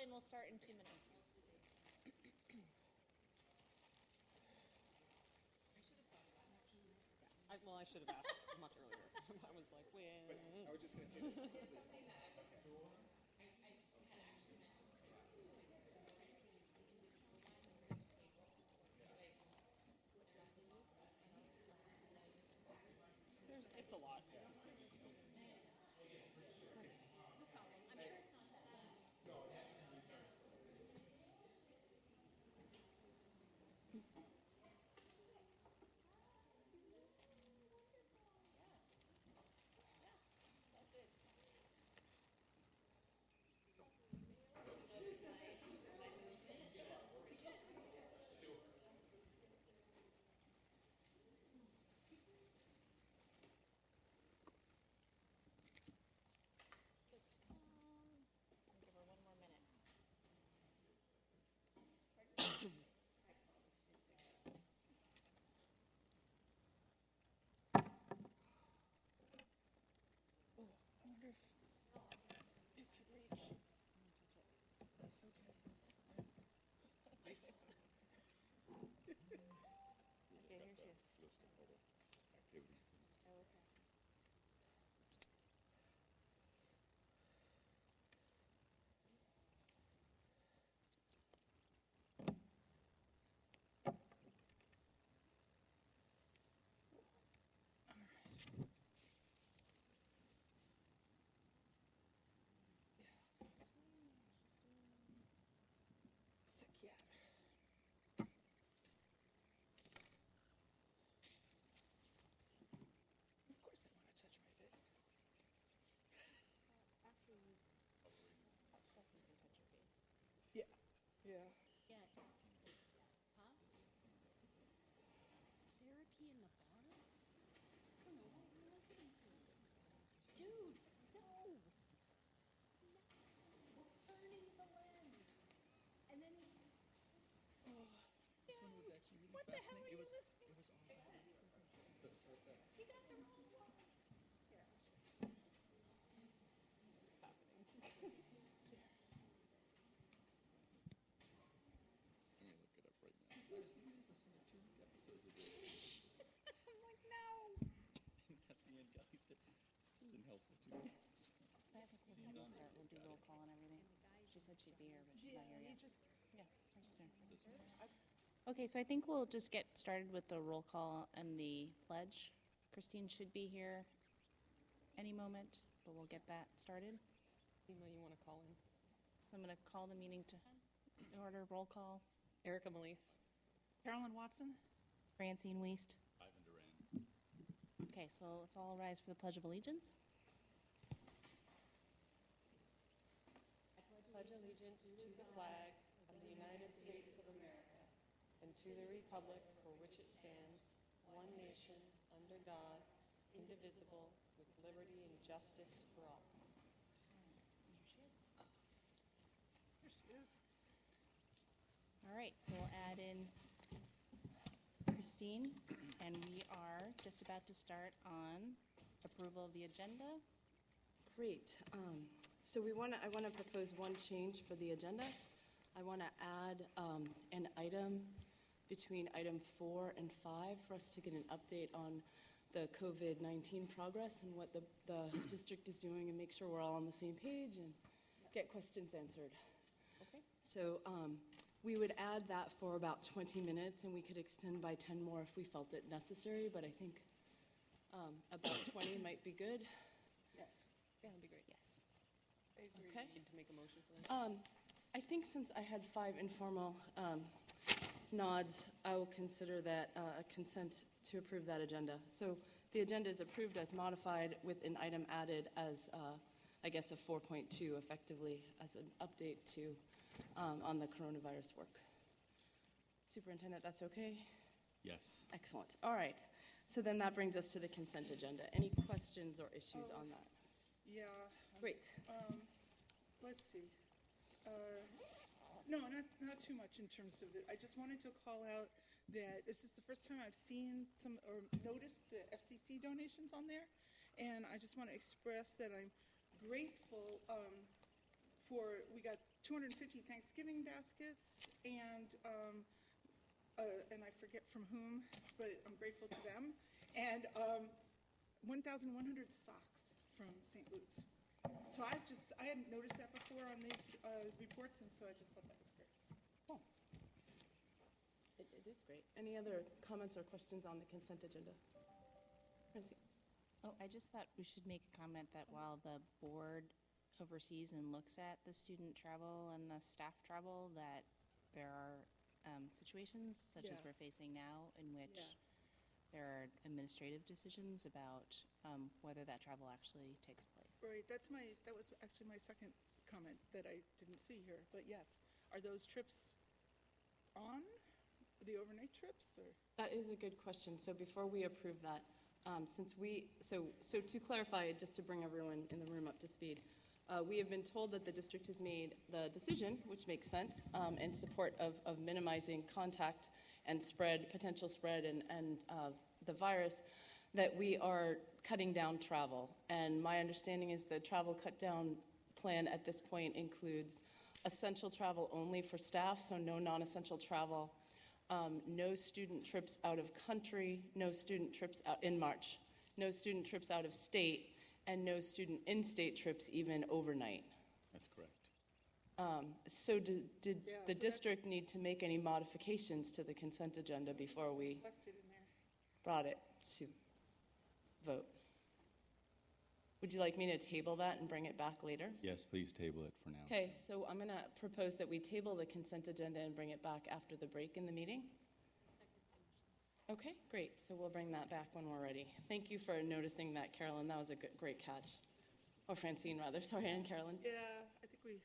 and we'll start in 2 minutes. I should have asked much earlier. I was like, when? I was just going to say that. It's a lot. Give her 1 more minute. I wonder if it could reach. That's okay. Yeah, here she is. Activities. Oh, okay. Sick yet. Of course I want to touch my face. After you stuff, you can touch your face. Yeah. Yeah. Yeah. Huh? Therapy in the bottom? I don't know what we're looking to. Dude, no! We're turning the lens. And then it's... This one was actually really What the hell fascinating. are you It listening? was awesome. You got the wrong one. Here. Let me look it up right now. I just listened to 2 episodes of this. I'm like, no. And at the end, Kelly said, this isn't helpful to me. I think we'll start. We'll do roll call and everything. She said she'd be here, but she's not here You yet. just Yeah, I'm just here. This one. Okay, so I think we'll just get started with the roll call and the pledge. Christine should be here any moment, but we'll get that started. Email you want to call in? I'm going to call the meeting to order. Roll call. Erica Malif. Carolyn Watson. Francine Weist. Ivan Duran. Okay, so let's all rise for the Pledge of Allegiance. I pledge allegiance to the flag of the United States of America and to the republic for which it stands, one nation, under God, indivisible, with liberty and justice for all. Here she is. Here she is. All right, so we'll add in Christine, and we are just about to start on approval of the agenda. Great. So I want to propose one change for the agenda. I want to add an item between item 4 and 5 for us to get an update on the COVID-19 progress and what the district is doing and make sure we're all on the same page and get questions answered. Okay. So we would add that for about 20 minutes, and we could extend by 10 more if we felt it necessary, but I think about 20 might be good. Yes. Yeah, that'd be great. Yes. I agree. Okay. Need to make a motion for that? I think since I had 5 informal nods, I will consider that a consent to approve that agenda. So the agenda is approved as modified with an item added as, I guess, a 4.2 effectively as an update to on the coronavirus work. Superintendent, that's okay? Yes. Excellent. All right. So then that brings us to the consent agenda. Any questions or issues on that? Yeah. Great. Let's see. No, not too much in terms of it. I just wanted to call out that this is the first time I've seen some or noticed the FCC donations on there, and I just want to express that I'm grateful for we got 250 Thanksgiving baskets, and I forget from whom, but I'm grateful to them, and 1,100 socks from St. Luke's. So I hadn't noticed that before on these reports, and so I just thought that was great. Oh. It is great. Any other comments or questions on the consent agenda? Francine? Oh, I just thought we should make a comment that while the board oversees and looks at the student travel and the staff travel, that there are situations such as Yeah. we're facing now in which Yeah. there are administrative decisions about whether that travel actually takes place. Right, that was actually my second comment that I didn't see here, but yes. Are those trips on, the overnight trips, or? That is a good question. So before we approve that, so to clarify, just to bring everyone in the room up to speed, we have been told that the district has made the decision, which makes sense, in support of minimizing contact and potential spread and the virus, that we are cutting down travel. And my understanding is the travel cut down plan at this point includes essential travel only for staff, so no non-essential travel, no student trips out of country, no student trips out in March, no student trips out of state, and no student in-state trips even overnight. That's correct. So did Yeah, the so that's- district need to make any modifications to the consent agenda before we Reflected in there. brought it to vote? Would you like me to table that and bring it back later? Yes, please table it for now. Okay, so I'm going to propose that we table the consent agenda and bring it back after the break in the meeting. Okay, great. So we'll bring that back when we're ready. Thank you for noticing that, Carolyn. That was a great catch. Or Francine, rather. Sorry, and Carolyn. Yeah, I think we.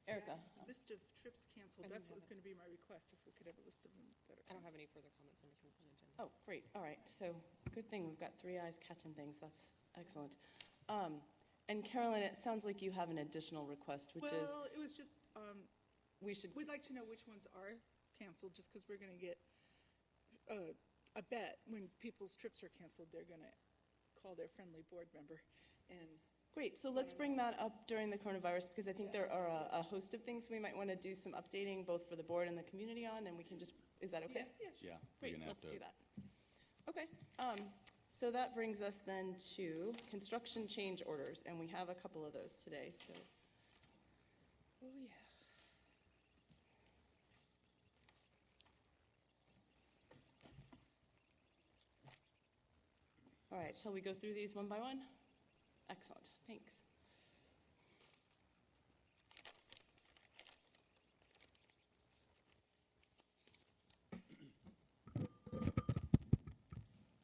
Erica. List of trips canceled, that's what was going to be my request, if we could have a list of them that are I don't have canceled. any further comments on the consent agenda. Oh, great. All right. So good thing we've got three eyes catching things. That's excellent. And Carolyn, it sounds like you have an additional request, which is Well, it was just, we'd like to know which ones are canceled, just because we're going to get a bet when people's trips are canceled, they're going to call their friendly board member and. great. So let's bring that up during the coronavirus, because I think there are a host of things we might want to do some updating both for the board and the community on, and we can just, is that okay? Yeah, Yeah, we're Great, gonna have let's to. do that. Okay, so that brings us then to construction change orders, and we have a couple of those today, so. Oh, yeah. All right, shall we go through these one by one? Excellent, thanks.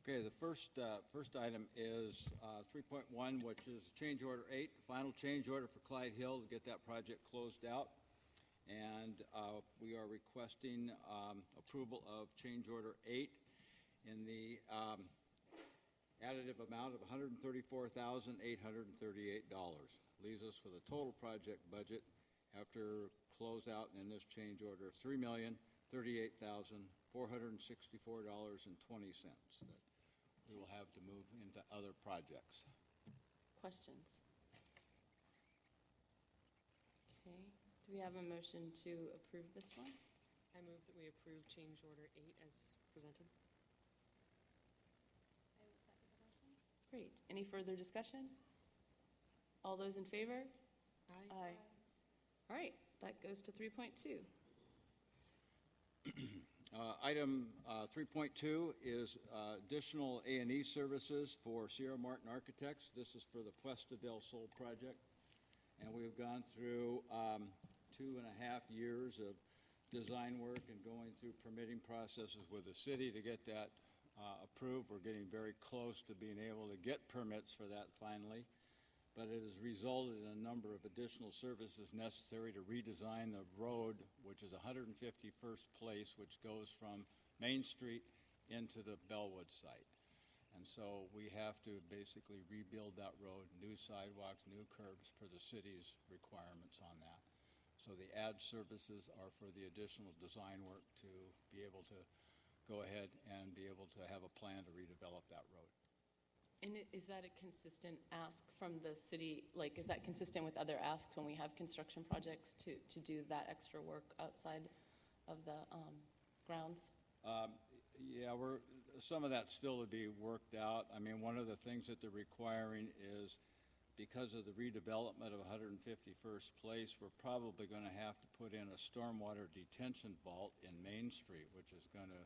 Okay, the first item is 3.1, which is change order 8, final change order for Clyde Hill to get that project closed out. And we are requesting approval of change order 8 in the additive amount of $134,838. Leaves us with a total project budget after closeout in this change order of $3,038,464.20 that we will have to move into other projects. Questions? Okay, do we have a motion to approve this one? I move that we approve change order 8 as presented. Great, any further discussion? All those in favor? Aye. All right, that goes to 3.2. Item 3.2 is additional A&E services for Sierra Martin Architects. This is for the Puesta del Sol project. And we've gone through 2.5 years of design work and going through permitting processes with the city to get that approved. We're getting very close to being able to get permits for that finally. But it has resulted in a number of additional services necessary to redesign the road, which is 151st Place, which goes from Main Street into the Bellwood site. And so we have to basically rebuild that road, new sidewalks, new curbs for the city's requirements on that. So the ad services are for the additional design work to be able to go ahead and be able to have a plan to redevelop that road. And is that a consistent ask from the city? Like, is that consistent with other asks when we have construction projects to do that extra work outside of the grounds? Yeah, some of that's still to be worked out. I mean, one of the things that they're requiring is because of the redevelopment of 151st Place, we're probably going to have to put in a stormwater detention vault in Main Street, which is going to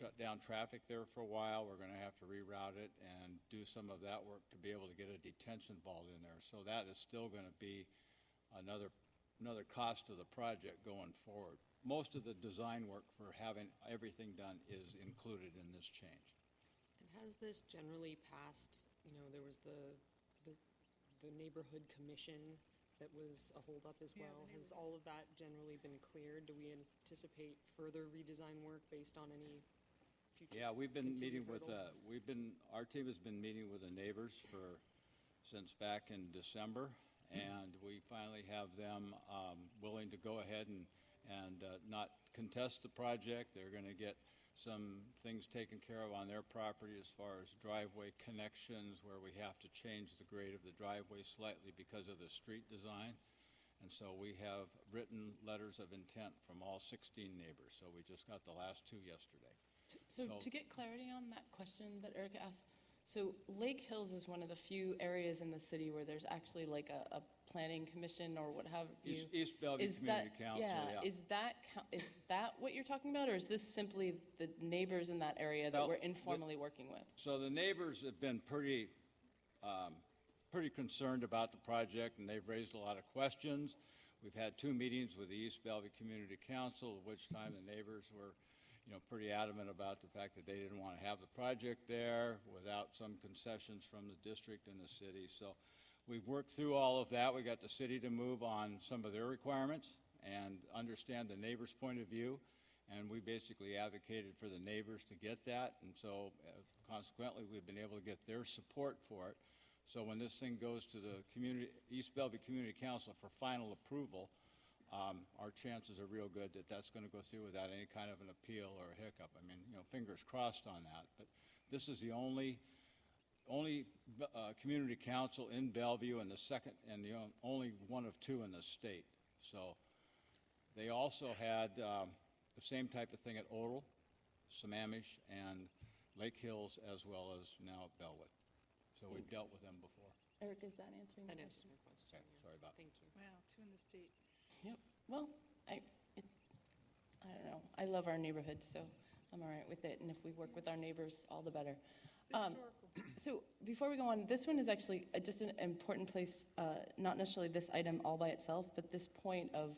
shut down traffic there for a while. We're going to have to reroute it and do some of that work to be able to get a detention vault in there. So that is still going to be another cost of the project going forward. Most of the design work for having everything done is included in this change. And has this generally passed, there was the neighborhood commission that was a holdup as well. Has all of that generally been cleared? Do we anticipate further redesign work based on any future? Yeah, we've been meeting continued with, our team has been meeting with the neighbors since back in December, and we finally have them willing to go ahead and not contest the project. They're going to get some things taken care of on their property as far as driveway connections, where we have to change the grade of the driveway slightly because of the street design. And so we have written letters of intent from all 16 neighbors. So we just got the last 2 yesterday. So to get clarity on that question that Erica asked, so Lake Hills is one of the few areas in the city where there's actually like a planning commission or what have you. East Bellevue Community Council, yeah. Is that what you're talking about, or is this simply the neighbors in that area that we're informally working with? So the neighbors have been pretty concerned about the project, and they've raised a lot of questions. We've had 2 meetings with the East Bellevue Community Council, at which time the neighbors were pretty adamant about the fact that they didn't want to have the project there without some concessions from the district and the city. So we've worked through all of that. We got the city to move on some of their requirements and understand the neighbors' point of view, and we basically advocated for the neighbors to get that, and so consequently we've been able to get their support for it. So when this thing goes to the East Bellevue Community Council for final approval, our chances are real good that that's going to go through without any kind of an appeal or a hiccup. I mean, fingers crossed on that. But this is the only community council in Bellevue and the only one of 2 in the state. So they also had the same type of thing at Odell, Sammamish, and Lake Hills, as well as now at Bellwood. So we've dealt with them before. Eric, is that answering That the answers question? my question. Okay, sorry about that. Thank you. Wow, 2 in the state. Yep. Well, I don't know. I love our neighborhood, so I'm all right with it. And if we work with our neighbors, all the better. Historical. So before we go on, this one is actually just an important place, not necessarily this item all by itself, but this point of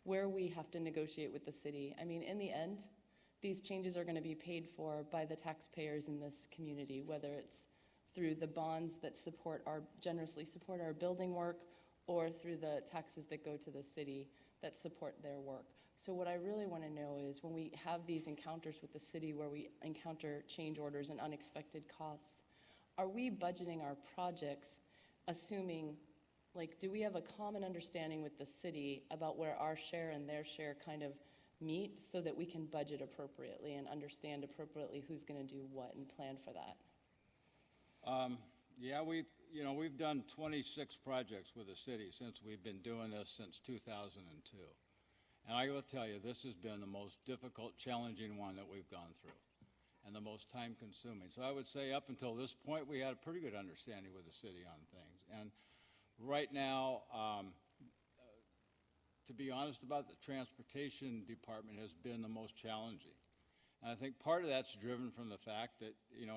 where we have to negotiate with the city. I mean, in the end, these changes are going to be paid for by the taxpayers in this community, whether it's through the bonds that generously support our building work, or through the taxes that go to the city that support their work. So what I really want to know is when we have these encounters with the city where we encounter change orders and unexpected costs, are we budgeting our projects assuming, do we have a common understanding with the city about where our share and their share kind of meet so that we can budget appropriately and understand appropriately who's going to do what and plan for that? Yeah, we've done 26 projects with the city since we've been doing this since 2002. And I will tell you, this has been the most difficult, challenging one that we've gone through, and the most time-consuming. So I would say up until this point, we had a pretty good understanding with the city on things. And right now, to be honest about it, the transportation department has been the most challenging. And I think part of that's driven from the fact that,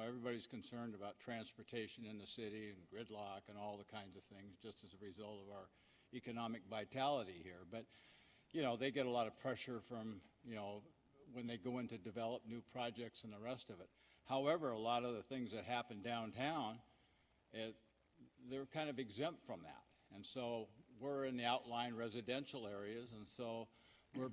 everybody's concerned about transportation in the city and gridlock and all the kinds of things just as a result of our economic vitality here. But, they get a lot of pressure from, when they go in to develop new projects and the rest of it. However, a lot of the things that happen downtown, they're kind of exempt from that. And so we're in the outlying residential areas, and so we're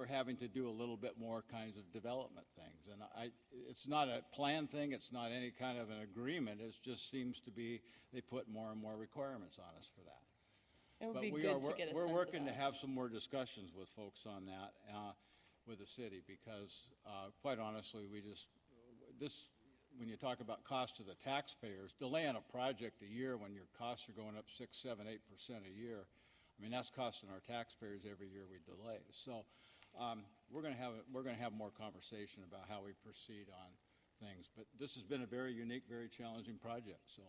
having to do a little bit more kinds of development things. And it's not a plan thing. It's not any kind of an agreement. It just seems to be they put more and more requirements on us for that. It would But be we good are, to get a we're sense working of to that. have some more discussions with folks on that with the city because, quite honestly, when you talk about cost to the taxpayers, delaying a project a year when your costs are going up 6, 7, 8% a year, I mean, that's costing our taxpayers every year we delay. So we're going to have more conversation about how we proceed on things. But this has been a very unique, very challenging project. So.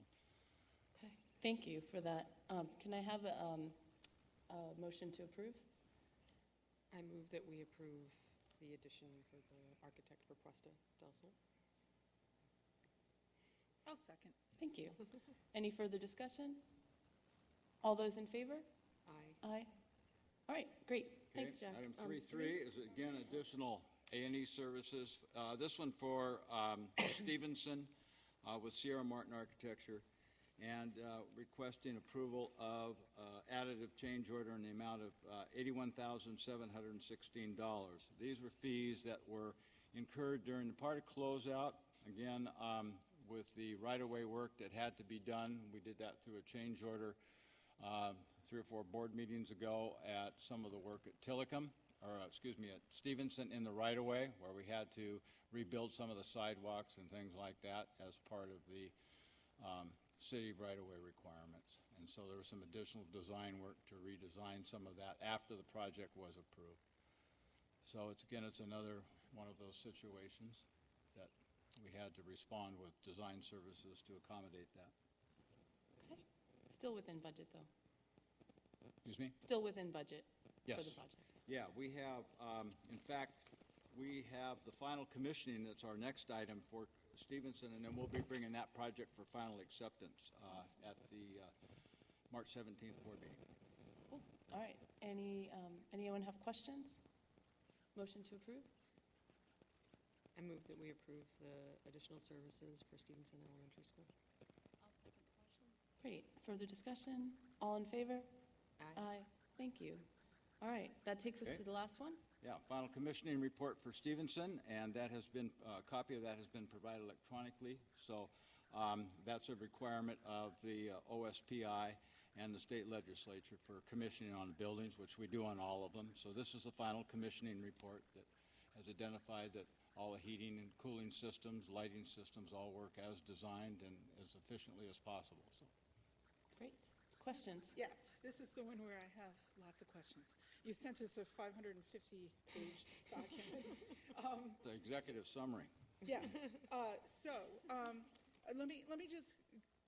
Okay, thank you for that. Can I have a motion to approve? I move that we approve the addition for the architect for Puesta del Sol. I'll second. Thank you. Any further discussion? All those in favor? Aye. Aye. All right, great. Okay, Thanks, Jack. Item 3.3 is, again, additional A&E services. This one for Stevenson with Sierra Martin Architecture, and requesting approval of additive change order in the amount of $81,716. These were fees that were incurred during the part of closeout. Again, with the right-of-way work that had to be done, we did that through a change order 3 or 4 board meetings ago at some of the work at at Stevenson in the right-of-way, where we had to rebuild some of the sidewalks and things like that as part of the city right-of-way requirements. And so there was some additional design work to redesign some of that after the project was approved. So it's another one of those situations that we had to respond with design services to accommodate that. Okay. Still within budget, though. Excuse me? Still within budget Yes. for the project. Yeah, we have, in fact, we have the final commissioning. That's our next item for Stevenson, and then we'll be bringing that project for final acceptance at the March 17th board meeting. Cool. All right. Anyone have questions? Motion to approve? I move that we approve the additional services for Stevenson Elementary School. Great. Further discussion? All in favor? Aye. Thank you. All right. That takes us Okay. to the last one. Yeah, final commissioning report for Stevenson, and that has been, a copy of that has been provided electronically. So that's a requirement of the OSPI and the state legislature for commissioning on buildings, which we do on all of them. So this is the final commissioning report that has identified that all the heating and cooling systems, lighting systems all work as designed and as efficiently as possible. So. Great. Questions? Yes, this is the one where I have lots of questions. You sent us a 550-page document. The executive summary. Yes. Let me just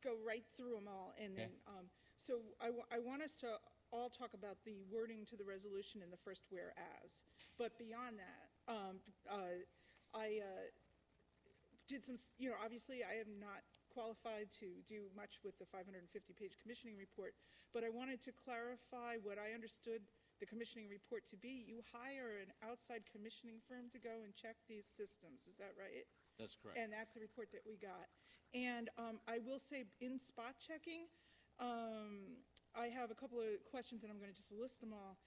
go right through them all, and then so I want us to all talk about the wording to the resolution in the first whereas. But beyond that, I did some. Obviously, I am not qualified to do much with the 550-page commissioning report, but I wanted to clarify what I understood the commissioning report to be. You hire an outside commissioning firm to go and check these systems. Is that right? That's correct. And that's the report that we got. And I will say, in spot checking, I have a couple of questions, and I'm going to just list them all.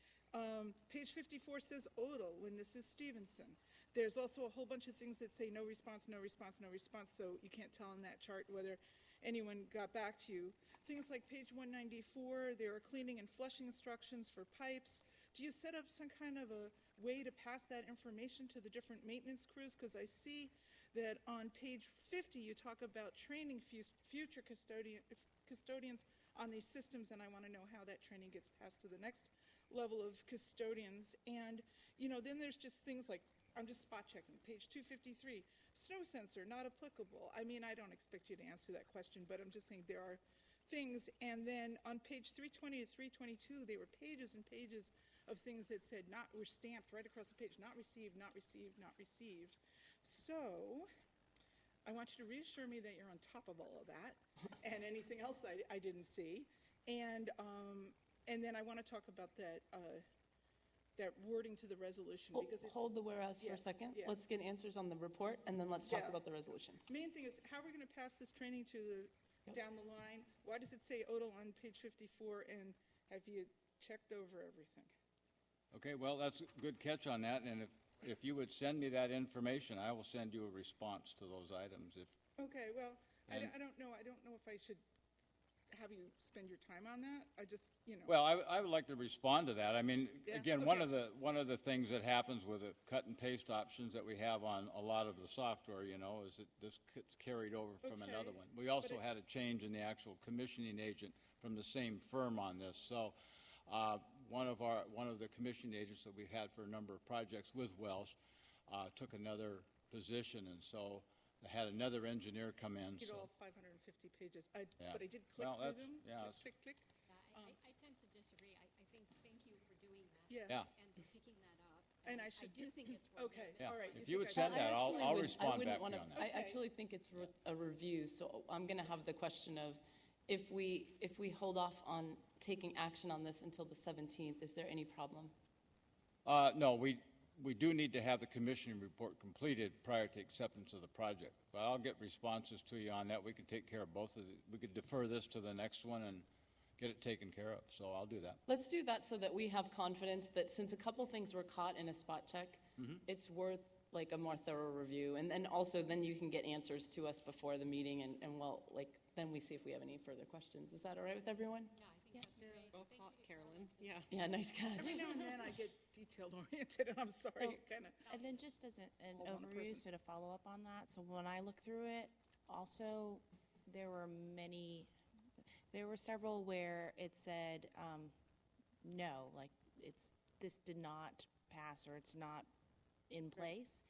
Page 54 says Odell, when this is Stevenson. There's also a whole bunch of things that say no response, no response, no response, so you can't tell in that chart whether anyone got back to you. Things like page 194, there are cleaning and flushing instructions for pipes. Do you set up some kind of a way to pass that information to the different maintenance crews? Because I see that on page 50 you talk about training future custodians on these systems, and I want to know how that training gets passed to the next level of custodians. And, then there's just things like, I'm just spot checking, page 253, snow sensor, not applicable. I mean, I don't expect you to answer that question, but I'm just saying there are things. And then on page 320 to 322, there were pages and pages of things that said were stamped right across the page, not received, not received, not received. So I want you to reassure me that you're on top of all of that and anything else I didn't see. And then I want to talk about that wording to the resolution, because it's... Hold the whereas for a second. Yeah. Let's get answers on the report, and then let's talk Yeah. about the resolution. Main thing is, how are we going to pass this training to down the line? Why does it say Odell on page 54, and have you checked over everything? Okay, well, that's a good catch on that, and if you would send me that information, I will send you a response to those items. Okay, well, I don't know if I should have you spend your time on that. I just, Well, I would like to respond to that. I mean, Yeah, again, okay. one of the things that happens with the cut and paste options that we have on a lot of the software, is that this gets carried over from Okay, another one. We also but it- had a change in the actual commissioning agent from the same firm on this. So one of the commissioning agents that we've had for a number of projects with Welsh took another position, and so I had another engineer come in. get So all 550 pages. Yeah. But I did click Well, through that's- them. yeah, Click, click, click. I tend to disagree. I think, thank you for doing that. Yeah. Yeah. And for picking that up. And I I should do think it's worth Okay, it. yeah, all right. if you would think I send should- that, actually I'll would- respond back to you wanna- on that. I Okay. actually think it's a review, so I'm going to have the question of, if we hold off on taking action on this until the 17th, is there any problem? No, we do need to have the commissioning report completed prior to acceptance of the project. But I'll get responses to you on that. We could take care of both of the, we could defer this to the next one and get it taken care of. So I'll do that. Let's do that so that we have confidence that since a couple things were caught in a spot check, it's worth like a more thorough review. And then also, then you can get answers to us before the meeting, and then we see if we have any further questions. Is that all right with everyone? Yeah, I think that's great. Well caught, Carolyn. Yeah. Yeah, nice catch. Every now and then I get detailed oriented, and I'm sorry, kind of. And then just as an Hold on a overview, person. so to follow up on that, so when I looked through it, also, there were several where it said, no, like, this did not pass, or it's not in place.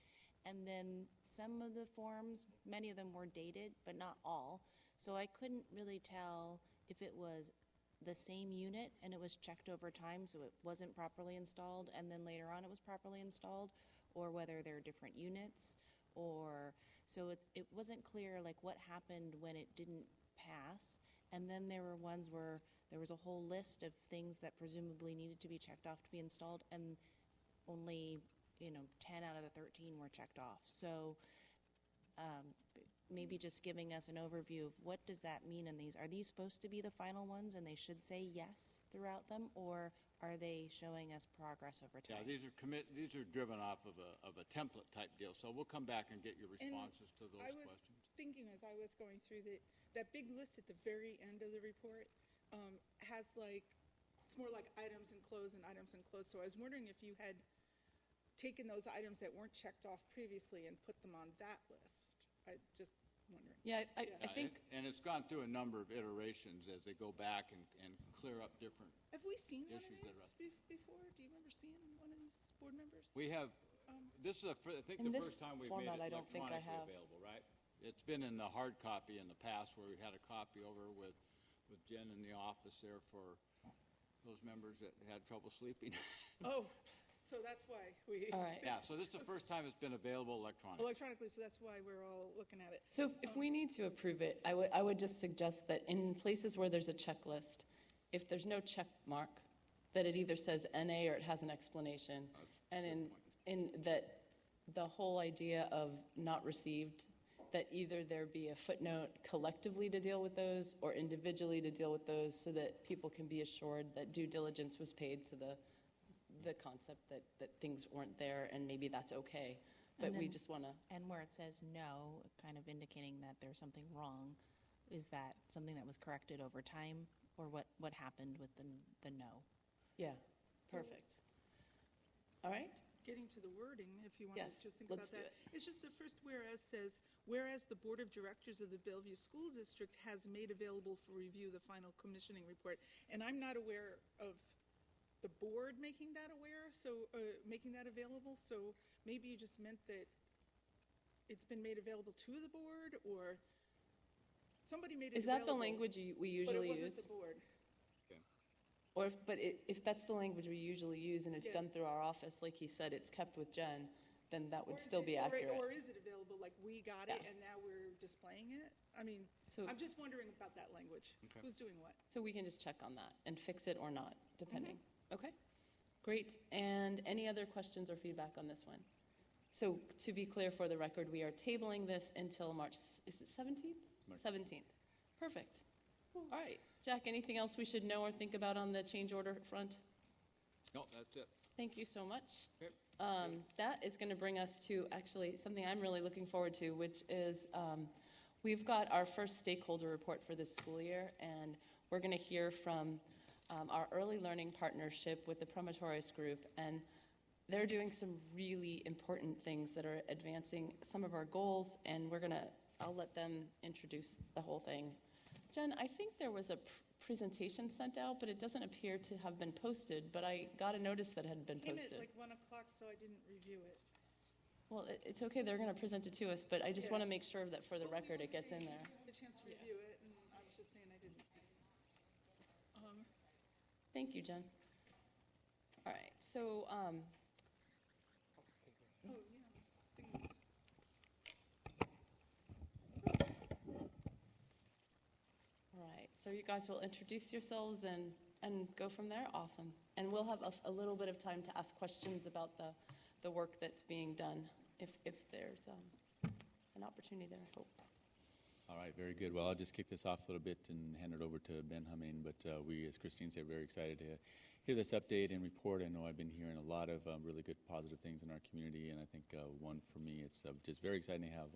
And then some of the forms, many of them were dated, but not all. So I couldn't really tell if it was the same unit and it was checked over time, so it wasn't properly installed, and then later on it was properly installed, or whether they're different units, so it wasn't clear like what happened when it didn't pass. And then there were ones where there was a whole list of things that presumably needed to be checked off to be installed, and only 10 out of the 13 were checked off. So maybe just giving us an overview of what does that mean in these. Are these supposed to be the final ones and they should say yes throughout them, or are they showing us progress over Yeah, time? these are driven off of a template type deal. So we'll come back and get your responses to those I was questions. thinking as I was going through that big list at the very end of the report has it's more like items enclosed and items enclosed. So I was wondering if you had taken those items that weren't checked off previously and put them on that list. I just wondering. Yeah, I Yeah, think and it's gone through a number of iterations as they go back and clear up different. Have we seen one of Issues that these before? Do you remember seeing one of these board members? We have, this is, I think, In the this first time we've made format, it I don't think I electronically have. available, right? It's been in the hard copy in the past where we had a copy over with Jen in the office there for those members that had trouble sleeping. Oh, so that's why we. All right. Yeah, so this is the first time it's been available electronically. Electronically, so that's why we're all looking at it. so. If we need to approve it, I would just suggest that in places where there's a checklist, if there's no check mark, that it either says NA or it has an explanation, and in that the whole idea of not received, that either there be a footnote collectively to deal with those or individually to deal with those, so that people can be assured that due diligence was paid to the concept that things weren't there, and maybe that's okay. But And we then- just want to. And where it says no, kind of indicating that there's something wrong, is that something that was corrected over time, or what happened with the no? Yeah, perfect. All right. Getting to the wording, if you want Yes, to just think let's about do that. It's just the first whereas says, whereas the Board of Directors of the Bellevue School District has made available for review the final commissioning report. And I'm not aware of the board making that making that available. So maybe you just meant that it's been made available to the board, or somebody made it Is that the available, language we but it usually wasn't use? the board. Or if that's the language we usually use and it's Yeah. done through our office, like he said, it's kept with Jen, then that would Or still is be it- accurate. Or is it available, like we got it Yeah. and now we're displaying it? I mean, So- I'm just wondering about that language. Okay. Who's doing what? So we can just check on that and fix it or not, depending. Mm-hmm. Okay, great. And any other questions or feedback on this one? So to be clear for the record, we are tabling this until March, is it 17th? March. 17th. Perfect. All right. Jack, anything else we should know or think about on the change order front? No, that's it. Thank you so much. Okay. That is going to bring us to actually something I'm really looking forward to, which is we've got our first stakeholder report for this school year, and we're going to hear from our early learning partnership with the Promotorius Group, and they're doing some really important things that are advancing some of our goals, and I'll let them introduce the whole thing. Jen, I think there was a presentation sent out, but it doesn't appear to have been posted, but I got a notice that it had been posted. Came at like 1 o'clock, so I didn't review it. Well, it's okay, they're going to present it to us, but I just Yeah. want to make sure that for the record it gets in there. The chance to review it, and I was just saying I didn't. Thank you, Jen. All right, so Oh, yeah. Thanks. all right, so you guys will introduce yourselves and go from there. Awesome. And we'll have a little bit of time to ask questions about the work that's being done, if there's an opportunity there, I hope. All right, very good. Well, I'll just kick this off a little bit and hand it over to Ben Humming. But we, as Christine said, very excited to hear this update and report. I know I've been hearing a lot of really good positive things in our community, and I think one for me, it's just very exciting to have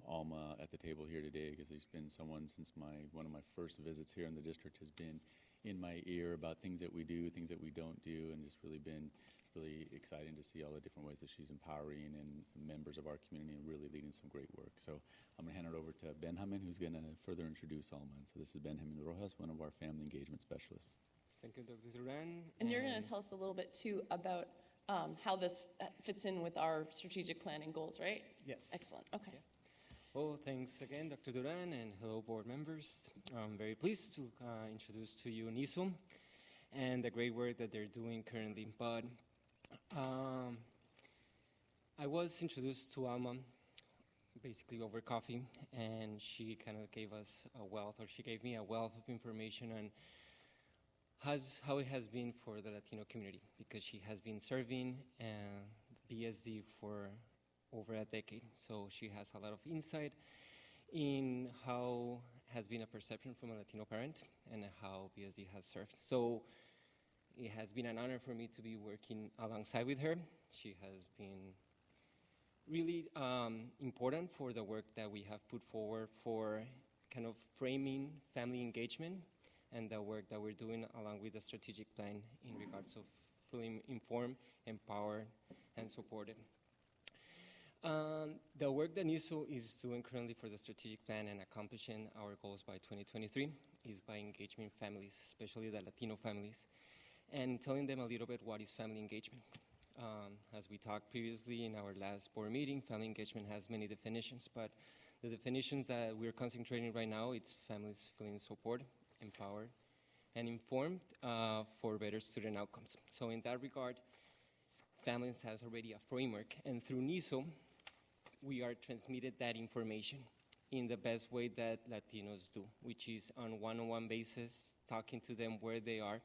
Alma at the table here today, because there's been someone since one of my first visits here in the district has been in my ear about things that we do, things that we don't do, and just really been really exciting to see all the different ways that she's empowering and members of our community and really leading some great work. So I'm going to hand it over to Ben Humming, who's going to further introduce Alma. And so this is Ben Humming Rojas, one of our family engagement specialists. Thank you, Dr. Duran. And you're going to tell us a little bit, too, about how this fits in with our strategic planning goals, right? Yes. Excellent. Okay. Yeah. Well, thanks again, Dr. Duran, and hello, board members. I'm very pleased to introduce to you NISO and the great work that they're doing currently. But I was introduced to Alma basically over coffee, and she kind of gave us she gave me a wealth of information on how it has been for the Latino community, because she has been serving BSD for over a decade. So she has a lot of insight in how has been a perception from a Latino parent and how BSD has served. So it has been an honor for me to be working alongside with her. She has been really important for the work that we have put forward for kind of framing family engagement and the work that we're doing along with the strategic plan in regards of feeling informed, empowered, and supported. The work that NISO is doing currently for the strategic plan and accomplishing our goals by 2023 is by engaging families, especially the Latino families, and telling them a little bit what is family engagement. As we talked previously in our last board meeting, family engagement has many definitions, but the definitions that we're concentrating right now, it's families feeling support, empowered, and informed for better student outcomes. So in that regard, families has already a framework, and through NISO, we are transmitted that information in the best way that Latinos do, which is on one-on-one basis, talking to them where they are.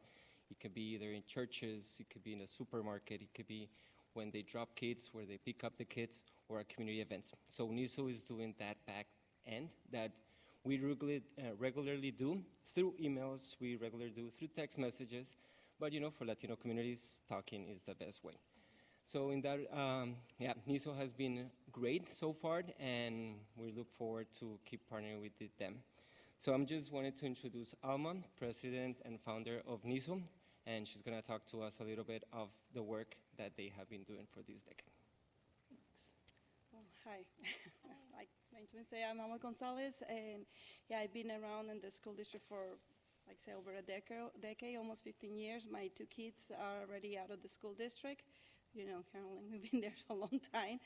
It could be either in churches, it could be in a supermarket, it could be when they drop kids, where they pick up the kids, or at community events. So NISO is doing that back end that we regularly do through emails, we regularly do through text messages, but for Latino communities, talking is the best way. So in that, NISO has been great so far, and we look forward to keep partnering with them. So I'm just wanted to introduce Alma, president and founder of NISO, and she's going to talk to us a little bit of the work that they have been doing for this decade. Well, hi. Like Benjamin said, I'm Alma Gonzalez, and I've been around in the school district for, over a decade, almost 15 years. My 2 kids are already out of the school district. Caroline, we've been there for a long time.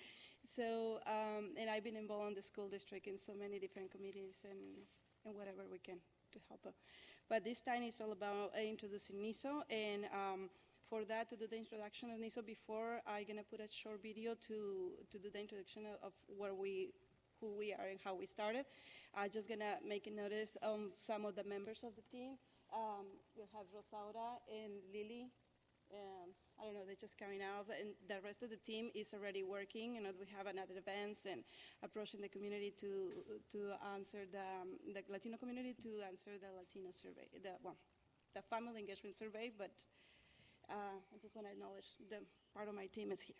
So, and I've been involved in the school district in so many different committees and whatever we can to help them. But this time is all about introducing NISO, and for that, to do the introduction of NISO, before I'm going to put a short video to do the introduction of who we are and how we started. I'm just going to make a notice on some of the members of the team. We'll have Rosaura and Lily, and I don't know, they're just coming out, and the rest of the team is already working. We have another events and approaching the community to answer the Latino community to answer the Latino survey, the family engagement survey. But I just want to acknowledge the part of my team is here.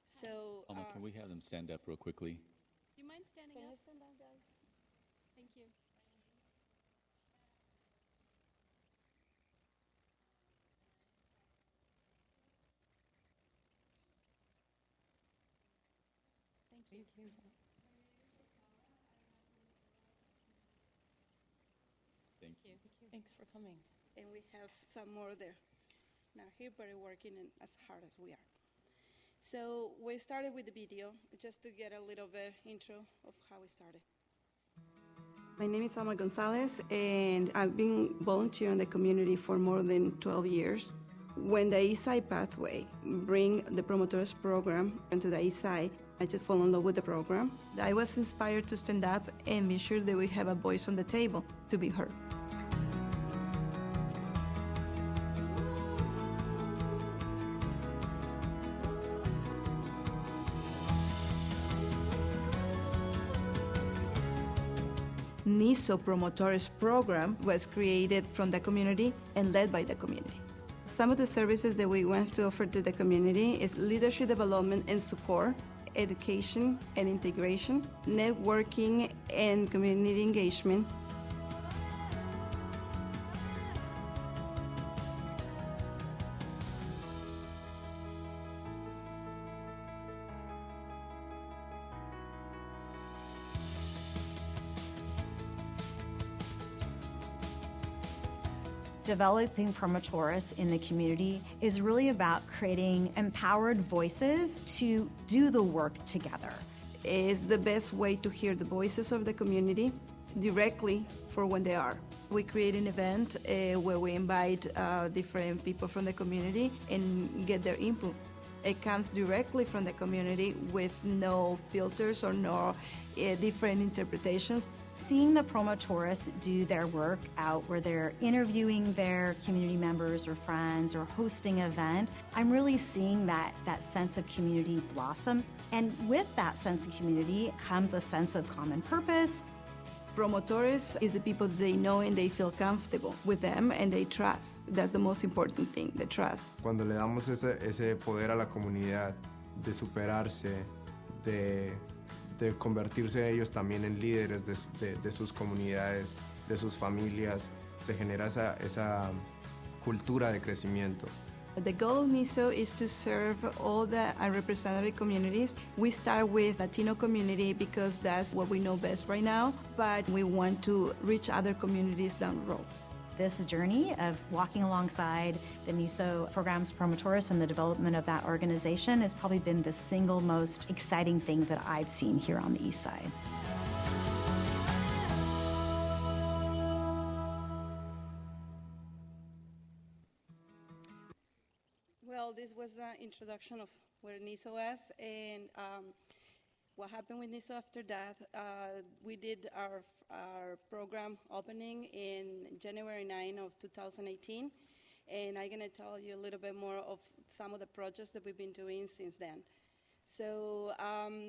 So, Alma, can we have them stand up real quickly? Do you mind standing can up? you stand up, guys? Thank you. Thank you. Thank you. Thanks for coming. And we have some more there. Not here, but working as hard as we are. So we started with the video, just to get a little bit intro of how we started. My name is Alma Gonzalez, and I've been volunteering in the community for more than 12 years. When the Eastside Pathway bring the Promotores program into the Eastside, I just fell in love with the program. I was inspired to stand up and be sure that we have a voice on the table to be heard. NISO Promotores program was created from the community and led by the community. Some of the services that we want to offer to the community is leadership development and support, education and integration, networking and community engagement. Developing Promotores in the community is really about creating empowered voices to do the work together. It's the best way to hear the voices of the community directly for when they are. We create an event where we invite different people from the community and get their input. It comes directly from the community with no filters or no different interpretations. Seeing the Promotores do their work out where they're interviewing their community members or friends or hosting an event, I'm really seeing that sense of community blossom. And with that sense of community comes a sense of common purpose. Promotores is the people they know and they feel comfortable with them and they trust. That's the most important thing, the trust. Cuando le damos ese poder a la comunidad de superarse, de convertirse ellos también en líderes de sus comunidades, de sus familias, se genera esa cultura de crecimiento. The goal of NISO is to serve all the unrepresented communities. We start with Latino community because that's what we know best right now, but we want to reach other communities down the road. This journey of walking alongside the NISO programs Promotores and the development of that organization has probably been the single most exciting thing that I've seen here on the East Side. Well, this was an introduction of where NISO was, and what happened with NISO after that. We did our program opening in January 9 of 2018, and I'm going to tell you a little bit more of some of the projects that we've been doing since then. So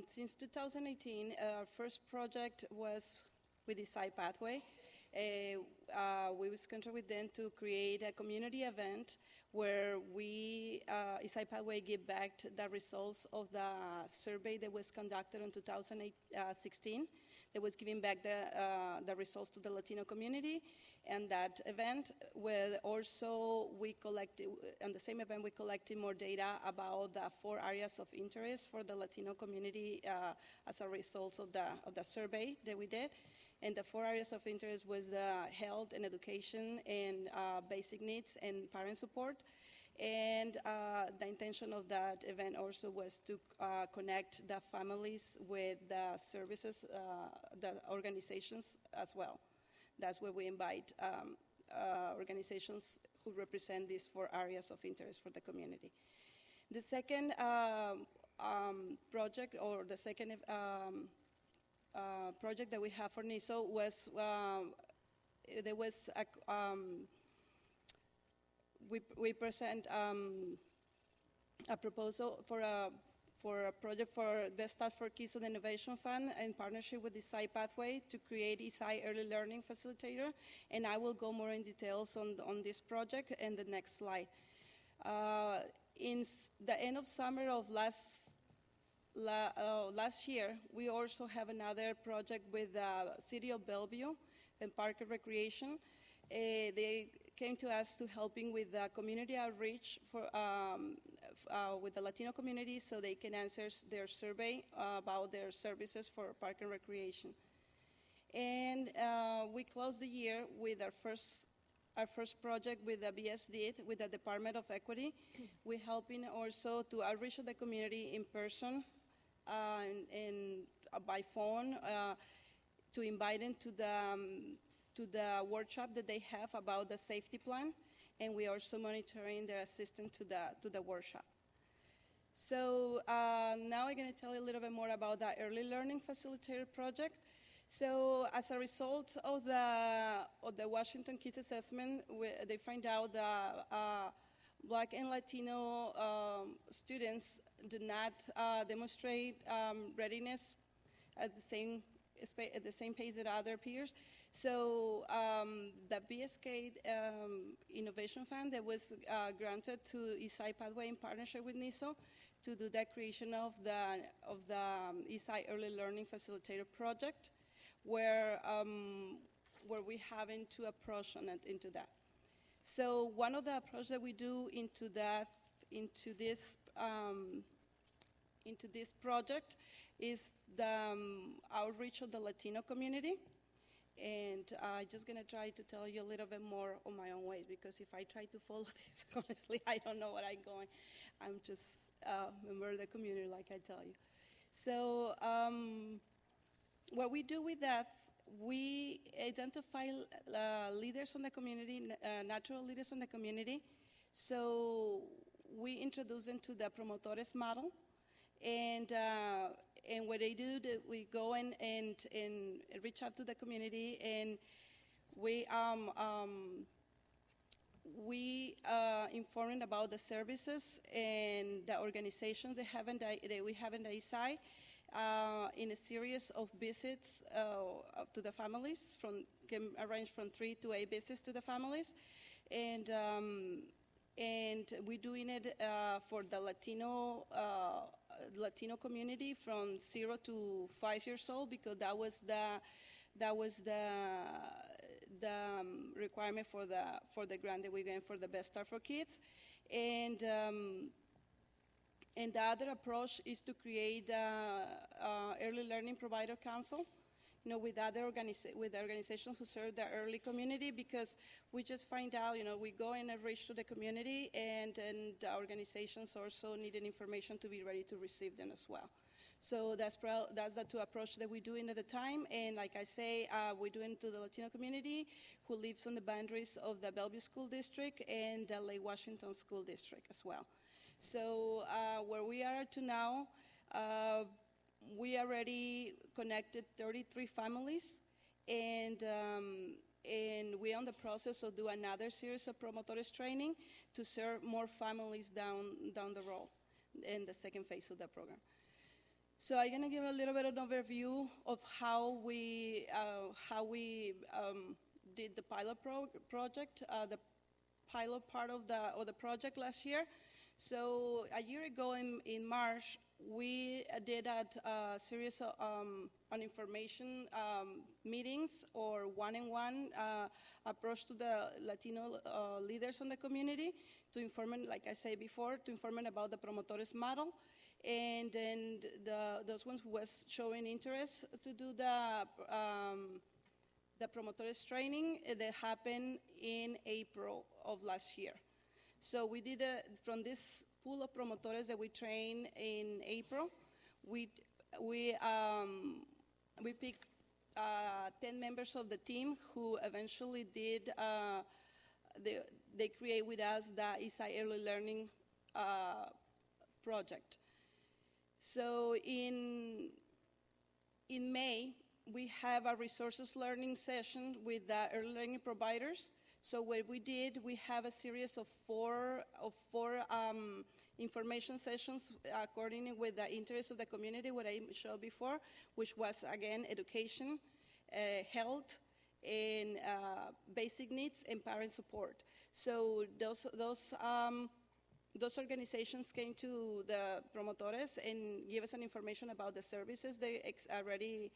since 2018, our first project was with the Eastside Pathway. We was contracted with them to create a community event where we, Eastside Pathway, give back the results of the survey that was conducted in 2016. That was giving back the results to the Latino community. And that event, where also we collected, on the same event, we collected more data about the 4 areas of interest for the Latino community as a result of the survey that we did. And the 4 areas of interest was health and education and basic needs and parent support. And the intention of that event also was to connect the families with the services, the organizations as well. That's where we invite organizations who represent these 4 areas of interest for the community. The second project, or the second project that we have for NISO was there was we present a proposal for a project for Best Start for Kids of the Innovation Fund in partnership with the Eastside Pathway to create Eastside Early Learning Facilitator, and I will go more in details on this project in the next slide. In the end of summer of last year, we also have another project with the City of Bellevue and Park and Recreation. They came to us to helping with the community outreach with the Latino community so they can answer their survey about their services for park and recreation. And we closed the year with our first project with the BSD, with the Department of Equity. We're helping also to outreach the community in person and by phone to invite them to the workshop that they have about the safety plan, and we are also monitoring their assistance to the workshop. So now I'm going to tell you a little bit more about the Early Learning Facilitator project. So as a result of the Washington Kids Assessment, they find out that Black and Latino students do not demonstrate readiness at the same pace as other peers. So the BSK Innovation Fund that was granted to Eastside Pathway in partnership with NISO to do the creation of the Eastside Early Learning Facilitator project, where we having to approach into that. So one of the approaches that we do into this project is the outreach of the Latino community. And I'm just going to try to tell you a little bit more on my own ways, because if I try to follow this, honestly, I don't know where I'm going. I'm just a member of the community, like I tell you. So what we do with that, we identify leaders in the community, natural leaders in the community. So we introduce them to the promotores model. And what they do, we go and reach out to the community, and we inform about the services and the organizations that we have in the East Side in a series of visits to the families. Can arrange from 3 to 8 visits to the families, and we're doing it for the Latino community from 0 to 5 years old, because that was the requirement for the grant that we're getting for the Best Start for Kids. And the other approach is to create early learning provider council, with other organizations who serve the early community, because we just find out, we go and reach to the community, and the organizations also needed information to be ready to receive them as well. So that's the two approach that we're doing at the time. And like I say, we're doing to the Latino community who lives on the boundaries of the Bellevue School District and the Lake Washington School District as well. So where we are to now, we already connected 33 families, and we're on the process of doing another series of promotores training to serve more families down the road in the second phase of the program. So I'm going to give a little bit of an overview of how we did the pilot project, the pilot part of the project last year. So a year ago in March, we did a series of on information meetings or one-on-one approach to the Latino leaders in the community to inform, like I said before, to inform about the promotores model. And then those ones who was showing interest to do the promotores training that happened in April of last year. So we did from this pool of promotores that we trained in April, we picked 10 members of the team who eventually did they create with us the Eastside Early Learning project. So in May, we have a resources learning session with the early learning providers. So what we did, we have a series of four information sessions according with the interest of the community, what I showed before, which was, again, education, health, and basic needs, and parent support. So those those organizations came to the promotores and give us an information about the services they already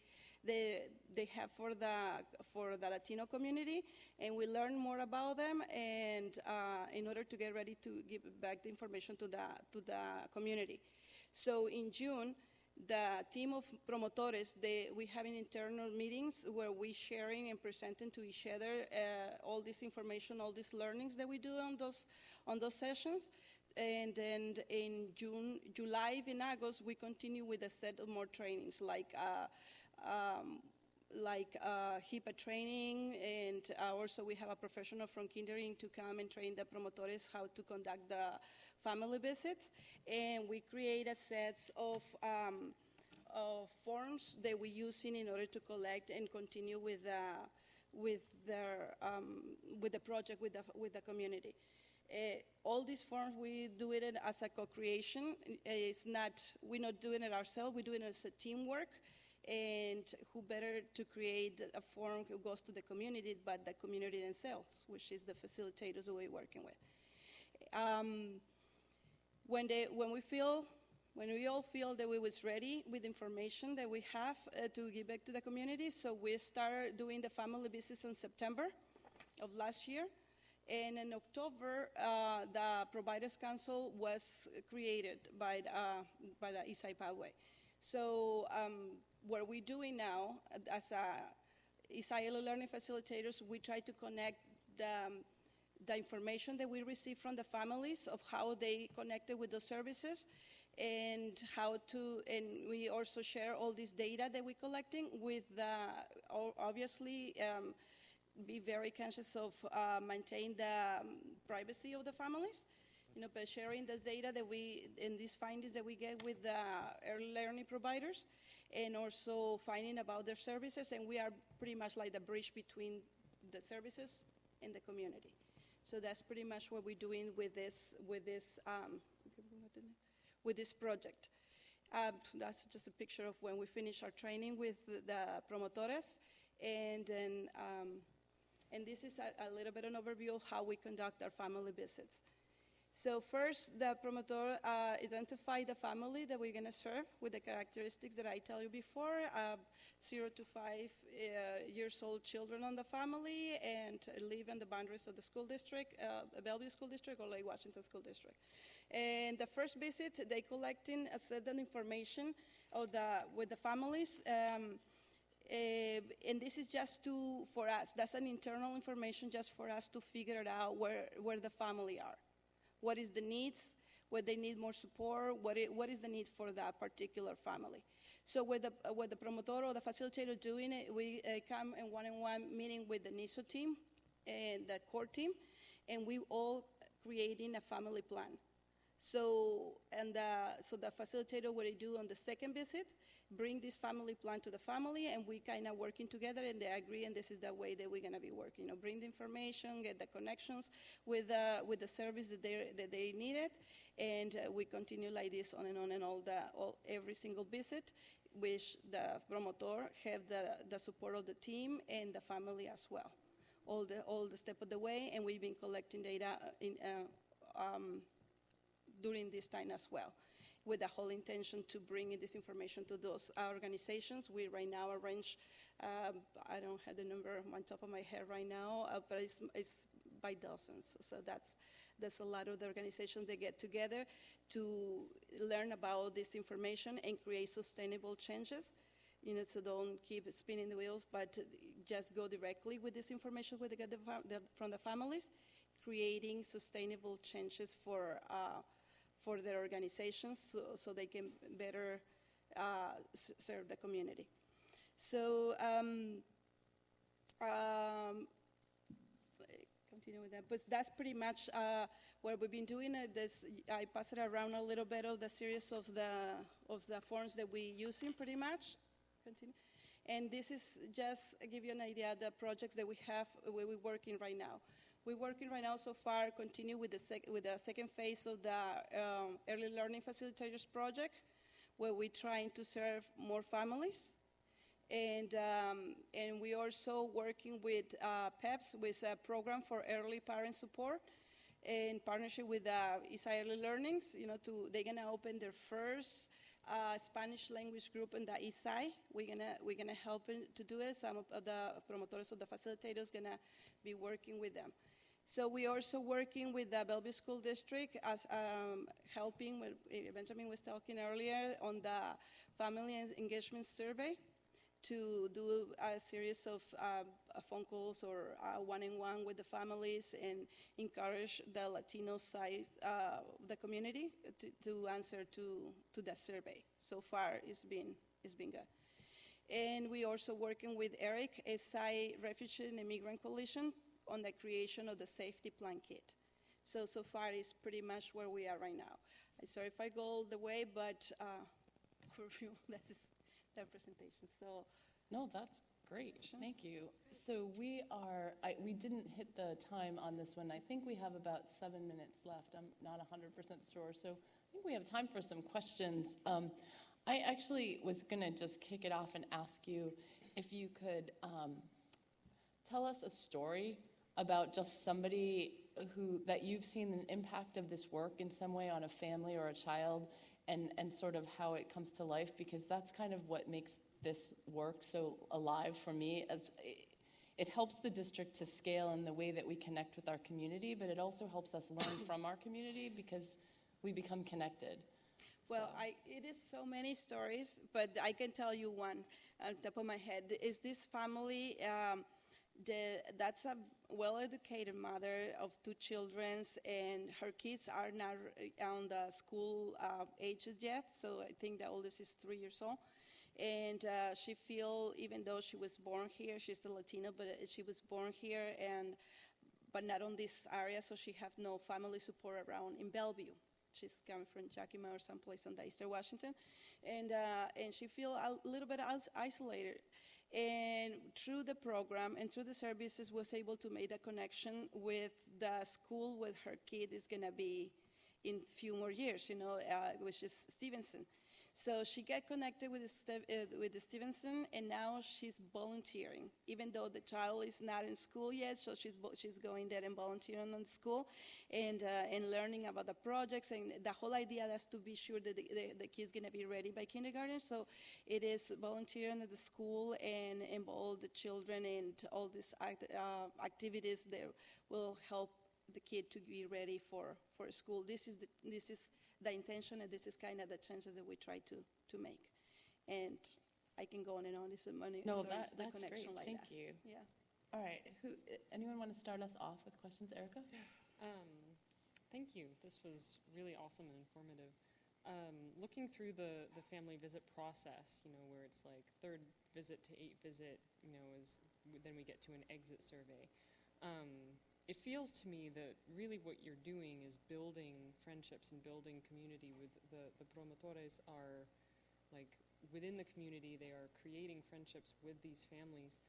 they have for the Latino community, and we learned more about them, and in order to get ready to give back the information to the community. So in June, the team of promotores, we having internal meetings where we sharing and presenting to each other all this information, all these learnings that we do on those sessions. And then in June, July, and August, we continue with a set of more trainings like HIPAA training, and also we have a professional from kindergarten to come and train the promotores how to conduct the family visits. And we create a set of forms that we're using in order to collect and continue with the project with the community. All these forms, we do it as a co-creation. We're not doing it ourselves, we're doing it as a teamwork. And who better to create a form who goes to the community but the community themselves, which is the facilitators that we're working with. When we all feel that we was ready with information that we have to give back to the community, so we started doing the family visits in September of last year. And in October, the Providers Council was created by the Eastside Pathway. So what we're doing now as Eastside Early Learning Facilitators, we try to connect the information that we receive from the families of how they connected with the services, and and we also share all this data that we're collecting with obviously be very conscious of maintain the privacy of the families, by sharing this data and these findings that we get with the early learning providers, and also finding about their services, and we are pretty much like the bridge between the services and the community. So that's pretty much what we're doing with this project. That's just a picture of when we finish our training with the promotores, and then and this is a little bit an overview of how we conduct our family visits. So first, the promotor identify the family that we're going to serve with the characteristics that I tell you before, 0 to 5 years old children on the family, and live in the boundaries of the school district, Bellevue School District or Lake Washington School District. And the first visit, they collecting a certain information with the families, and this is just for us. That's an internal information just for us to figure it out where the family are. What is the needs, where they need more support, what is the need for that particular family. So with the promotor or the facilitator doing it, we come in one-on-one meeting with the NISO team and the core team, and we all creating a family plan. So the facilitator, what they do on the second visit, bring this family plan to the family, and we kind of working together, and they agree, and this is the way that we're going to be working. Bring the information, get the connections with the service that they needed, and we continue like this on and on, and every single visit, which the promoter have the support of the team and the family as well, all the step of the way, and we've been collecting data during this time as well, with the whole intention to bring in this information to those organizations. We right now arrange, I don't have the number on top of my head right now, but it's by dozens. So that's a lot of the organizations that get together to learn about this information and create sustainable changes. So don't keep spinning the wheels, but just go directly with this information from the families, creating sustainable changes for their organizations so they can better serve the community. So continue with that. But that's pretty much what we've been doing. I pass it around a little bit of the series of the forms that we're using pretty much. Continue. And this is just to give you an idea of the projects that we have, where we're working right now. We're working right now so far, continue with the second phase of the Early Learning Facilitators Project, where we're trying to serve more families. And we're also working with PEPS, with a program for early parent support, in partnership with Eastside Early Learnings. They're gonna open their first Spanish language group in the East Side. We're gonna help to do it. Some of the promotores of the facilitators gonna be working with them. So we're also working with the Bellevue School District as helping, Benjamin was talking earlier, on the family engagement survey to do a series of phone calls or one-on-one with the families and encourage the Latino side of the community to answer to that survey. So far, it's been good. And we're also working with ERIC, SI Refugee and Immigrant Coalition, on the creation of the safety plan kit. So far, it's pretty much where we are right now. I'm sorry if I go all the way, but for real, this is the presentation. So, No, that's great. Questions? Thank you. So we didn't hit the time on this one. I think we have about 7 minutes left. I'm not 100% sure. So I think we have time for some questions. I actually was going to just kick it off and ask you if you could tell us a story about just somebody that you've seen an impact of this work in some way on a family or a child, and sort of how it comes to life, because that's kind of what makes this work so alive for me. It helps the district to scale in the way that we connect with our community, but it also helps us learn from our community because we become connected. Well, it is so many stories, but I can tell you one on top of my head. Is this family, that's a well-educated mother of 2 children, and her kids are not on the school age yet, so I think the oldest is 3 years old. And she feel, even though she was born here, she's still Latina, but she was born here, but not on this area, so she have no family support around in Bellevue. She's coming from Yakima or someplace on the Eastern Washington, and she feel a little bit isolated. And through the program and through the services, was able to make a connection with the school where her kid is gonna be in a few more years, which is Stevenson. So she got connected with the Stevenson, and now she's volunteering, even though the child is not in school yet. So she's going there and volunteering in school, and learning about the projects. And the whole idea is to be sure that the kid's gonna be ready by kindergarten. So it is volunteering at the school and involve the children and all these activities that will help the kid to be ready for school. This is the intention, and this is kind of the changes that we try to make. And I can go on and on. This is money. No, stories, that's the connection great. like Thank that. you. Yeah. All right. Anyone want to start us off with questions? Erica? Thank you. This was really awesome and informative. Looking through the family visit process, where it's like 3rd visit to 8th visit, then we get to an exit survey. It feels to me that really what you're doing is building friendships and building community with the promotores are like within the community. They are creating friendships with these families.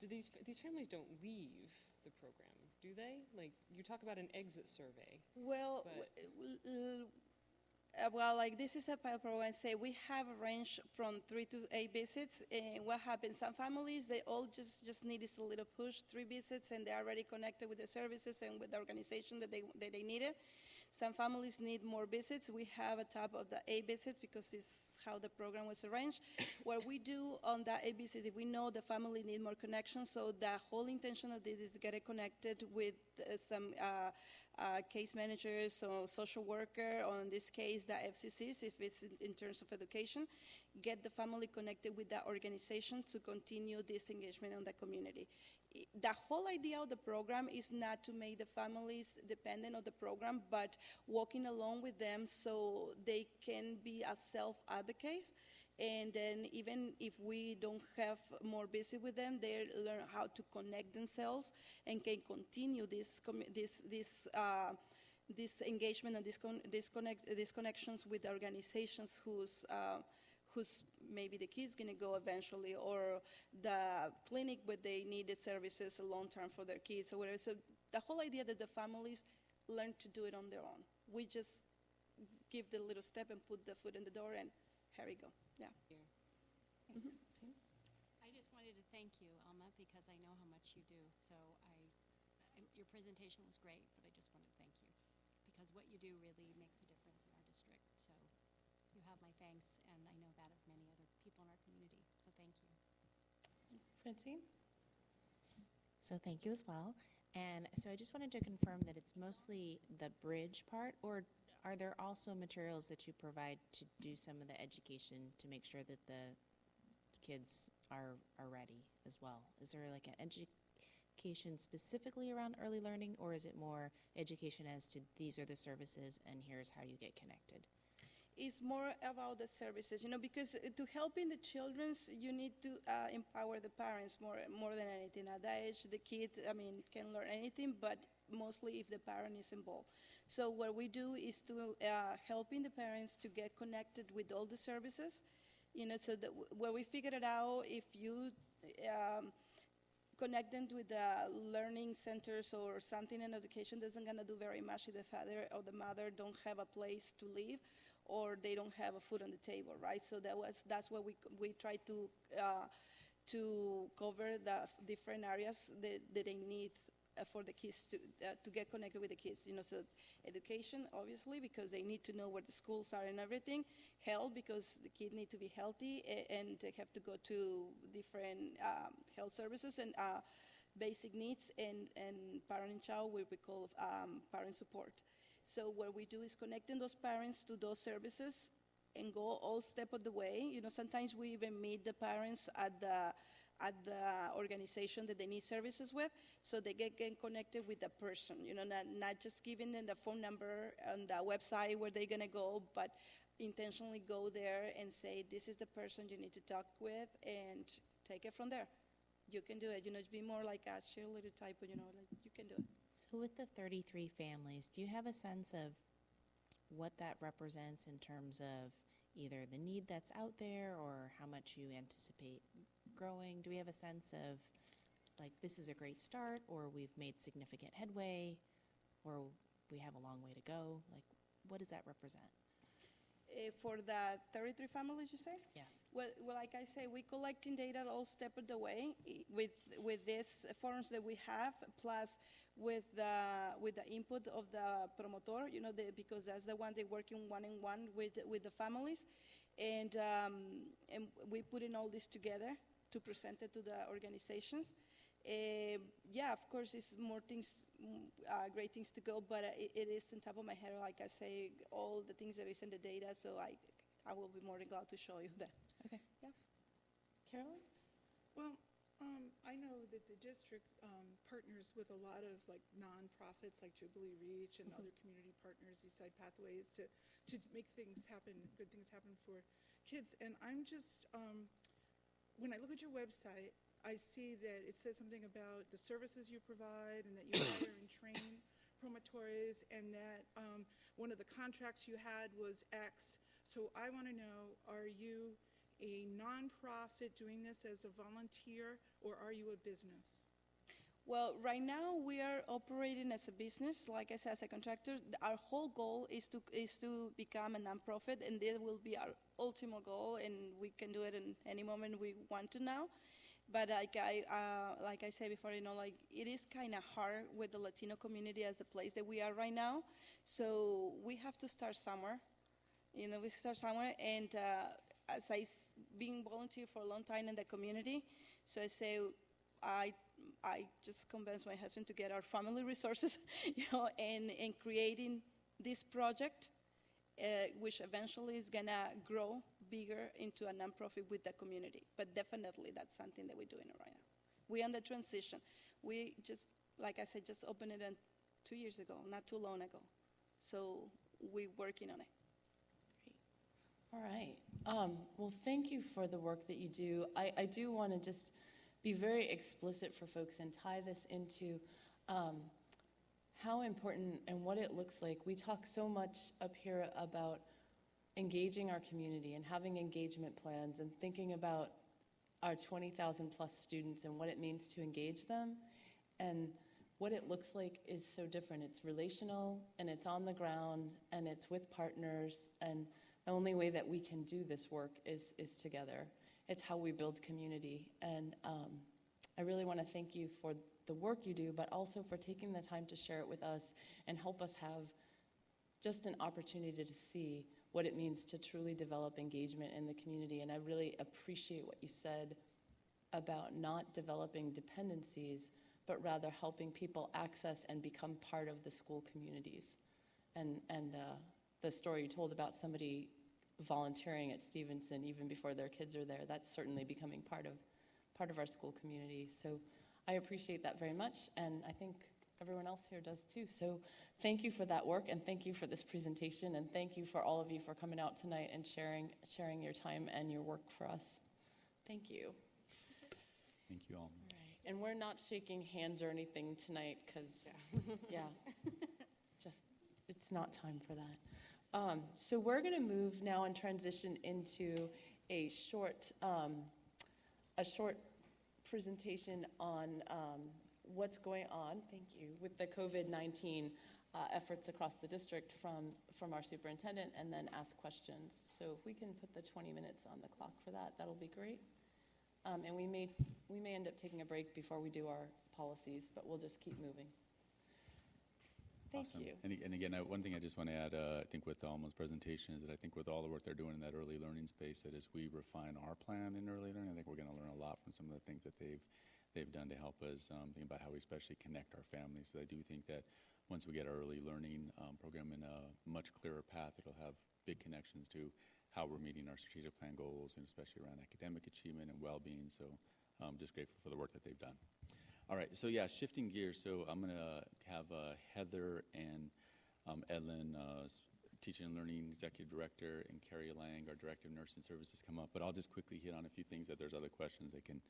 Do these families don't leave the program, do they? Like, you talk about an exit survey. Well, like this is a pilot program. Say we have a range from 3 to 8 visits. And what happens? Some families, they all just need a little push, 3 visits, and they're already connected with the services and with the organization that they needed. Some families need more visits. We have a top of the 8 visits because it's how the program was arranged. What we do on the 8 visits, if we know the family need more connection, so the whole intention of this is to get it connected with some case managers or social worker, or in this case, the FCCs, if it's in terms of education, get the family connected with the organization to continue this engagement on the community. The whole idea of the program is not to make the families dependent on the program, but walking along with them so they can be a self-advocates. And then even if we don't have more busy with them, they learn how to connect themselves and can continue this engagement and these connections with organizations whose maybe the kid's going to go eventually, or the clinic where they needed services long term for their kids or whatever. So the whole idea that the families learn to do it on their own. We just give the little step and put the foot in the door, and here we go. Yeah. Thanks. I just wanted to thank you, Alma, because I know how much you do. So I your presentation was great, but I just wanted to thank you because what you do really makes a difference in our district. So you have my thanks, and I know that of many other people in our community. So thank you. Francine? So thank you as well. And so I just wanted to confirm that it's mostly the bridge part, or are there also materials that you provide to do some of the education to make sure that the kids are ready as well? Is there like an education specifically around early learning, or is it more education as to these are the services and here's how you get connected? It's more about the services, because to help in the children's, you need to empower the parents more than anything. At that age, the kid, can learn anything, but mostly if the parent is involved. So what we do is to helping the parents to get connected with all the services, so that where we figured it out, if you connect them with the learning centers or something in education, doesn't gonna do very much if the father or the mother don't have a place to live, or they don't have a food on the table, right? So that's what we try to cover the different areas that they need for the kids to get connected with the kids. So education, obviously, because they need to know where the schools are and everything. Health, because the kids need to be healthy and they have to go to different health services, and basic needs, and parent and child, what we call parent support. So what we do is connecting those parents to those services and go all step of the way. Sometimes we even meet the parents at the organization that they need services with, so they get connected with the person, not just giving them the phone number and the website where they're going to go, but intentionally go there and say, this is the person you need to talk with, and take it from there. You can do it. Be more like a cheerleader type, like you can do it. So with the 33 families, do you have a sense of what that represents in terms of either the need that's out there or how much you anticipate growing? Do we have a sense of, like, this is a great start, or we've made significant headway, or we have a long way to go? Like, what does that represent? For the 33 families, you say? Yes. Well, like I say, we're collecting data all step of the way with these forums that we have, plus with the input of the promotor, because that's the one they're working one-on-one with the families, and we put in all this together to present it to the organizations. Of course, it's more things, great things to go, but it is on top of my head, like I say, all the things that is in the data, so I will be more than glad to show you that. Okay. Yes. Carolyn? Well, I know that the district partners with a lot of nonprofits like Jubilee Reach and other community partners, Eastside Pathways, to make things happen, good things happen for kids. And I'm just, when I look at your website, I see that it says something about the services you provide and that you hire and train promotores, and that one of the contracts you had was X. So I want to know, are you a nonprofit doing this as a volunteer, or are you a business? Well, right now we are operating as a business, like I said, as a contractor. Our whole goal is to become a nonprofit, and that will be our ultimate goal, and we can do it in any moment we want to now. But like I said before, it is kind of hard with the Latino community as the place that we are right now. So we have to start somewhere. We start somewhere, and as I've been volunteer for a long time in the community, so I say I just convinced my husband to get our family resources, and creating this project, which eventually is gonna grow bigger into a nonprofit with the community. But definitely that's something that we're doing right now. We're on the transition. We just, like I said, just opened it 2 years ago, not too long ago. So we're working on it. All right. Well, thank you for the work that you do. I do want to just be very explicit for folks and tie this into how important and what it looks like. We talk so much up here about engaging our community and having engagement plans and thinking about our 20,000 plus students and what it means to engage them. And what it looks like is so different. It's relational, and it's on the ground, and it's with partners, and the only way that we can do this work is together. It's how we build community. And I really want to thank you for the work you do, but also for taking the time to share it with us and help us have just an opportunity to see what it means to truly develop engagement in the community. And I really appreciate what you said about not developing dependencies, but rather helping people access and become part of the school communities. And the story you told about somebody volunteering at Stevenson even before their kids are there, that's certainly becoming part of our school community. So I appreciate that very much, and I think everyone else here does too. So thank you for that work, and thank you for this presentation, and thank you for all of you for coming out tonight and sharing your time and your work for us. Thank you. Thank you all. All right. And we're not shaking hands or anything tonight because, just it's not time for that. So we're going to move now and transition into a short presentation on what's going on, thank you, with the COVID-19 efforts across the district from our superintendent, and then ask questions. So if we can put the 20 minutes on the clock for that, that'll be great. And we may end up taking a break before we do our policies, but we'll just keep moving. Thank Awesome. you. And again, one thing I just want to add, I think with Alma's presentation is that I think with all the work they're doing in that early learning space, that as we refine our plan in early learning, I think we're going to learn a lot from some of the things that they've done to help us think about how we especially connect our families. So I do think that once we get our early learning program in a much clearer path, it'll have big connections to how we're meeting our strategic plan goals, and especially around academic achievement and well-being. So I'm just grateful for the work that they've done. All right, so shifting gears. So I'm going to have Heather and Edlin, Teaching and Learning Executive Director, and Carrie Lang, our Director of Nursing Services, come up. But I'll just quickly hit on a few things that there's other questions that can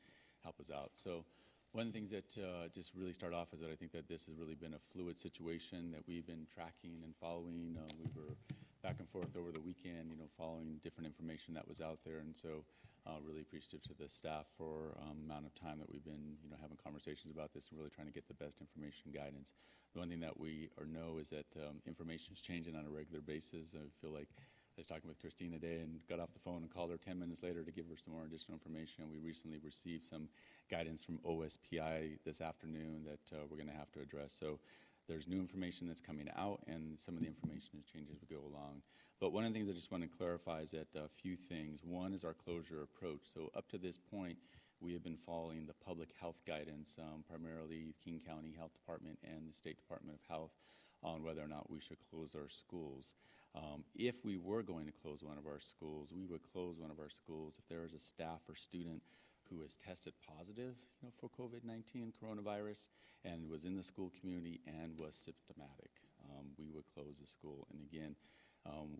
help us out. So one of the things that just really start off is that I think that this has really been a fluid situation that we've been tracking and following. We were back and forth over the weekend, following different information that was out there. And so really appreciative to the staff for amount of time that we've been, having conversations about this and really trying to get the best information guidance. The one thing that we know is that information is changing on a regular basis. I feel like I was talking with Christine today and got off the phone and called her 10 minutes later to give her some more additional information. We recently received some guidance from OSPI this afternoon that we're going to have to address. So there's new information that's coming out, and some of the information is changing as we go along. But one of the things I just want to clarify is that a few things. One is our closure approach. So up to this point, we have been following the public health guidance, primarily King County Health Department and the State Department of Health, on whether or not we should close our schools. If we were going to close one of our schools, we would close one of our schools if there is a staff or student who has tested positive, for COVID-19 coronavirus and was in the school community and was symptomatic. We would close the school. And again,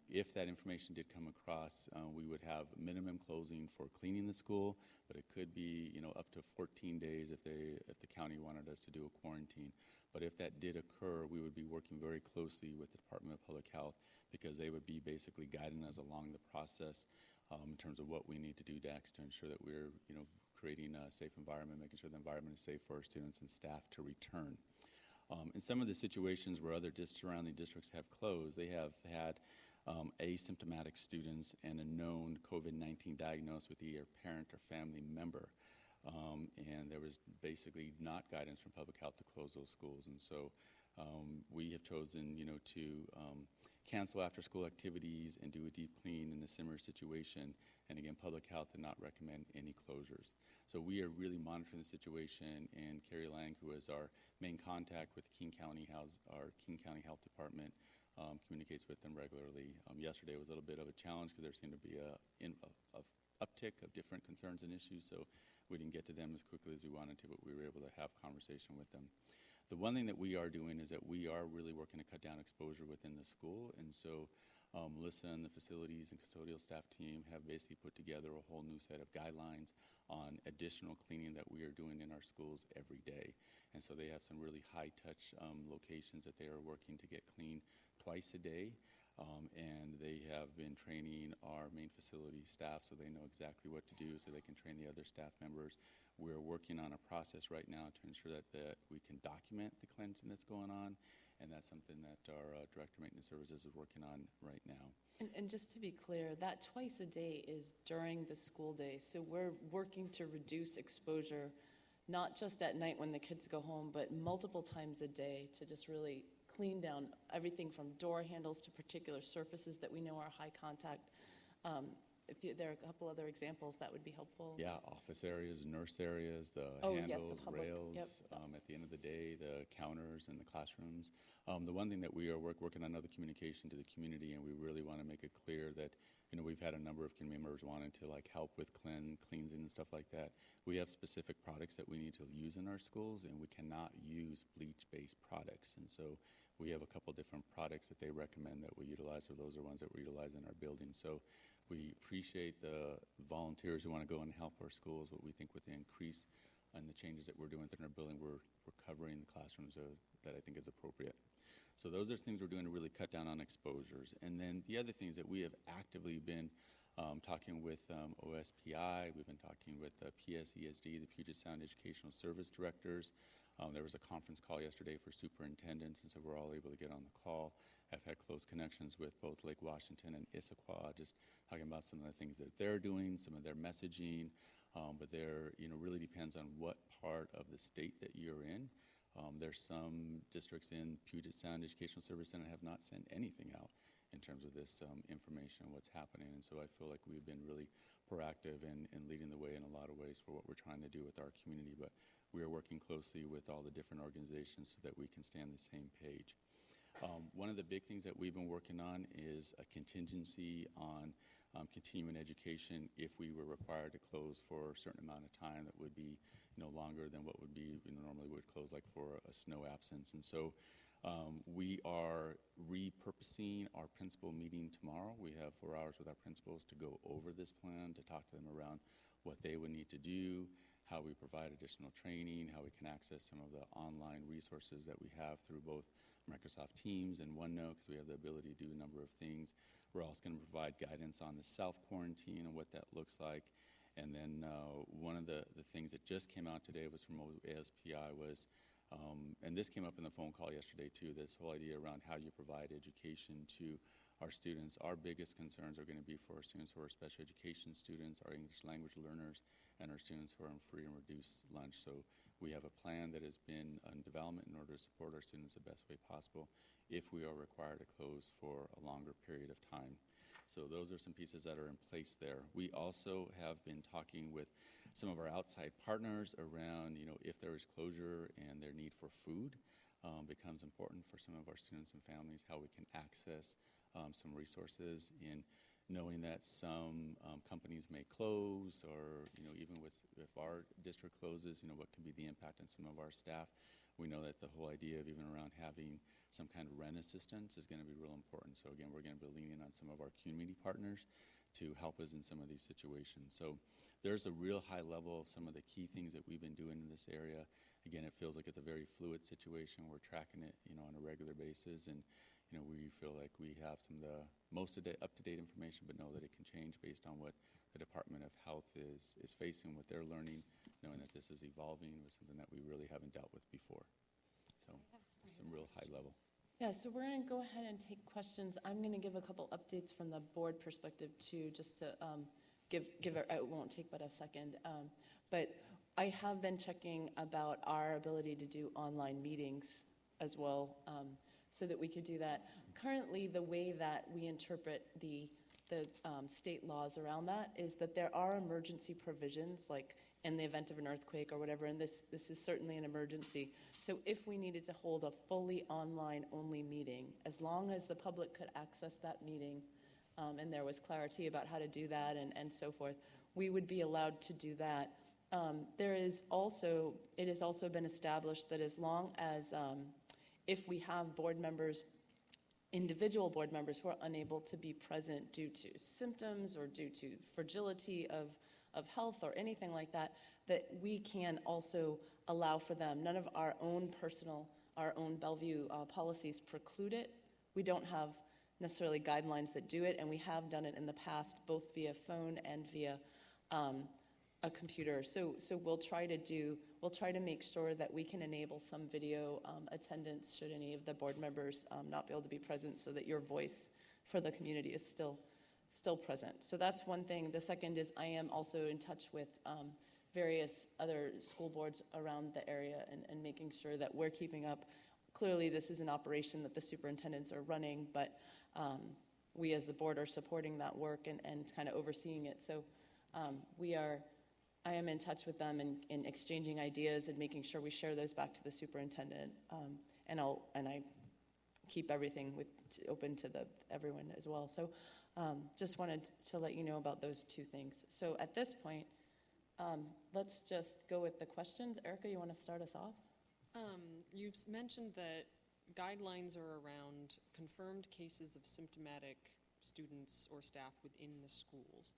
if that information did come across, we would have minimum closing for cleaning the school, but it could be, up to 14 days if the county wanted us to do a quarantine. But if that did occur, we would be working very closely with the Department of Public Health, because they would be basically guiding us along the process in terms of what we need to do next to ensure that we're, creating a safe environment, making sure the environment is safe for our students and staff to return. In some of the situations where other surrounding districts have closed, they have had asymptomatic students and a known COVID-19 diagnosed with either parent or family member. And there was basically not guidance from public health to close those schools. And so we have chosen, to cancel after-school activities and do a deep clean in a similar situation. And again, public health did not recommend any closures. So we are really monitoring the situation, and Carrie Lang, who is our main contact with King County Health Department, communicates with them regularly. Yesterday was a little bit of a challenge because there seemed to be a uptick of different concerns and issues, so we didn't get to them as quickly as we wanted to, but we were able to have conversation with them. The one thing that we are doing is that we are really working to cut down exposure within the school, and so Melissa and the facilities and custodial staff team have basically put together a whole new set of guidelines on additional cleaning that we are doing in our schools every day. And so they have some really high-touch locations that they are working to get clean twice a day. And they have been training our main facility staff so they know exactly what to do, so they can train the other staff members. We're working on a process right now to ensure that we can document the cleansing that's going on, and that's something that our Director of Maintenance Services is working on right now. And just to be clear, that twice a day is during the school day, so we're working to reduce exposure not just at night when the kids go home, but multiple times a day to just really clean down everything from door handles to particular surfaces that we know are high contact. There are a couple other examples that would be helpful. Yeah, office areas, nurse areas, the handles, rails, at the end of the day, the counters in the classrooms. The one thing that we are working on other communication to the community, and we really want to make it clear that, we've had a number of community members wanting to help with cleansing and stuff like that. We have specific products that we need to use in our schools, and we cannot use bleach-based products. And so we have a couple different products that they recommend that we utilize, or those are ones that we utilize in our building. So we appreciate the volunteers who want to go and help our schools, but we think with the increase and the changes that we're doing within our building, we're covering the classrooms that I think is appropriate. So those are things we're doing to really cut down on exposures. And then the other things that we have actively been talking with OSPI, we've been talking with PSESD, the Puget Sound Educational Service Directors. There was a conference call yesterday for superintendents, and so we're all able to get on the call. I've had close connections with both Lake Washington and Issaquah, just talking about some of the things that they're doing, some of their messaging, but there, really depends on what part of the state that you're in. There's some districts in Puget Sound Educational Service Center have not sent anything out in terms of this information, what's happening. And so I feel like we've been really proactive in leading the way in a lot of ways for what we're trying to do with our community. But we are working closely with all the different organizations so that we can stay on the same page. One of the big things that we've been working on is a contingency on continuing education if we were required to close for a certain amount of time that would be longer than what would be normally would close, like for a snow absence. And so we are repurposing our principal meeting tomorrow. We have 4 hours with our principals to go over this plan, to talk to them around what they would need to do, how we provide additional training, how we can access some of the online resources that we have through both Microsoft Teams and OneNote, because we have the ability to do a number of things. We're also going to provide guidance on the self-quarantine and what that looks like. And then one of the things that just came out today was from ASPI was, and this came up in the phone call yesterday too, this whole idea around how you provide education to our students. Our biggest concerns are going to be for our students who are special education students, our English language learners, and our students who are on free and reduced lunch. So we have a plan that has been in development in order to support our students the best way possible if we are required to close for a longer period of time. So those are some pieces that are in place there. We also have been talking with some of our outside partners around, if there is closure and their need for food becomes important for some of our students and families, how we can access some resources in knowing that some companies may close, or even if our district closes, what can be the impact on some of our staff. We know that the whole idea of even around having some kind of rent assistance is going to be real important. So again, we're going to be leaning on some of our community partners to help us in some of these situations. So there's a real high level of some of the key things that we've been doing in this area. Again, it feels like it's a very fluid situation. We're tracking it, on a regular basis, and we feel like we have some of the most up-to-date information, but know that it can change based on what the Department of Health is facing, what they're learning, knowing that this is evolving with something that we really haven't dealt with before. So some real high level. Yeah, so we're going to go ahead and take questions. I'm going to give a couple updates from the board perspective too, just to give it won't take but a second. But I have been checking about our ability to do online meetings as well, so that we could do that. Currently, the way that we interpret the state laws around that is that there are emergency provisions, like in the event of an earthquake or whatever, and this is certainly an emergency. So if we needed to hold a fully online-only meeting, as long as the public could access that meeting, and there was clarity about how to do that and so forth, we would be allowed to do that. It has also been established that as long as if we have board members, individual board members who are unable to be present due to symptoms or due to fragility of health or anything like that, that we can also allow for them. None of our own Bellevue policies preclude it. We don't have necessarily guidelines that do it, and we have done it in the past, both via phone and via a computer. So we'll try to make sure that we can enable some video attendance should any of the board members not be able to be present, so that your voice for the community is still present. So that's one thing. The second is I am also in touch with various other school boards around the area and making sure that we're keeping up. Clearly, this is an operation that the superintendents are running, but we as the board are supporting that work and kind of overseeing it. So I am in touch with them and exchanging ideas and making sure we share those back to the superintendent. And I keep everything open to everyone as well. So just wanted to let you know about those two things. So at this point, let's just go with the questions. Erica, you want to start us off? You mentioned that guidelines are around confirmed cases of symptomatic students or staff within the schools.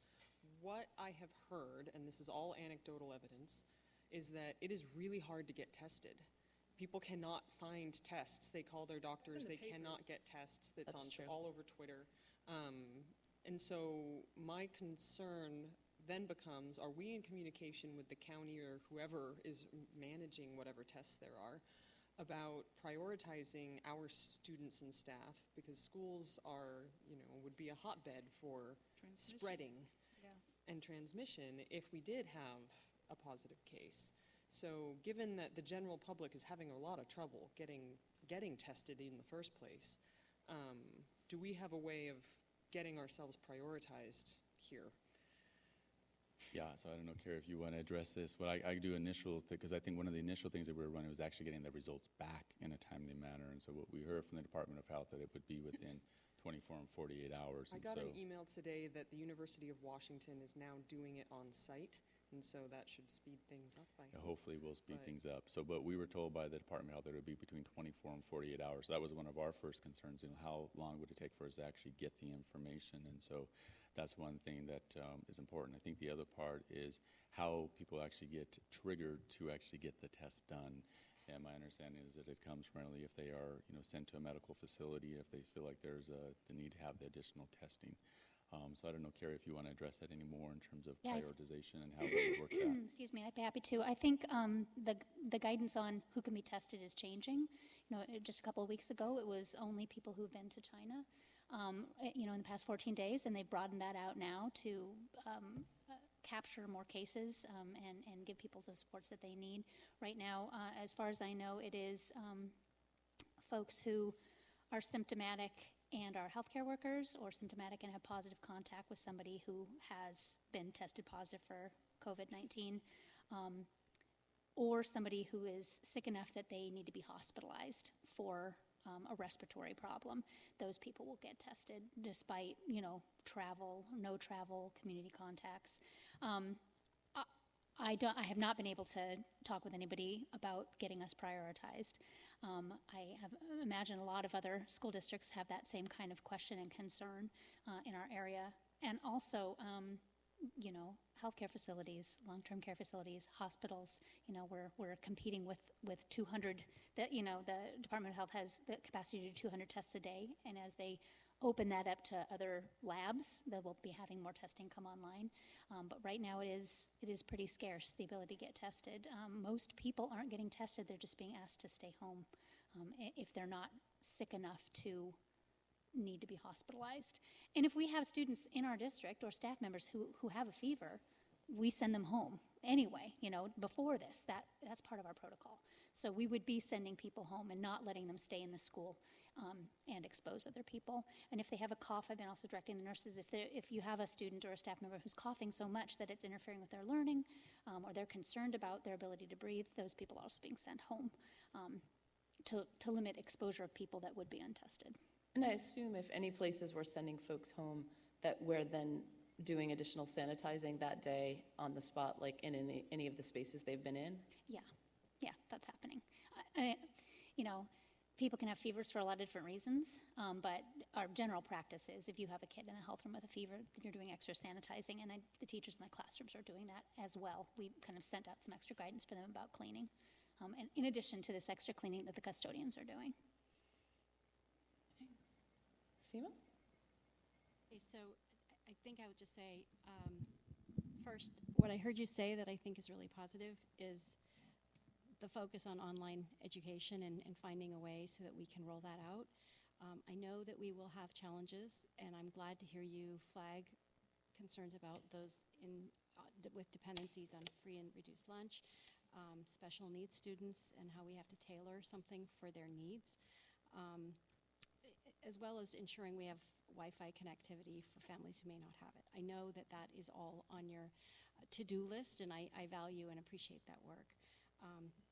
What I have heard, and this is all anecdotal evidence, is that it is really hard to get tested. People cannot find tests. They call their doctors. They cannot get tests. That's on true. all over Twitter. And so my concern then becomes, are we in communication with the county or whoever is managing whatever tests there are about prioritizing our students and staff, because schools are, would be a hotbed for spreading and transmission if we did have a positive case. So given that the general public is having a lot of trouble getting tested in the first place, do we have a way of getting ourselves prioritized here? Yeah, so I don't know, Carrie, if you want to address this, but I do initial, because I think one of the initial things that we were running was actually getting the results back in a timely manner. And so what we heard from the Department of Health, that it would be within 24 and 48 hours. I got an email today that the University of Washington is now doing it on site, and so that should speed things up. Hopefully we'll speed things up. So, but we were told by the Department of Health that it would be between 24 and 48 hours. So that was one of our first concerns, how long would it take for us to actually get the information? And so that's one thing that is important. I think the other part is how people actually get triggered to actually get the test done. And my understanding is that it comes primarily if they are, sent to a medical facility, if they feel like there's the need to have the additional testing. So I don't know, Carrie, if you want to address that any more in terms of prioritization and how that would work out. Excuse me, I'd be happy to. I think the guidance on who can be tested is changing. Just a couple of weeks ago, it was only people who've been to China, in the past 14 days, and they've broadened that out now to capture more cases and give people the supports that they need. Right now, as far as I know, it is folks who are symptomatic and are healthcare workers, or symptomatic and have positive contact with somebody who has been tested positive for COVID-19, or somebody who is sick enough that they need to be hospitalized for a respiratory problem. Those people will get tested despite, travel, no travel, community contacts. I have not been able to talk with anybody about getting us prioritized. I imagine a lot of other school districts have that same kind of question and concern in our area. And also, healthcare facilities, long-term care facilities, hospitals, we're competing with 200, the Department of Health has the capacity to do 200 tests a day, and as they open that up to other labs, they will be having more testing come online. But right now it is pretty scarce, the ability to get tested. Most people aren't getting tested, they're just being asked to stay home if they're not sick enough to need to be hospitalized. And if we have students in our district or staff members who have a fever, we send them home anyway, before this. That's part of our protocol. So we would be sending people home and not letting them stay in the school and expose other people. And if they have a cough, I've been also directing the nurses, if you have a student or a staff member who's coughing so much that it's interfering with their learning, or they're concerned about their ability to breathe, those people are also being sent home to limit exposure of people that would be untested. And I assume if any places we're sending folks home, that we're then doing additional sanitizing that day on the spot, like in any of the spaces they've been in? Yeah, that's happening. People can have fevers for a lot of different reasons, but our general practice is if you have a kid in the health room with a fever, then you're doing extra sanitizing, and the teachers in the classrooms are doing that as well. We kind of sent out some extra guidance for them about cleaning, and in addition to this extra cleaning that the custodians are doing. Seema? Okay, so I think I would just say, first, what I heard you say that I think is really positive is the focus on online education and finding a way so that we can roll that out. I know that we will have challenges, and I'm glad to hear you flag concerns about those in with dependencies on free and reduced lunch, special needs students, and how we have to tailor something for their needs, as well as ensuring we have Wi-Fi connectivity for families who may not have it. I know that that is all on your to-do list, and I value and appreciate that work.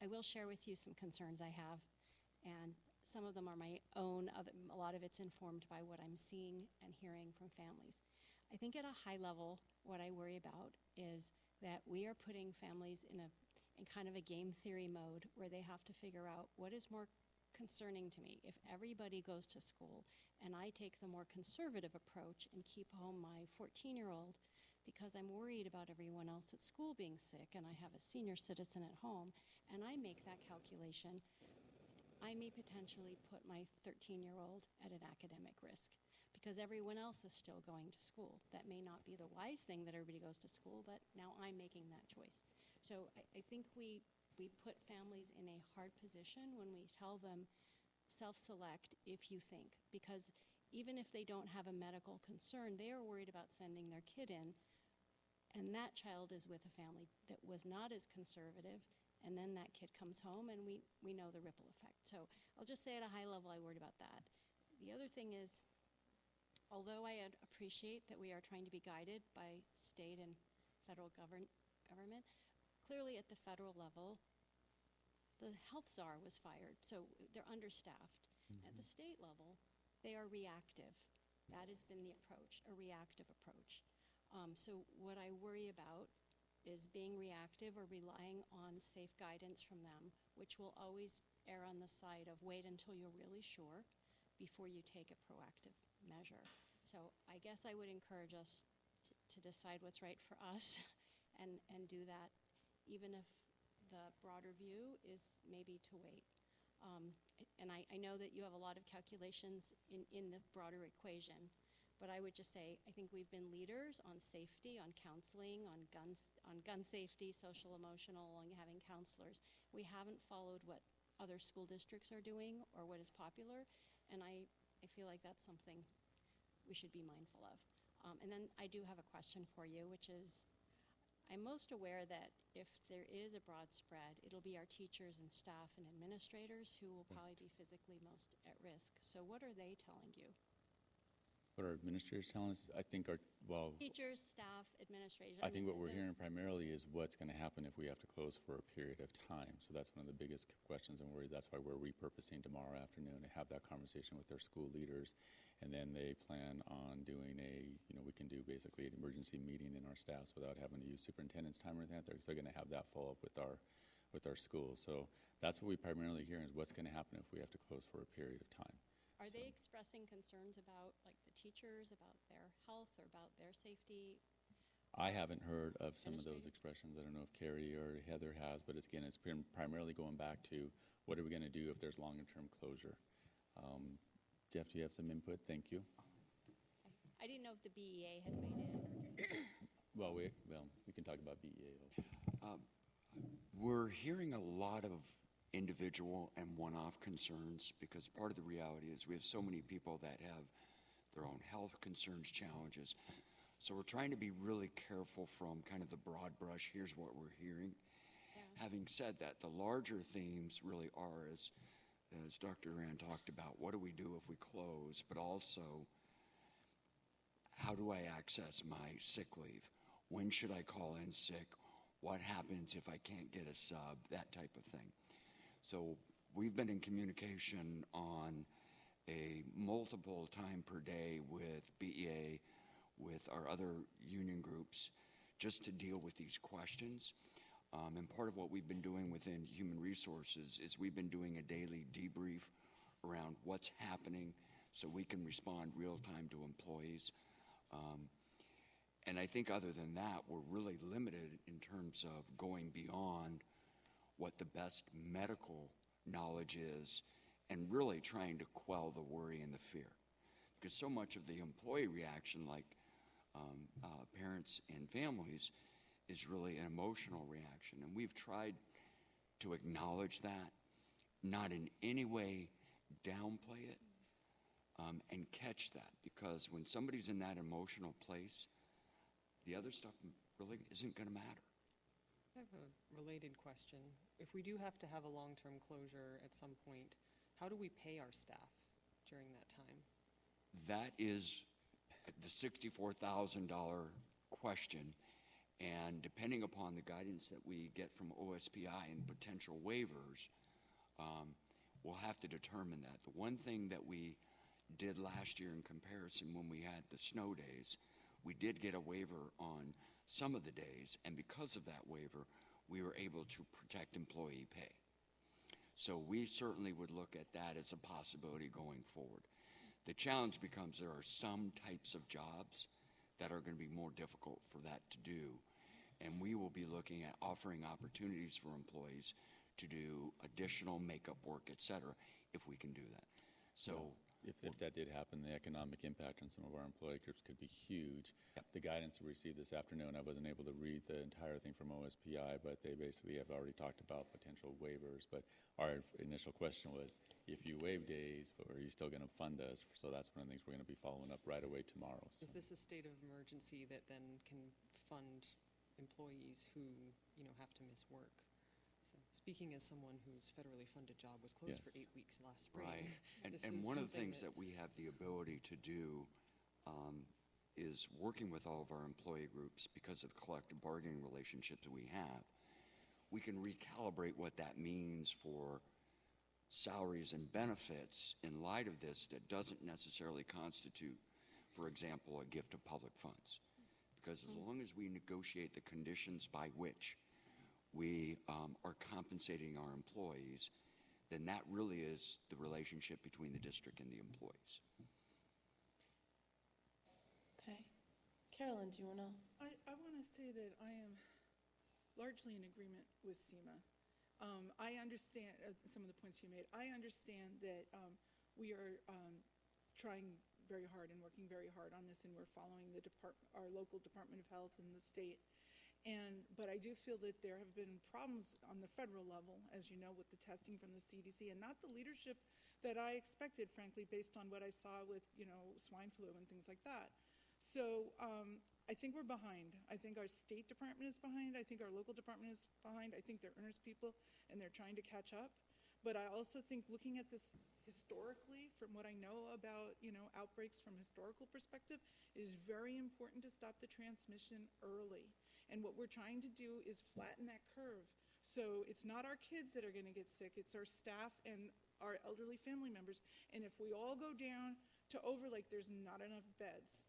I will share with you some concerns I have, and some of them are my own. A lot of it's informed by what I'm seeing and hearing from families. I think at a high level, what I worry about is that we are putting families in kind of a game theory mode where they have to figure out what is more concerning to me. If everybody goes to school and I take the more conservative approach and keep home my 14-year-old because I'm worried about everyone else at school being sick and I have a senior citizen at home, and I make that calculation, I may potentially put my 13-year-old at an academic risk because everyone else is still going to school. That may not be the wise thing that everybody goes to school, but now I'm making that choice. So I think we put families in a hard position when we tell them self-select if you think, because even if they don't have a medical concern, they are worried about sending their kid in, and that child is with a family that was not as conservative, and then that kid comes home, and we know the ripple effect. So I'll just say at a high level I worried about that. The other thing is, although I appreciate that we are trying to be guided by state and federal government, clearly at the federal level, the health czar was fired, so they're understaffed. Mm-hmm. At the state level, they are reactive. That has been the approach, a reactive approach. So what I worry about is being reactive or relying on safe guidance from them, which will always err on the side of wait until you're really sure before you take a proactive measure. So I guess I would encourage us to decide what's right for us and do that, even if the broader view is maybe to wait. And I know that you have a lot of calculations in the broader equation, but I would just say I think we've been leaders on safety, on counseling, on gun safety, social, emotional, on having counselors. We haven't followed what other school districts are doing or what is popular, and I feel like that's something we should be mindful of. And then I do have a question for you, which is, I'm most aware that if there is a broad spread, it'll be our teachers and staff and administrators who will probably be physically most at risk. So what are they telling you? What our administrators telling us, I think teachers, staff, administrators. I think what we're hearing primarily is what's going to happen if we have to close for a period of time. So that's one of the biggest questions and worries. That's why we're repurposing tomorrow afternoon to have that conversation with their school leaders. And then they plan on doing we can do basically an emergency meeting in our staffs without having to use superintendent's time or anything. They're still going to have that follow up with our schools. So that's what we primarily hear is what's going to happen if we have to close for a period of time. Are they expressing concerns about, like, the teachers, about their health, or about their safety? I haven't heard of some of those expressions. I don't know if Carrie or Heather has, but it's primarily going back to what are we going to do if there's longer-term closure. Jeff, do you have some input? Thank you. I didn't know if the BEA had weighed in. Well, we can talk about BEA also. We're hearing a lot of individual and one-off concerns because part of the reality is we have so many people that have their own health concerns, challenges. So we're trying to be really careful from kind of the broad brush, here's what we're hearing. Yeah. Having said that, the larger themes really are, as Dr. Rand talked about, what do we do if we close, but also how do I access my sick leave? When should I call in sick? What happens if I can't get a sub? That type of thing. So we've been in communication on a multiple time per day with BEA, with our other union groups, just to deal with these questions. And part of what we've been doing within Human Resources is we've been doing a daily debrief around what's happening so we can respond real time to employees. And I think other than that, we're really limited in terms of going beyond what the best medical knowledge is and really trying to quell the worry and the fear. Because so much of the employee reaction, like parents and families, is really an emotional reaction. And we've tried to acknowledge that, not in any way downplay it, and catch that. Because when somebody's in that emotional place, the other stuff really isn't going to matter. I have a related question. If we do have to have a long-term closure at some point, how do we pay our staff during that time? That is the $64,000 question, and depending upon the guidance that we get from OSPI and potential waivers, we'll have to determine that. The one thing that we did last year in comparison when we had the snow days, we did get a waiver on some of the days, and because of that waiver, we were able to protect employee pay. So we certainly would look at that as a possibility going forward. The challenge becomes there are some types of jobs that are going to be more difficult for that to do, and we will be looking at offering opportunities for employees to do additional makeup work, et cetera, if we can do that. So if that did happen, the economic impact on some of our employee groups could be huge. Yep. The guidance we received this afternoon, I wasn't able to read the entire thing from OSPI, but they basically have already talked about potential waivers. But our initial question was, if you waive days, are you still going to fund us? So that's one of the things we're going to be following up right away tomorrow. So. Is this a state of emergency that then can fund employees who, have to miss work? So speaking as someone whose federally funded job was closed for 8 weeks last spring. Right. And one of the things that we have the ability to do is working with all of our employee groups because of the collective bargaining relationships that we have, we can recalibrate what that means for salaries and benefits in light of this that doesn't necessarily constitute, for example, a gift of public funds. Because as long as we negotiate the conditions by which we are compensating our employees, then that really is the relationship between the district and the employees. Okay. Carolyn, do you want to? I want to say that I am largely in agreement with Seema. I understand some of the points you made. I understand that we are trying very hard and working very hard on this, and we're following our local Department of Health and the state. But I do feel that there have been problems on the federal level, as you know, with the testing from the CDC, and not the leadership that I expected, frankly, based on what I saw with, swine flu and things like that. So I think we're behind. I think our state department is behind. I think our local department is behind. I think they're earnest people, and they're trying to catch up. But I also think looking at this historically, from what I know about, outbreaks from historical perspective, it is very important to stop the transmission early. And what we're trying to do is flatten that curve. So it's not our kids that are going to get sick, it's our staff and our elderly family members. And if we all go down to Overlake, there's not enough beds.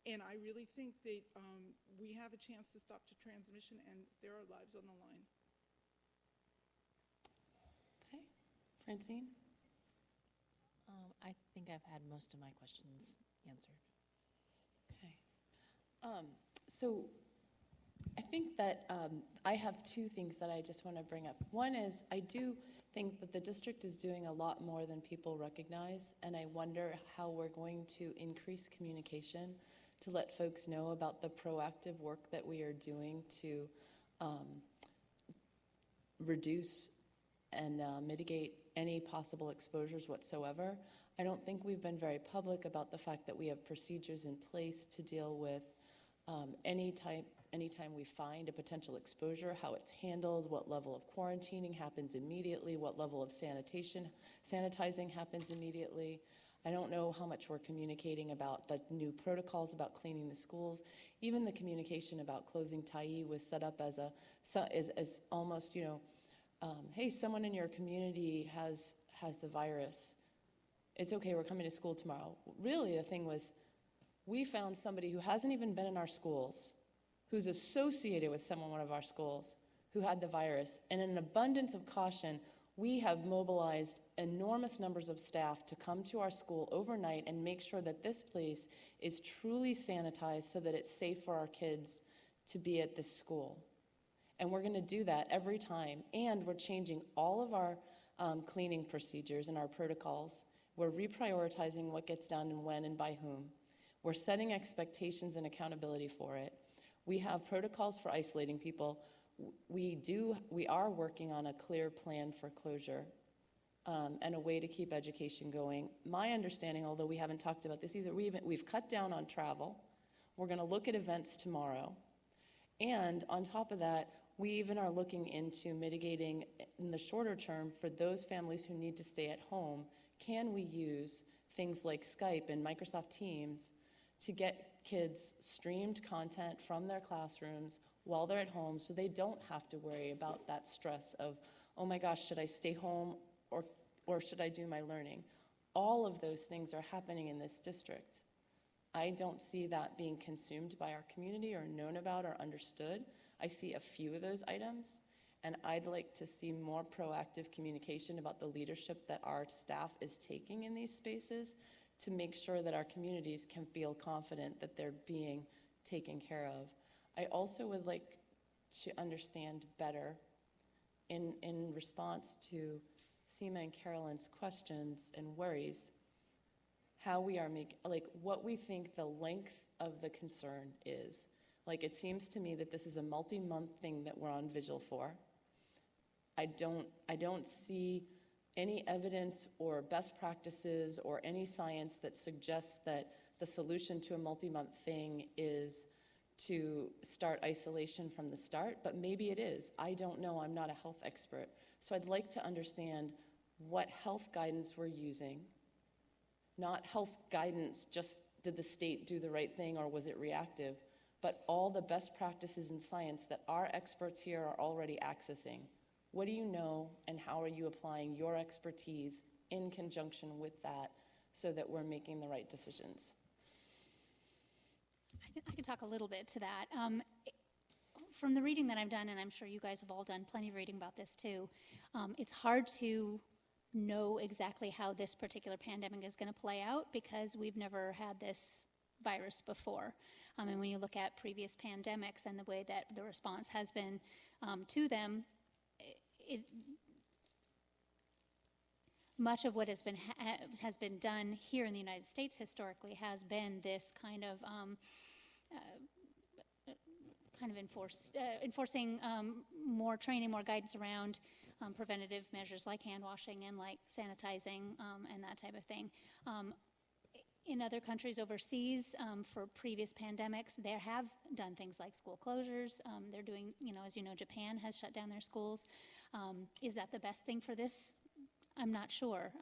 And I really think that we have a chance to stop the transmission, and there are lives on the line. Okay. Francine? I think I've had most of my questions answered. Okay. So I think that I have two things that I just want to bring up. One is I do think that the district is doing a lot more than people recognize, and I wonder how we're going to increase communication to let folks know about the proactive work that we are doing to reduce and mitigate any possible exposures whatsoever. I don't think we've been very public about the fact that we have procedures in place to deal with anytime we find a potential exposure, how it's handled, what level of quarantining happens immediately, what level of sanitizing happens immediately. I don't know how much we're communicating about the new protocols about cleaning the schools. Even the communication about closing Tyee was set up as almost, hey, someone in your community has the virus. It's okay, we're coming to school tomorrow. Really, the thing was, we found somebody who hasn't even been in our schools, who's associated with one of our schools, who had the virus. And in an abundance of caution, we have mobilized enormous numbers of staff to come to our school overnight and make sure that this place is truly sanitized so that it's safe for our kids to be at this school. And we're going to do that every time. And we're changing all of our cleaning procedures and our protocols. We're reprioritizing what gets done and when and by whom. We're setting expectations and accountability for it. We have protocols for isolating people. We are working on a clear plan for closure and a way to keep education going. My understanding, although we haven't talked about this either, we've cut down on travel. We're going to look at events tomorrow. And on top of that, we even are looking into mitigating in the shorter term for those families who need to stay at home. Can we use things like Skype and Microsoft Teams to get kids streamed content from their classrooms while they're at home so they don't have to worry about that stress of, oh my gosh, should I stay home or should I do my learning? All of those things are happening in this district. I don't see that being consumed by our community or known about or understood. I see a few of those items, and I'd like to see more proactive communication about the leadership that our staff is taking in these spaces to make sure that our communities can feel confident that they're being taken care of. I also would like to understand better, in response to Seema and Carolyn's questions and worries, how we are what we think the length of the concern is. Like, it seems to me that this is a multi-month thing that we're on vigil for. I don't see any evidence or best practices or any science that suggests that the solution to a multi-month thing is to start isolation from the start, but maybe it is. I don't know. I'm not a health expert. So I'd like to understand what health guidance we're using. Not health guidance, just did the state do the right thing or was it reactive, but all the best practices in science that our experts here are already accessing. What do you know, and how are you applying your expertise in conjunction with that so that we're making the right decisions? I can talk a little bit to that. From the reading that I've done, and I'm sure you guys have all done plenty of reading about this too, it's hard to know exactly how this particular pandemic is going to play out because we've never had this virus before. And when you look at previous pandemics and the way that the response has been to them, much of what has been done here in the United States historically has been this kind of enforcing more training, more guidance around preventative measures like hand washing and like sanitizing and that type of thing. In other countries overseas, for previous pandemics, they have done things like school closures. They're doing, as you know, Japan has shut down their schools. Is that the best thing for this? I'm not sure.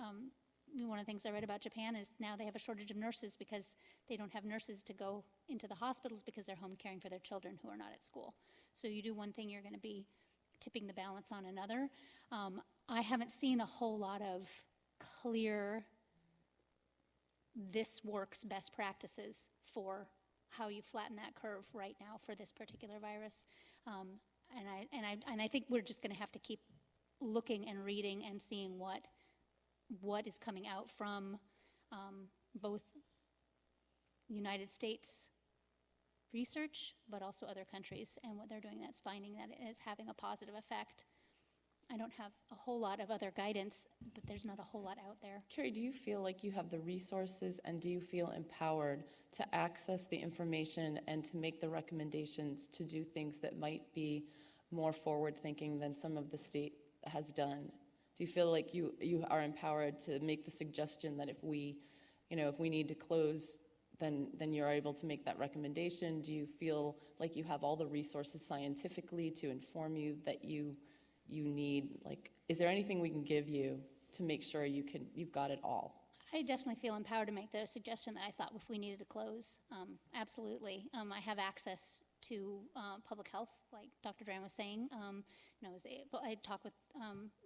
One of the things I read about Japan is now they have a shortage of nurses because they don't have nurses to go into the hospitals because they're home caring for their children who are not at school. So you do one thing, you're going to be tipping the balance on another. I haven't seen a whole lot of clear, this works best practices for how you flatten that curve right now for this particular virus. And I think we're just going to have to keep looking and reading and seeing what is coming out from both United States research, but also other countries, and what they're doing that's finding that it is having a positive effect. I don't have a whole lot of other guidance, but there's not a whole lot out there. Carrie, do you feel like you have the resources and do you feel empowered to access the information and to make the recommendations to do things that might be more forward-thinking than some of the state has done? Do you feel like you are empowered to make the suggestion that if we need to close, then you're able to make that recommendation? Do you feel like you have all the resources scientifically to inform you that you need? Is there anything we can give you to make sure you've got it all? I definitely feel empowered to make the suggestion that I thought if we needed to close. Absolutely. I have access to public health, like Dr. Duran was saying. I talked with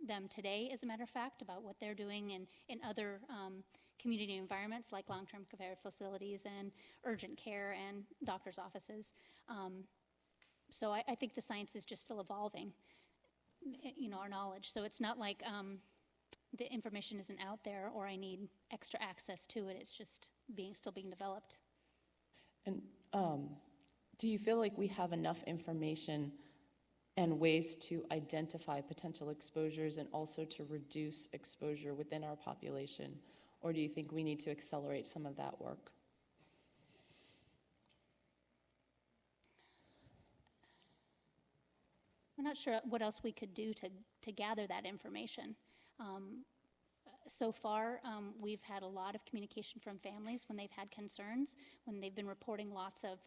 them today, as a matter of fact, about what they're doing in other community environments like long-term care facilities and urgent care and doctor's offices. So I think the science is just still evolving, our knowledge. So it's not like the information isn't out there or I need extra access to it. It's just still being developed. And do you feel like we have enough information and ways to identify potential exposures and also to reduce exposure within our population? Or do you think we need to accelerate some of that work? I'm not sure what else we could do to gather that information. So far, we've had a lot of communication from families when they've had concerns, when they've been reporting lots of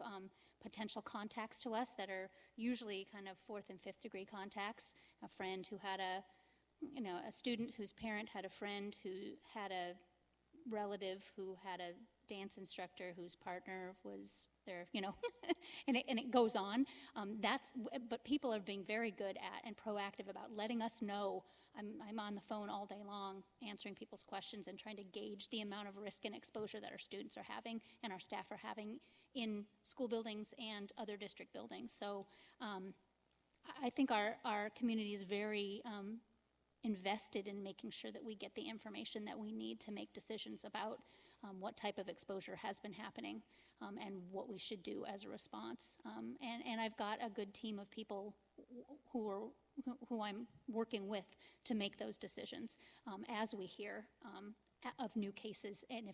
potential contacts to us that are usually kind of 4th and 5th degree contacts. A friend who had a student whose parent had a friend who had a relative who had a dance instructor whose partner was there, and it goes on. But people are being very good at and proactive about letting us know. I'm on the phone all day long answering people's questions and trying to gauge the amount of risk and exposure that our students are having and our staff are having in school buildings and other district buildings. So I think our community is very invested in making sure that we get the information that we need to make decisions about what type of exposure has been happening and what we should do as a response. And I've got a good team of people who I'm working with to make those decisions as we hear of new cases, and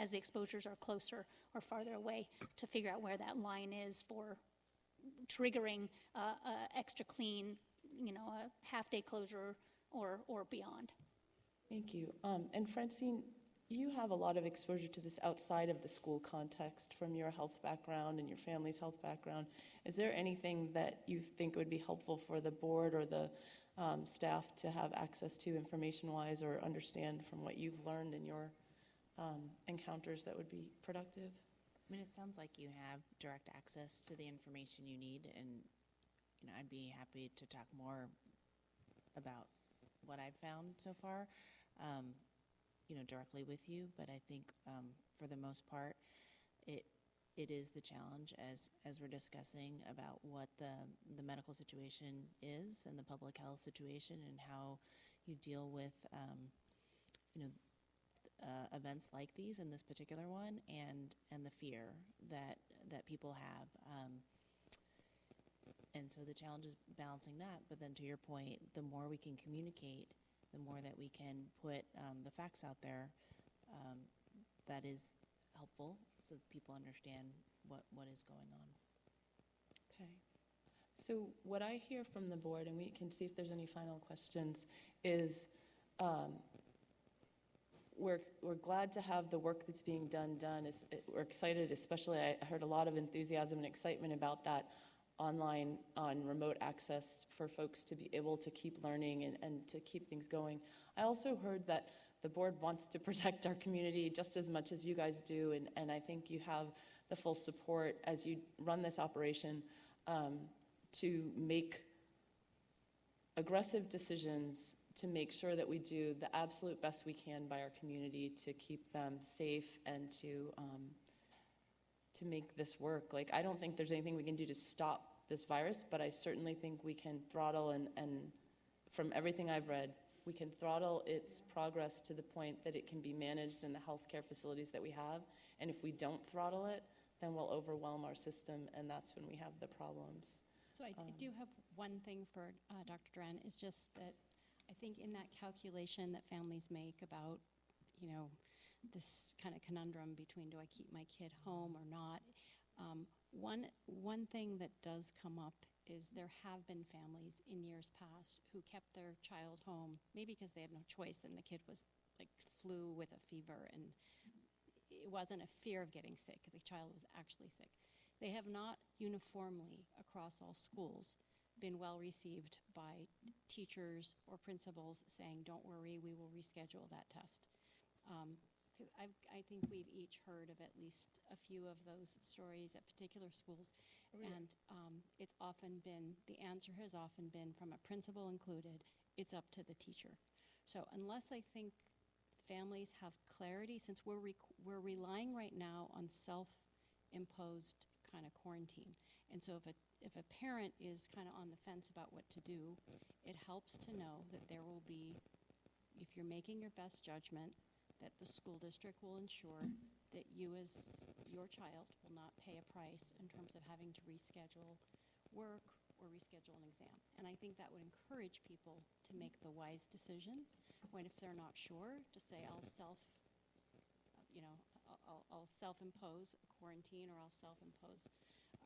as the exposures are closer or farther away, to figure out where that line is for triggering extra clean, a half-day closure or beyond. Thank you. And Francine, you have a lot of exposure to this outside of the school context from your health background and your family's health background. Is there anything that you think would be helpful for the board or the staff to have access to information-wise or understand from what you've learned in your encounters that would be productive? I mean, it sounds like you have direct access to the information you need, and I'd be happy to talk more about what I've found so far, directly with you. But I think for the most part, it is the challenge as we're discussing about what the medical situation is and the public health situation and how you deal with events like these and this particular one and the fear that people have. And so the challenge is balancing that. But then to your point, the more we can communicate, the more that we can put the facts out there, that is helpful so that people understand what is going on. Okay. So what I hear from the board, and we can see if there's any final questions, is we're glad to have the work that's being done. We're excited, especially I heard a lot of enthusiasm and excitement about that online on remote access for folks to be able to keep learning and to keep things going. I also heard that the board wants to protect our community just as much as you guys do, and I think you have the full support as you run this operation to make aggressive decisions to make sure that we do the absolute best we can by our community to keep them safe and to make this work. Like, I don't think there's anything we can do to stop this virus, but I certainly think we can throttle and from everything I've read, we can throttle its progress to the point that it can be managed in the healthcare facilities that we have. And if we don't throttle it, then we'll overwhelm our system, and that's when we have the problems. So I do have one thing for Dr. Duran, is just that I think in that calculation that families make about, this kind of conundrum between do I keep my kid home or not, one thing that does come up is there have been families in years past who kept their child home, maybe because they had no choice and the kid was like flu with a fever and it wasn't a fear of getting sick, the child was actually sick. They have not uniformly across all schools been well received by teachers or principals saying, don't worry, we will reschedule that test. I think we've each heard of at least a few of those stories at particular schools, and it's often been, the answer has often been, from a principal included, it's up to the teacher. So unless I think families have clarity, since we're relying right now on self-imposed kind of quarantine, and so if a parent is kind of on the fence about what to do, it helps to know that there will be, if you're making your best judgment, that the school district will ensure that you as your child will not pay a price in terms of having to reschedule work or reschedule an exam. And I think that would encourage people to make the wise decision when, if they're not sure, to say I'll self-impose a quarantine or I'll self-impose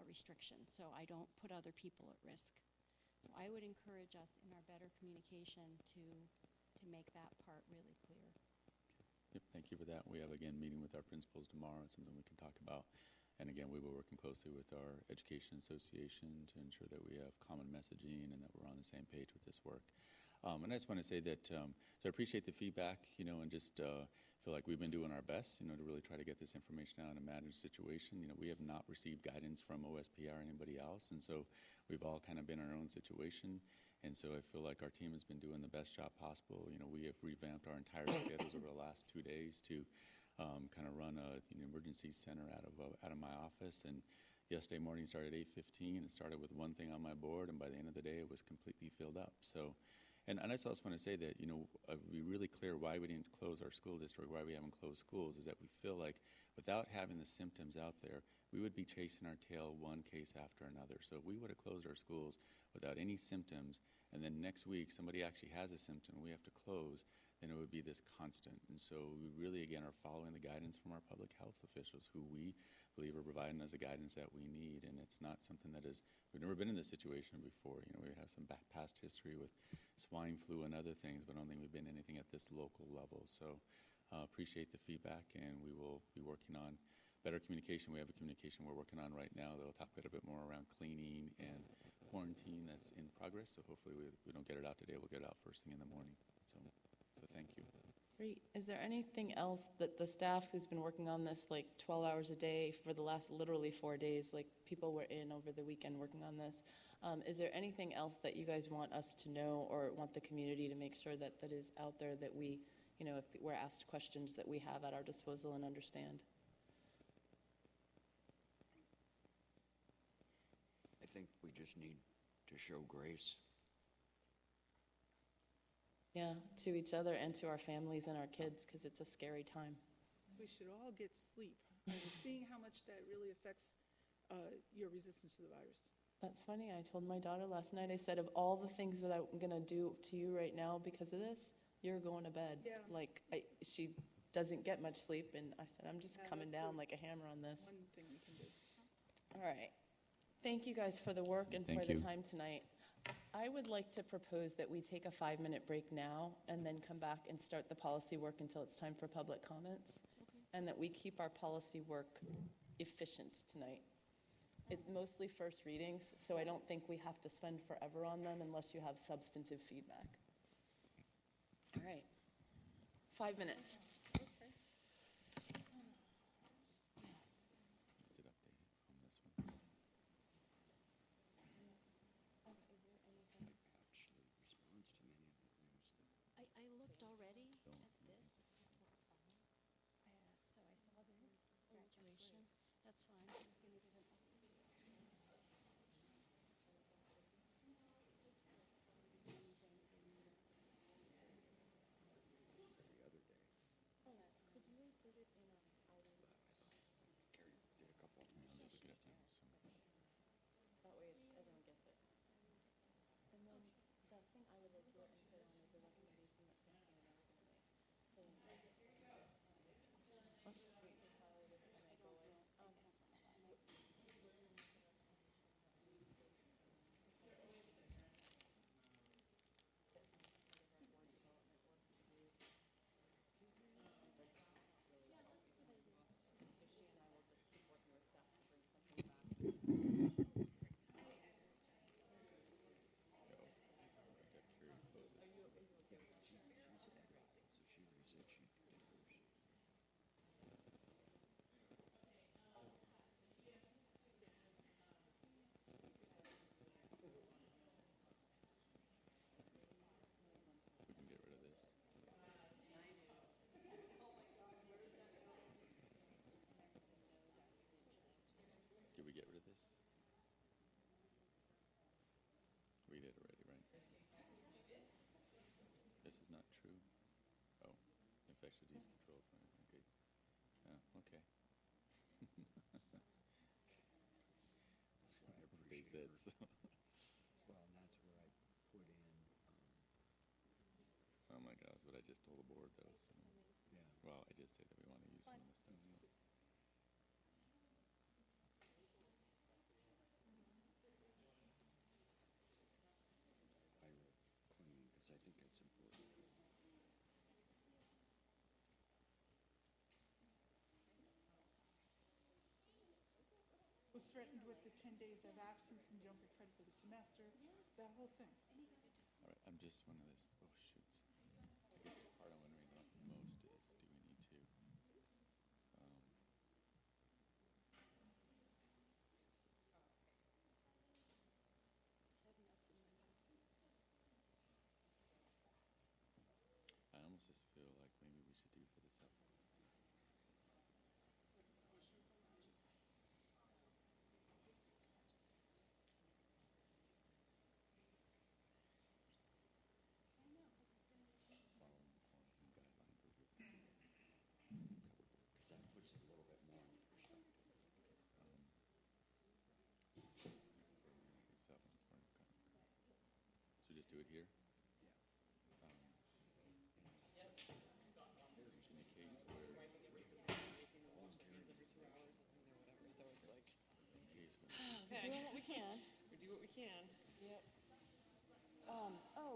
a restriction so I don't put other people at risk. So I would encourage us in our better communication to make that part really clear. Yep, thank you for that. We have, again, meeting with our principals tomorrow. It's something we can talk about. And again, we were working closely with our education association to ensure that we have common messaging and that we're on the same page with this work. And I just want to say that, so I appreciate the feedback, and just feel like we've been doing our best, to really try to get this information out in a managed situation. We have not received guidance from OSPR or anybody else, and so we've all kind of been in our own situation. And so I feel like our team has been doing the best job possible. We have revamped our entire schedules over the last 2 days to kind of run an emergency center out of my office. And yesterday morning started at 8:15. It started with one thing on my board, and by the end of the day, it was completely filled up. So, and I just also want to say that, be really clear why we didn't close our school district, why we haven't closed schools, is that we feel like without having the symptoms out there, we would be chasing our tail one case after another. So if we would have closed our schools without any symptoms, and then next week somebody actually has a symptom, we have to close, then it would be this constant. And so we really, again, are following the guidance from our public health officials, who we believe are providing us the guidance that we need. And it's not something that is, we've never been in this situation before. We have some past history with swine flu and other things, but I don't think we've been anything at this local level. So appreciate the feedback, and we will be working on better communication. We have a communication we're working on right now that will talk a little bit more around cleaning and quarantine that's in progress. So hopefully we don't get it out today. We'll get it out first thing in the morning. So thank you. Great. Is there anything else that the staff who's been working on this like 12 hours a day for the last literally 4 days, like people were in over the weekend working on this, is there anything else that you guys want us to know or want the community to make sure that is out there that we, if we're asked questions, that we have at our disposal and understand? I think we just need to show grace. Yeah, to each other and to our families and our kids, because it's a scary time. We should all get sleep. I'm seeing how much that really affects your resistance to the virus. That's funny. I told my daughter last night, I said, of all the things that I'm going to do to you right now because of this, you're going to bed. Yeah. Like, she doesn't get much sleep, and I said, I'm just coming down like a hammer on this. One thing we can do. All right. Thank you guys for the work and for the time tonight. I would like to propose that we take a 5-minute break now and then come back and start the policy work until it's time for public comments, and that we keep our policy work efficient tonight. It's mostly first readings, so I don't think we have to spend forever on them unless you have substantive feedback. All right. 5 minutes. I looked already at this. Just looks fine. So I saw this graduation. That's fine. That way everyone gets it. And then the thing I would like your input on is a recommendation that Francine and I are going to make. So Did we get rid of this? We did already, right? This is not true. Oh, infectious disease control plan. Okay. Oh, okay. Everybody said so. Well, and that's where I put in, Oh my gosh, what I just told the board though. So. yeah. Well, I did say that we want to use some of this stuff. So. I wrote clean because I think that's important. 1 threatened with the 10 days of absence and you don't get credit for the semester, that whole thing. All right, I'm just one of those. Oh, shoots. I guess the part I'm wondering about the most is, do we need to? I almost just feel like maybe we should do for this up. Following the quarantine guidelines of this. That puts it a little bit more in perspective. So just do it here? We're doing what we can. We do what we can. Yep.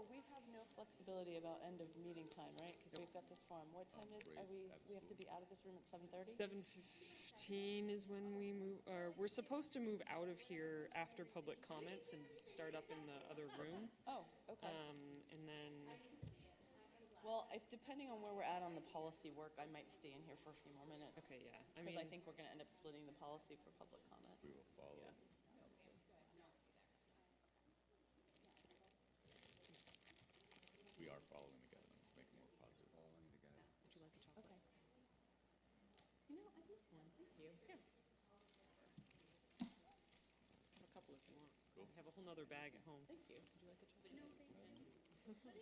We have no flexibility about end of meeting time, right? Because we've got this forum. What time we have to be out of this room at 7:30? 7:15 is when we move, or we're supposed to move out of here after public comments and start up in the other room. Oh, okay. And then, Well, if depending on where we're at on the policy work, I might stay in here for a few more minutes. okay, yeah. Because I think we're going to end up splitting the policy for public comment. We will follow. Yeah. We are following the guidelines, make it more positive. Following the guidelines. would you like a chocolate? Okay. You know, I'd like one. Thank you. Here. Have a couple if you want. Cool. I have a whole nother bag at home. Thank you. Would you like a chocolate? No, thank you.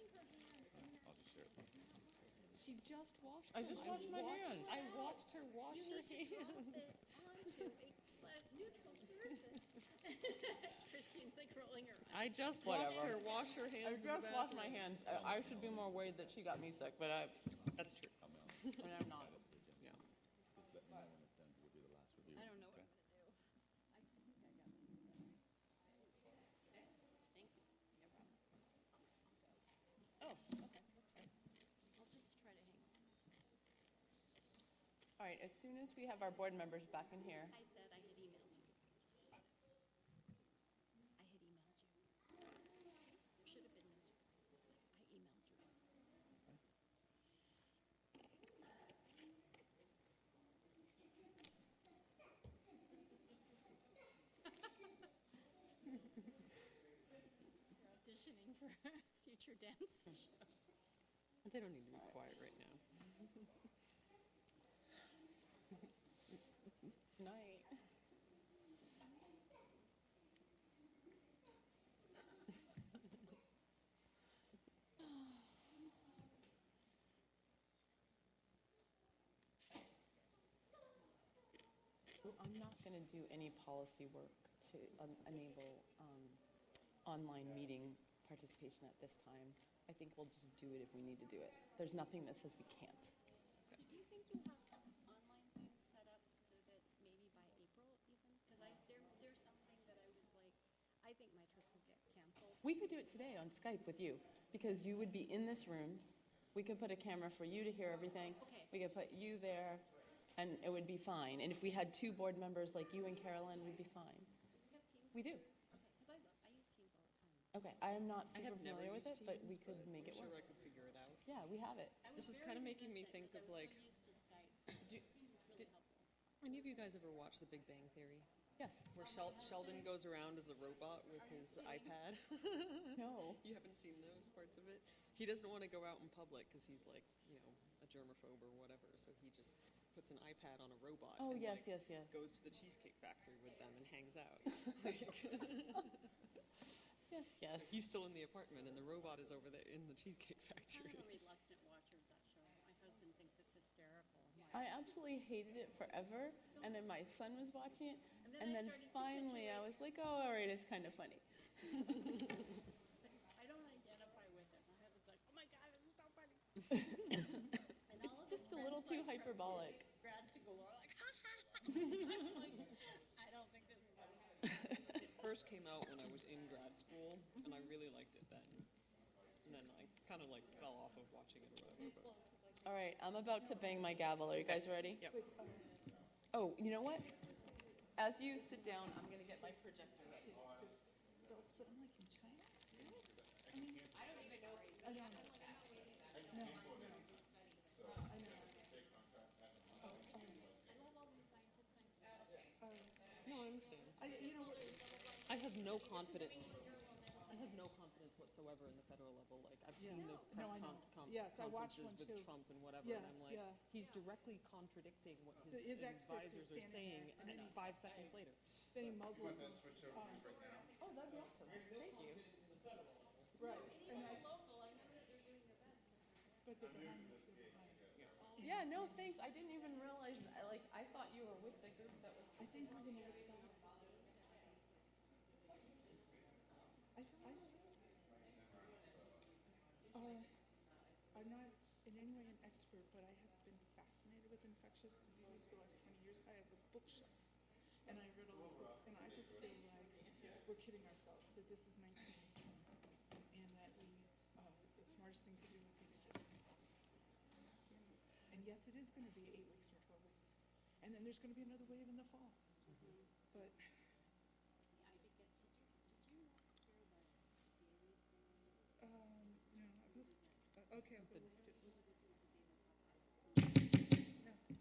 I'll just share it. She just washed I them. just washed my hands. I watched her wash her hands. onto a neutral surface. Christine's like rolling her eyes. I just Whatever. watched her wash her I hands. just washed my hands. I should be more worried that she got me sick, but That's true. I'm not. Yeah. Just let me know when it's done, we'll do the last review. I don't know what Okay? I'm going to do. I think I got it. Okay. Thank you. No problem. Oh, okay, that's fine. I'll just try to hang on. All right, as soon as we have our board members back in here. I said I had emailed you. I had emailed you. Should have been no surprise. I emailed you. You're auditioning for future dance shows. They don't need to be quiet right now. Night. I'm not going to do any policy work to enable online meeting participation at this time. I think we'll just do it if we need to do it. There's nothing that says we can't. So do you think you'll have online things set up so that maybe by April even? Because there's something that I was like, I think my trip will get canceled. We could do it today on Skype with you, because you would be in this room. We could put a camera for you to hear everything. Okay. We could put you there, and it would be fine. And if we had two board members like you and Carolyn, we'd be fine. We have Teams? We do. Okay, because I use Teams all the time. Okay, I am not I super have never familiar with it, used but Teams, we could make I'm it sure work. I could figure it out. Yeah, we have it. I This was is very kind of making me resistant think of because I was like, so used to Skype. did, Really helpful. any of you guys ever watch The Big Bang Theory? Yes. Where Sheldon goes around as a robot with his iPad. No. You haven't seen those parts of it? He doesn't want to go out in public because he's like, a germaphobe or whatever. So he just puts an iPad on a robot. Oh, and yes, like, yes. goes to the Cheesecake Factory with them and hangs out. Yes, yes. He's still in the apartment and the robot is over there in the Cheesecake I'm Factory. a reluctant watcher of that show. My husband thinks it's hysterical. I absolutely hated it forever, and then my son was watching it, and then finally I was like, oh, all right, it's kind of funny. I don't identify with it. My husband's like, oh my God, this is so funny. And all It's of his just a little friends, too like, from hyperbolic. Grad school are like, ha ha. I'm like, I don't think this is funny. It first came out when I was in grad school, and I really liked it then. And then I kind of like fell off of watching it or whatever. But. All right, I'm about to bang my gavel. Are you guys ready? Yep. Oh, you know what? as you sit down, I'm going to get my projector ready. Adults, but I'm like, in China? Really? I mean, I don't even know. I don't know. No, I know. No, I understand. You know, I have no confidence. I have no confidence whatsoever in the federal level. Like I've seen the press No, I know. conferences Yes, I watched one with too. Trump and whatever, Yeah, and I'm like, yeah. he's directly contradicting what His experts advisors are are saying, standing there, and then 5 seconds later. then he muzzles them. Oh, that'd be awesome. Thank you. Right. And I, Local, I know that they're doing their best. but they're behind us. Yeah, no, thanks. I didn't even realize, I thought you were with the group that was. I think we're gonna look back. I'm not in any way an expert, but I have been fascinated with infectious diseases for the last 20 years. I have a bookshelf, and I read all these books, and I just feel like we're kidding ourselves that this is 19, and that the smartest thing to do would be to just, and yes, it is going to be 8 weeks or 12 weeks, and then there's going to be another wave in the fall, but. I did get, did you not hear the dailies thing? No, okay, but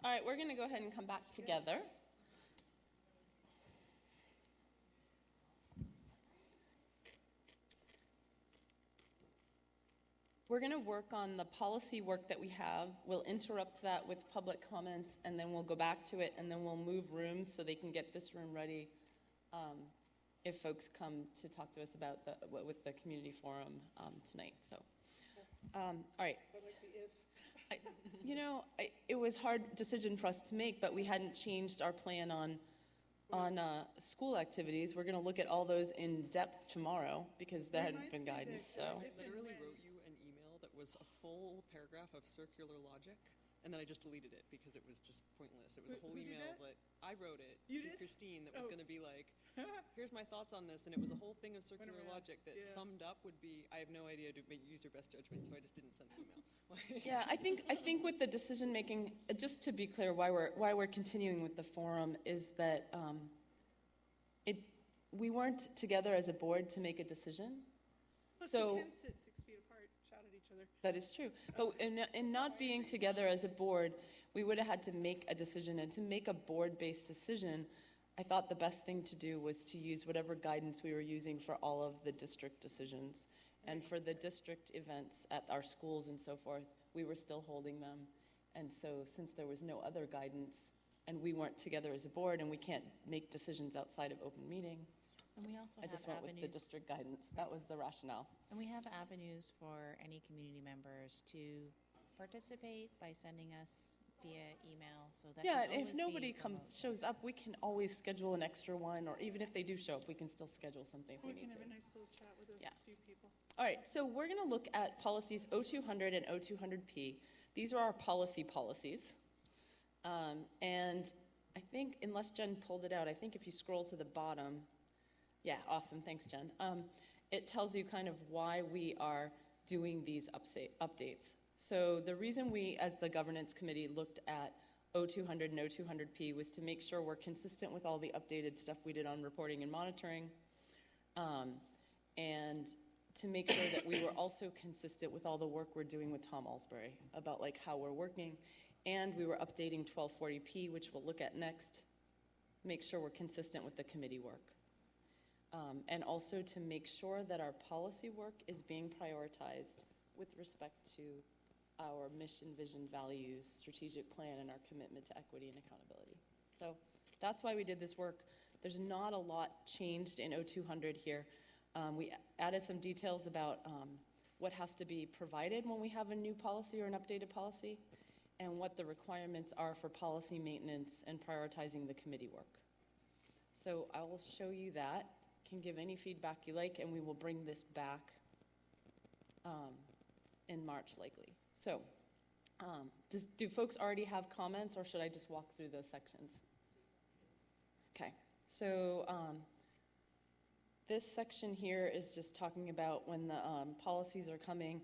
All right, we're going to go ahead and come back together. We're going to work on the policy work that we have. We'll interrupt that with public comments, and then we'll go back to it, and then we'll move rooms so they can get this room ready if folks come to talk to us about with the community forum tonight. So, all right. It was a hard decision for us to make, but we hadn't changed our plan on school activities. We're going to look at all those in depth tomorrow because there hadn't been guidance. So I literally wrote you an email that was a full paragraph of circular logic, and then I just deleted it because it was just pointless. It was a whole Who did email that? I wrote it You to did? Christine that was going to be like, here's my thoughts on this, and it was a whole thing of circular logic that summed up would be, I have no idea to use your best judgment, so I just didn't send the email. yeah, I think with the decision making, just to be clear, why we're continuing with the forum is that we weren't together as a board to make a decision. Plus So we can sit 6 feet apart, shout at each other. that is true. But in not being together as a board, we would have had to make a decision. And to make a board-based decision, I thought the best thing to do was to use whatever guidance we were using for all of the district decisions. And for the district events at our schools and so forth, we were still holding them. And so since there was no other guidance, and we weren't together as a board, and we can't make decisions outside of open meeting, And we also I have just went with the avenues, district guidance. That was the rationale. and we have avenues for any community members to participate by sending us via email, so that Yeah, can and if always nobody be shows up, we can always schedule an extra one, or even if they do show up, we can still schedule something if we We need can to. have a nice little chat with a Yeah. few people. All right, so we're going to look at policies O200 and O200P. These are our policies. And I think, unless Jen pulled it out, I think if you scroll to the bottom, yeah, awesome, thanks, Jen. It tells you kind of why we are doing these updates. So the reason we, as the governance committee, looked at O200 and O200P was to make sure we're consistent with all the updated stuff we did on reporting and monitoring, and to make sure that we were also consistent with all the work we're doing with Tom Alsbury about like how we're working, and we were updating 1240P, which we'll look at next, make sure we're consistent with the committee work. And also to make sure that our policy work is being prioritized with respect to our mission, vision, values, strategic plan, and our commitment to equity and accountability. So that's why we did this work. There's not a lot changed in O200 here. We added some details about what has to be provided when we have a new policy or an updated policy, and what the requirements are for policy maintenance and prioritizing the committee work. So I will show you that. Can give any feedback you like, and we will bring this back in March likely. So do folks already have comments, or should I just walk through those sections? Okay, so this section here is just talking about when the policies are coming,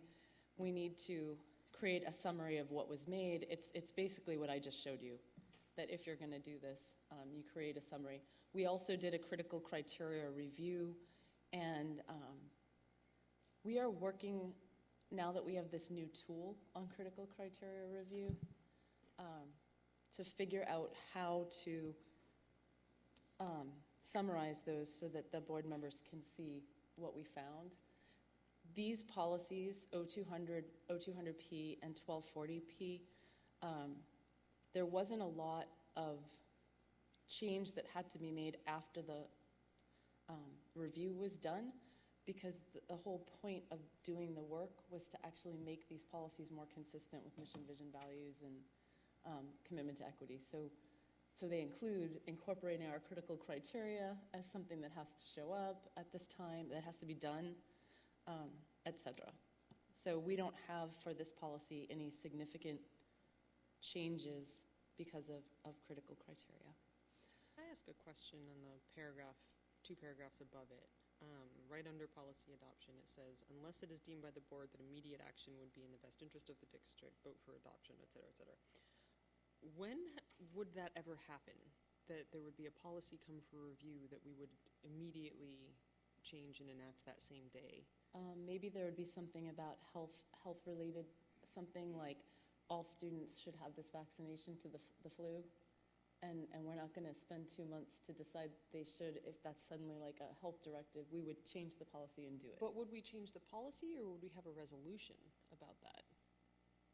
we need to create a summary of what was made. It's basically what I just showed you. that if you're going to do this, you create a summary. We also did a critical criteria review, and we are working, now that we have this new tool on critical criteria review, to figure out how to summarize those so that the board members can see what we found. These policies, 0200, 0200P, and 1240P, there wasn't a lot of change that had to be made after the review was done, because the whole point of doing the work was to actually make these policies more consistent with mission, vision, values, and commitment to equity. So they include incorporating our critical criteria as something that has to show up at this time, that has to be done, etc. So we don't have for this policy any significant changes because of critical criteria. Can I ask a question on the paragraph, 2 paragraphs above it? Right under policy adoption, it says, unless it is deemed by the board that immediate action would be in the best interest of the district, vote for adoption, et cetera, et cetera. When would that ever happen? That there would be a policy come for review that we would immediately change and enact that same day? Maybe there would be something about health-related, something like all students should have this vaccination to the flu, and we're not going to spend 2 months to decide they should. If that's suddenly like a health directive, we would change the policy and do it. But would we change the policy, or would we have a resolution about that?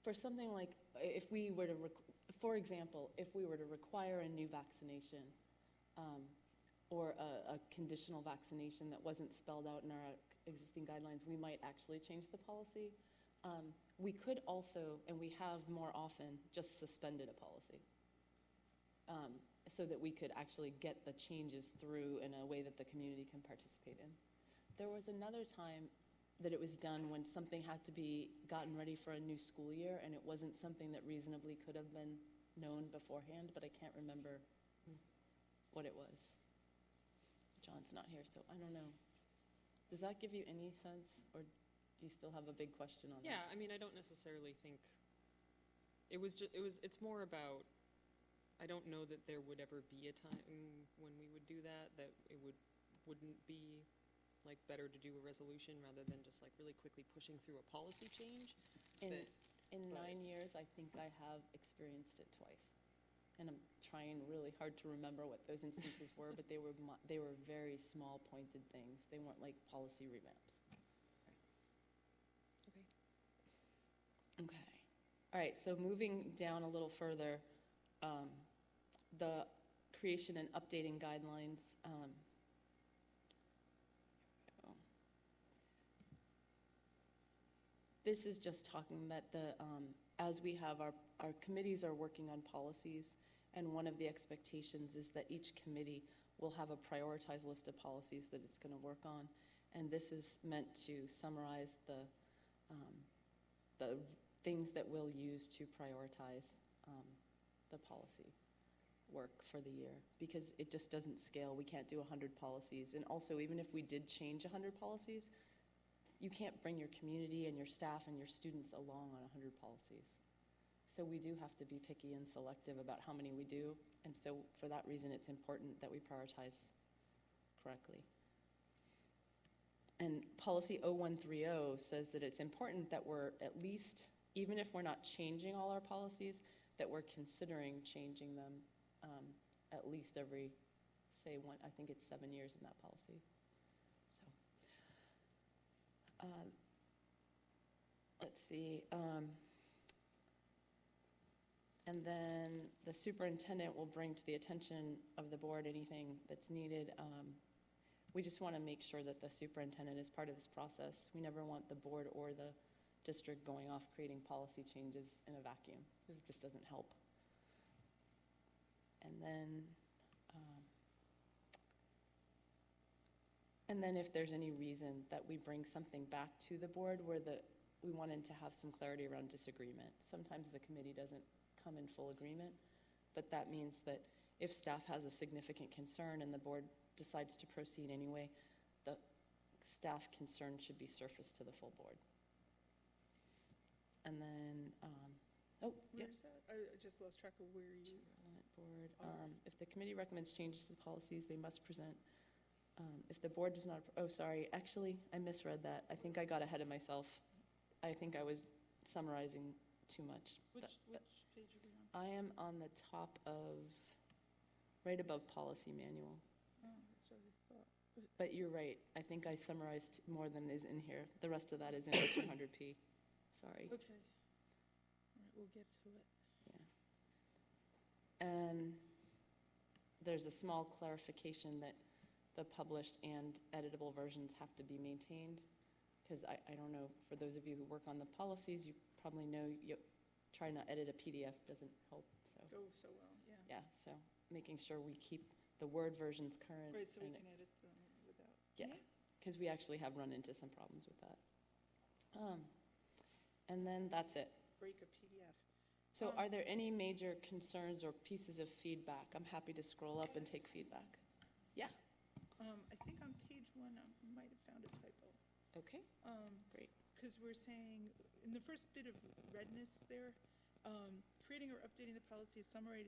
For something like, if we were to, for example, if we were to require a new vaccination or a conditional vaccination that wasn't spelled out in our existing guidelines, we might actually change the policy. We could also, and we have more often, just suspended a policy so that we could actually get the changes through in a way that the community can participate in. There was another time that it was done when something had to be gotten ready for a new school year, and it wasn't something that reasonably could have been known beforehand, but I can't remember what it was. John's not here, so I don't know. Does that give you any sense, or do you still have a big question on that? Yeah, I mean, I don't necessarily think it's more about, I don't know that there would ever be a time when we would do that it wouldn't be like better to do a resolution rather than just like really quickly pushing through a policy change. In 9 years, I think I have experienced it twice. And I'm trying really hard to remember what those instances were, but they were very small pointed things. They weren't like policy revamps. Okay. All right, so moving down a little further, the creation and updating guidelines. This is just talking that as we have our committees are working on policies, and one of the expectations is that each committee will have a prioritized list of policies that it's going to work on, and this is meant to summarize the things that we'll use to prioritize the policy work for the year, because it just doesn't scale. We can't do 100 policies, and also even if we did change 100 policies, you can't bring your community and your staff and your students along on 100 policies. So we do have to be picky and selective about how many we do, and so for that reason it's important that we prioritize correctly. And policy 0130 says that it's important that we're at least, even if we're not changing all our policies, that we're considering changing them at least every, say, I think it's 7 years in that policy. So, let's see. And then the superintendent will bring to the attention of the board anything that's needed. We just want to make sure that the superintendent is part of this process. We never want the board or the district going off creating policy changes in a vacuum. This just doesn't help. And then if there's any reason that we bring something back to the board where we wanted to have some clarity around disagreement. Sometimes the committee doesn't come in full agreement, but that means that if staff has a significant concern and the board decides to proceed anyway, the staff concern should be surfaced to the full board. And then Oh, yeah. Where's that? I just lost track of where you. Relevant board. If the committee recommends changes to the policies, they must present. If the board does not, oh, sorry, actually, I misread that. I think I got ahead of myself. I think I was summarizing too much. Which page are we on? I am on the top of, right above policy manual. Oh, that's what I thought. But you're right. I think I summarized more than is in here. The rest of that is in the 200p. Sorry. Okay. All right, we'll get to it. Yeah. And there's a small clarification that the published and editable versions have to be maintained. Because I don't know, for those of you who work on the policies, you probably know trying to edit a PDF doesn't help. So Go so well, yeah. yeah, so making sure we keep the Word versions current. Right, so we and can edit them without. yeah, because we actually have run into some problems with that. And then that's it. Break a PDF. So are there any major concerns or pieces of feedback? I'm happy to scroll up and take feedback. Yeah. I think on page 1, I might have found a typo. Okay. Great. Because we're saying, in the first bit of redness there, creating or updating the policy, summary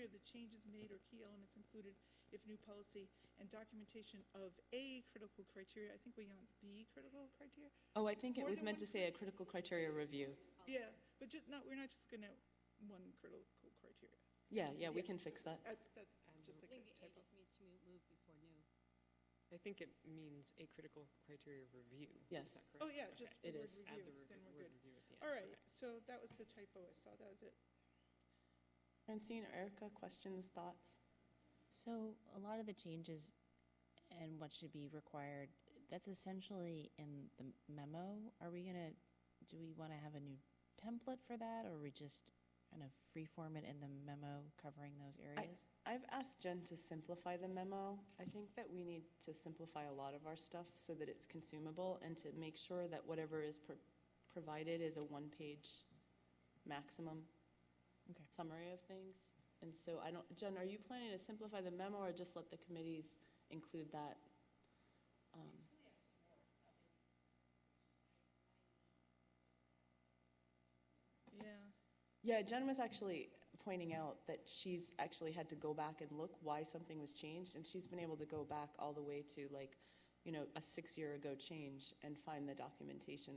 of the changes made or key elements included if new policy, and documentation of a critical criteria. I think we want B critical criteria. Oh, I think it More was than meant to one say a critical criteria review. Yeah, but we're not just going to one critical criteria. Yeah, we can fix that. That's just like I think a it typo. just needs to move before new. I think it means a critical criteria review. Yes. Is that correct? Oh, yeah, just It the word is. Add review, the then we're word good. review at the end. All right, Okay. so that was the typo I saw, that was it. Francine or Erica, questions, thoughts? So a lot of the changes and what should be required, that's essentially in the memo. Do we want to have a new template for that, or we just kind of freeform it in the memo covering those areas? I've asked Jen to simplify the memo. I think that we need to simplify a lot of our stuff so that it's consumable and to make sure that whatever is provided is a one-page maximum summary of things. And so Jen, are you planning to simplify the memo or just let the committees include that? Yeah, Jen was actually pointing out that she's actually had to go back and look why something was changed, and she's been able to go back all the way to a 6-year ago change and find the documentation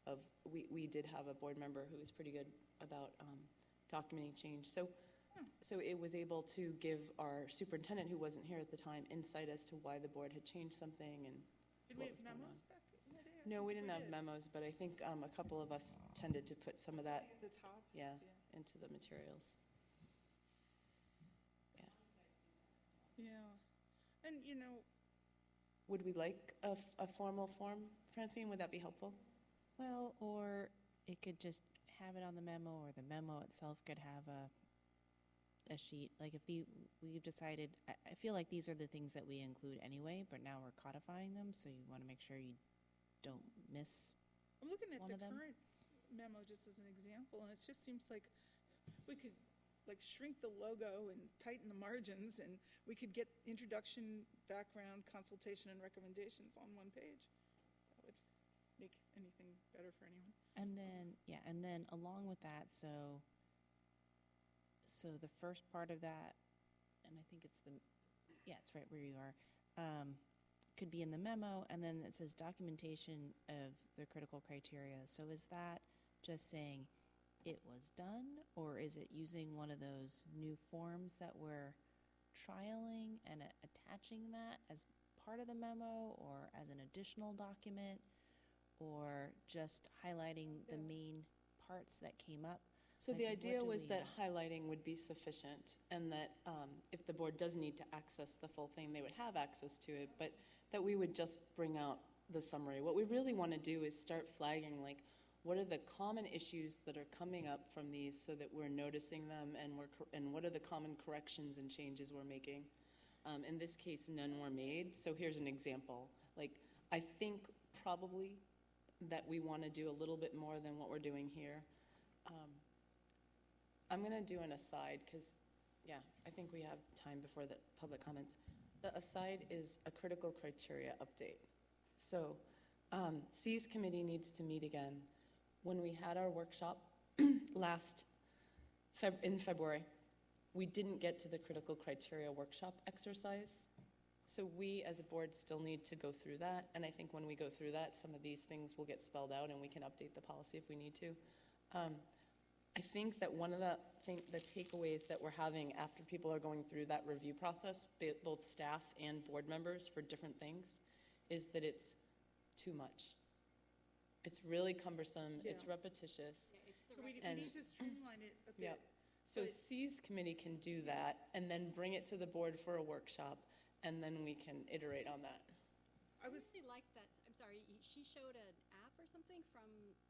of we did have a board member who was pretty good about documenting change. So it was able to give our superintendent, who wasn't here at the time, insight as to why the board had changed something and Did what we was have going memos on. back in the day? No, we think didn't have did. memos, but I think a couple of us tended to put some of that, At the top? yeah, into the materials. Yeah. And, Would we like a formal form, Francine? Would that be helpful? Well, or it could just have it on the memo, or the memo itself could have a sheet. Like if we've decided, I feel like these are the things that we include anyway, but now we're codifying them, so you want to make sure you don't miss. I'm looking at one the of them. current memo just as an example, and it just seems like we could shrink the logo and tighten the margins, and we could get introduction, background, consultation, and recommendations on one page. That would make anything better for anyone. And then along with that, so the first part of that, and I think it's right where you are, could be in the memo, and then it says documentation of the critical criteria. So is that just saying it was done, or is it using one of those new forms that we're trialing and attaching that as part of the memo, or as an additional document, or just highlighting the main parts that came up? So Like, the what idea do was we- that highlighting would be sufficient, and that if the board does need to access the full thing, they would have access to it, but that we would just bring out the summary. What we really want to do is start flagging, what are the common issues that are coming up from these, so that we're noticing them, and what are the common corrections and changes we're making. In this case, none were made, so here's an example. I think probably that we want to do a little bit more than what we're doing here. I'm going to do an aside because, I think we have time before the public comments. The aside is a critical criteria update. So C's committee needs to meet again. When we had our workshop in February, we didn't get to the critical criteria workshop exercise. So we, as a board, still need to go through that. And I think when we go through that, some of these things will get spelled out and we can update the policy if we need to. I think that one of the takeaways that we're having after people are going through that review process, both staff and board members for different things, is that it's too much. It's really cumbersome. Yeah. It's repetitious. Yeah, it's the So we need to streamline it a bit. Yep. So C's committee can do that and then bring it to the board for a workshop, and then we can iterate on that. I really liked that. I'm sorry, she showed an app or something from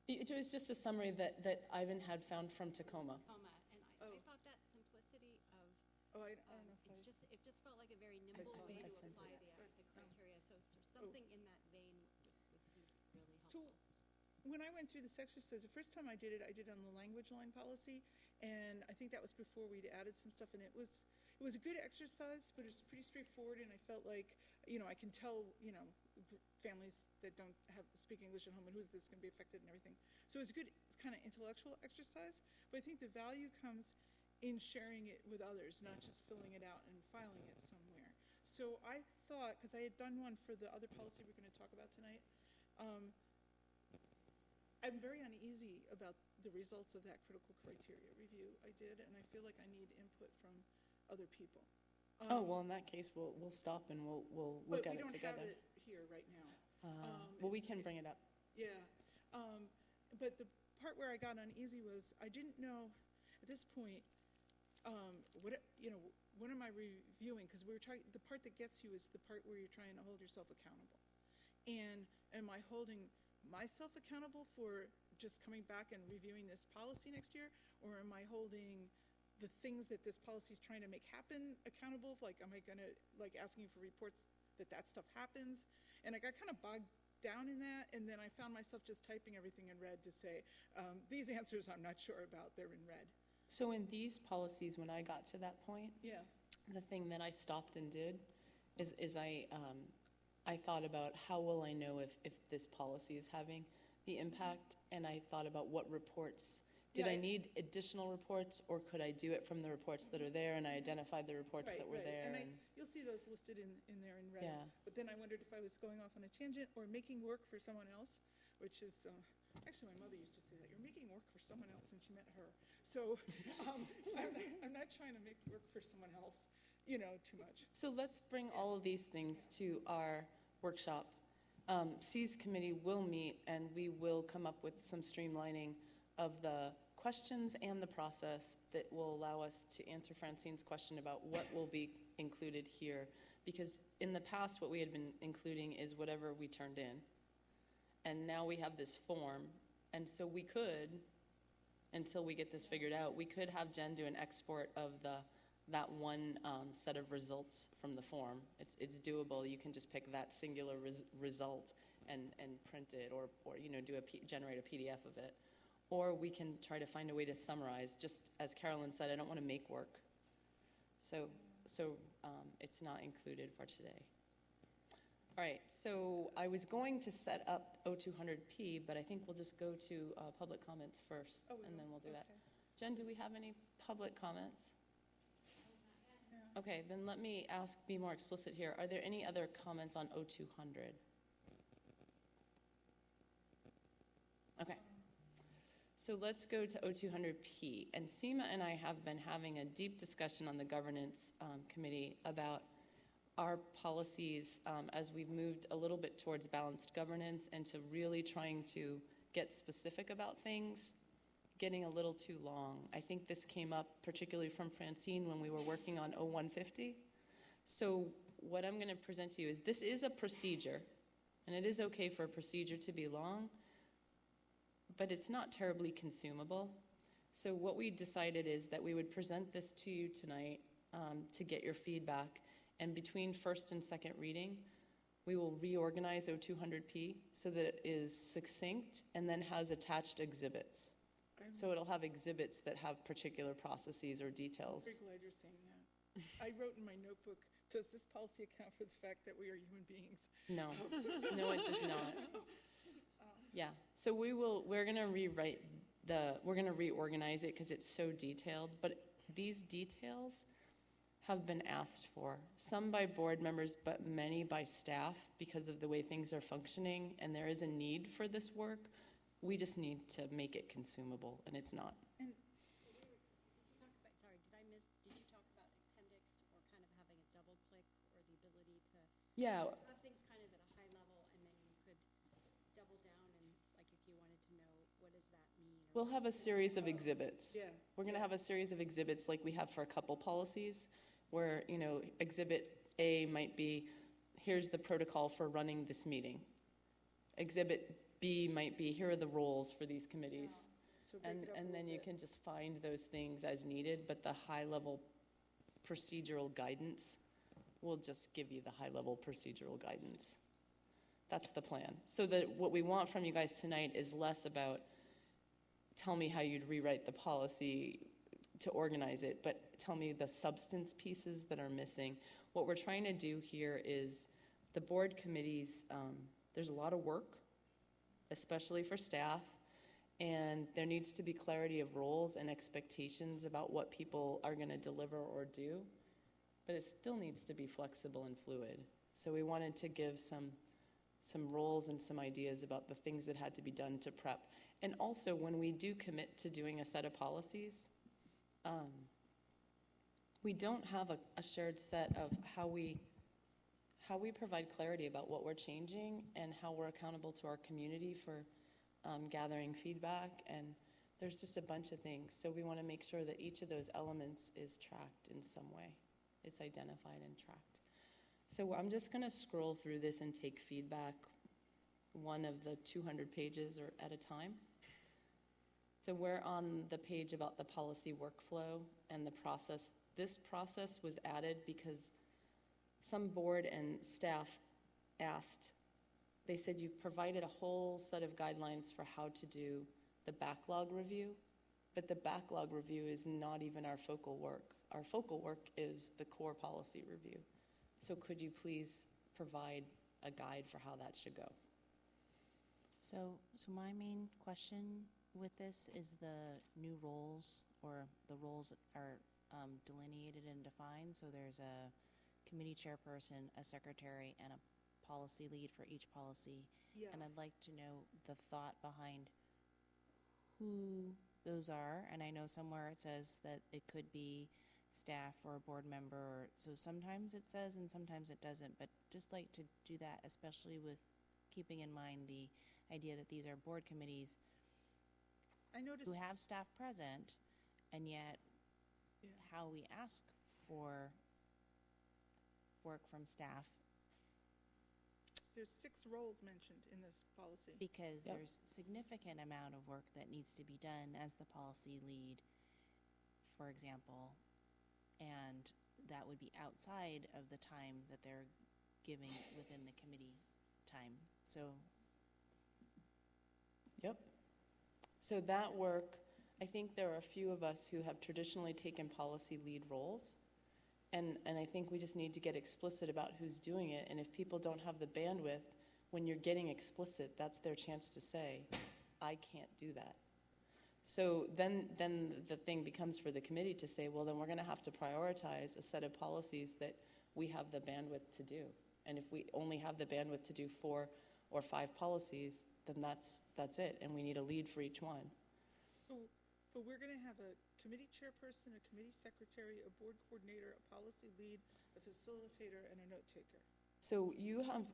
It was just a summary that Ivan had found from Tacoma. Tacoma, and I thought that simplicity of I don't know if it just felt like a very nimble saw way that. to apply the criteria. So something in that vein would seem really So helpful. when I went through this exercise, the first time I did it on the language line policy, and I think that was before we'd added some stuff, and it was a good exercise, but it was pretty straightforward, and I felt like, I can tell, families that don't speak English at home, and who's this going to be affected and everything. So it's a good kind of intellectual exercise, but I think the value comes in sharing it with others, not just filling it out and filing it somewhere. So I thought, because I had done one for the other policy we're going to talk about tonight, I'm very uneasy about the results of that critical criteria review I did, and I feel like I need input from other people. Well, in that case, we'll stop and we'll look at it together. But we don't have it here right now. Well, we can bring it up. Yeah. But the part where I got uneasy was I didn't know at this point what am I reviewing? Because the part that gets you is the part where you're trying to hold yourself accountable. And am I holding myself accountable for just coming back and reviewing this policy next year, or am I holding the things that this policy is trying to make happen accountable? Like, am I going to, asking for reports that stuff happens? And I got kind of bogged down in that, and then I found myself just typing everything in red to say, these answers I'm not sure about, they're in red. So in these policies, when I got to that point, Yeah. the thing that I stopped and did is I thought about how will I know if this policy is having the impact, and I thought about what reports. Did I need additional reports, or could I do it from the reports that are there, and I identified the reports that were there? And you'll see those listed in there in red. Yeah. But then I wondered if I was going off on a tangent or making work for someone else, which is, actually my mother used to say that, you're making work for someone else, and she meant her. So I'm not trying to make work for someone else, too much. So let's bring all of these things to our workshop. C's committee will meet, and we will come up with some streamlining of the questions and the process that will allow us to answer Francine's question about what will be included here. Because in the past, what we had been including is whatever we turned in. And now we have this form, and so we could, until we get this figured out, we could have Jen do an export of that one set of results from the form. It's doable. You can just pick that singular result and print it, or generate a PDF of it. Or we can try to find a way to summarize. Just as Carolyn said, I don't want to make work. So it's not included for today. All right, so I was going to set up O200P, but I think we'll just go to public comments first, and then we'll do that. Jen, do we have any public comments? Okay, then let me be more explicit here. Are there any other comments on O200? Okay. So let's go to O200P. And Seema and I have been having a deep discussion on the governance committee about our policies as we've moved a little bit towards balanced governance and to really trying to get specific about things, getting a little too long. I think this came up particularly from Francine when we were working on O150. So what I'm going to present to you is this is a procedure, and it is okay for a procedure to be long, but it's not terribly consumable. So what we decided is that we would present this to you tonight to get your feedback, and between first and second reading, we will reorganize O200P so that it is succinct and then has attached exhibits. So it'll have exhibits that have particular processes or details. I'm very glad you're saying that. I wrote in my notebook, does this policy account for the fact that we are human beings? No, no, it does not. Yeah, so we're going to rewrite we're going to reorganize it because it's so detailed, but these details have been asked for, some by board members, but many by staff because of the way things are functioning, and there is a need for this work. We just need to make it consumable, and it's not. Did you talk about, sorry, did I miss, did you talk about appendix or kind of having a double click or the ability to Yeah. have things kind of at a high level and then you could double down and like if you wanted to know what does that mean? We'll have a series of exhibits. Yeah. We're going to have a series of exhibits like we have for a couple policies where, exhibit A might be, here's the protocol for running this meeting. Exhibit B might be, here are the roles for these committees. So break it up a And then little you bit. can just find those things as needed, but the high-level procedural guidance will just give you the high-level procedural guidance. That's the plan. So that what we want from you guys tonight is less about tell me how you'd rewrite the policy to organize it, but tell me the substance pieces that are missing. What we're trying to do here is the board committees, there's a lot of work, especially for staff, and there needs to be clarity of roles and expectations about what people are going to deliver or do, but it still needs to be flexible and fluid. So we wanted to give some roles and some ideas about the things that had to be done to prep. And also, when we do commit to doing a set of policies, we don't have a shared set of how we provide clarity about what we're changing and how we're accountable to our community for gathering feedback. And there's just a bunch of things. So we want to make sure that each of those elements is tracked in some way. It's identified and tracked. So I'm just going to scroll through this and take feedback one of the 200 pages or at a time. So we're on the page about the policy workflow and the process. This process was added because some board and staff asked, they said you provided a whole set of guidelines for how to do the backlog review, but the backlog review is not even our focal work. Our focal work is the core policy review. So could you please provide a guide for how that should go? So my main question with this is the new roles, or the roles are delineated and defined. So there's a committee chairperson, a secretary, and a policy lead for each policy. Yeah. And I'd like to know the thought behind who those are. And I know somewhere it says that it could be staff or a board member. So sometimes it says and sometimes it doesn't. But just like to do that, especially with keeping in mind the idea that these are board committees I noticed who have staff present, and yet Yeah. how we ask for work from staff, there's 6 roles mentioned in this policy. because Yep. there's significant amount of work that needs to be done as the policy lead, for example, and that would be outside of the time that they're giving within the committee time. So Yep. So that work, I think there are a few of us who have traditionally taken policy lead roles. And I think we just need to get explicit about who's doing it. And if people don't have the bandwidth, when you're getting explicit, that's their chance to say, I can't do that. So then the thing becomes for the committee to say, well, then we're going to have to prioritize a set of policies that we have the bandwidth to do. And if we only have the bandwidth to do 4 or 5 policies, then that's it, and we need a lead for each one. But we're going to have a committee chairperson, a committee secretary, a board coordinator, a policy lead, a facilitator, and a note taker. So you have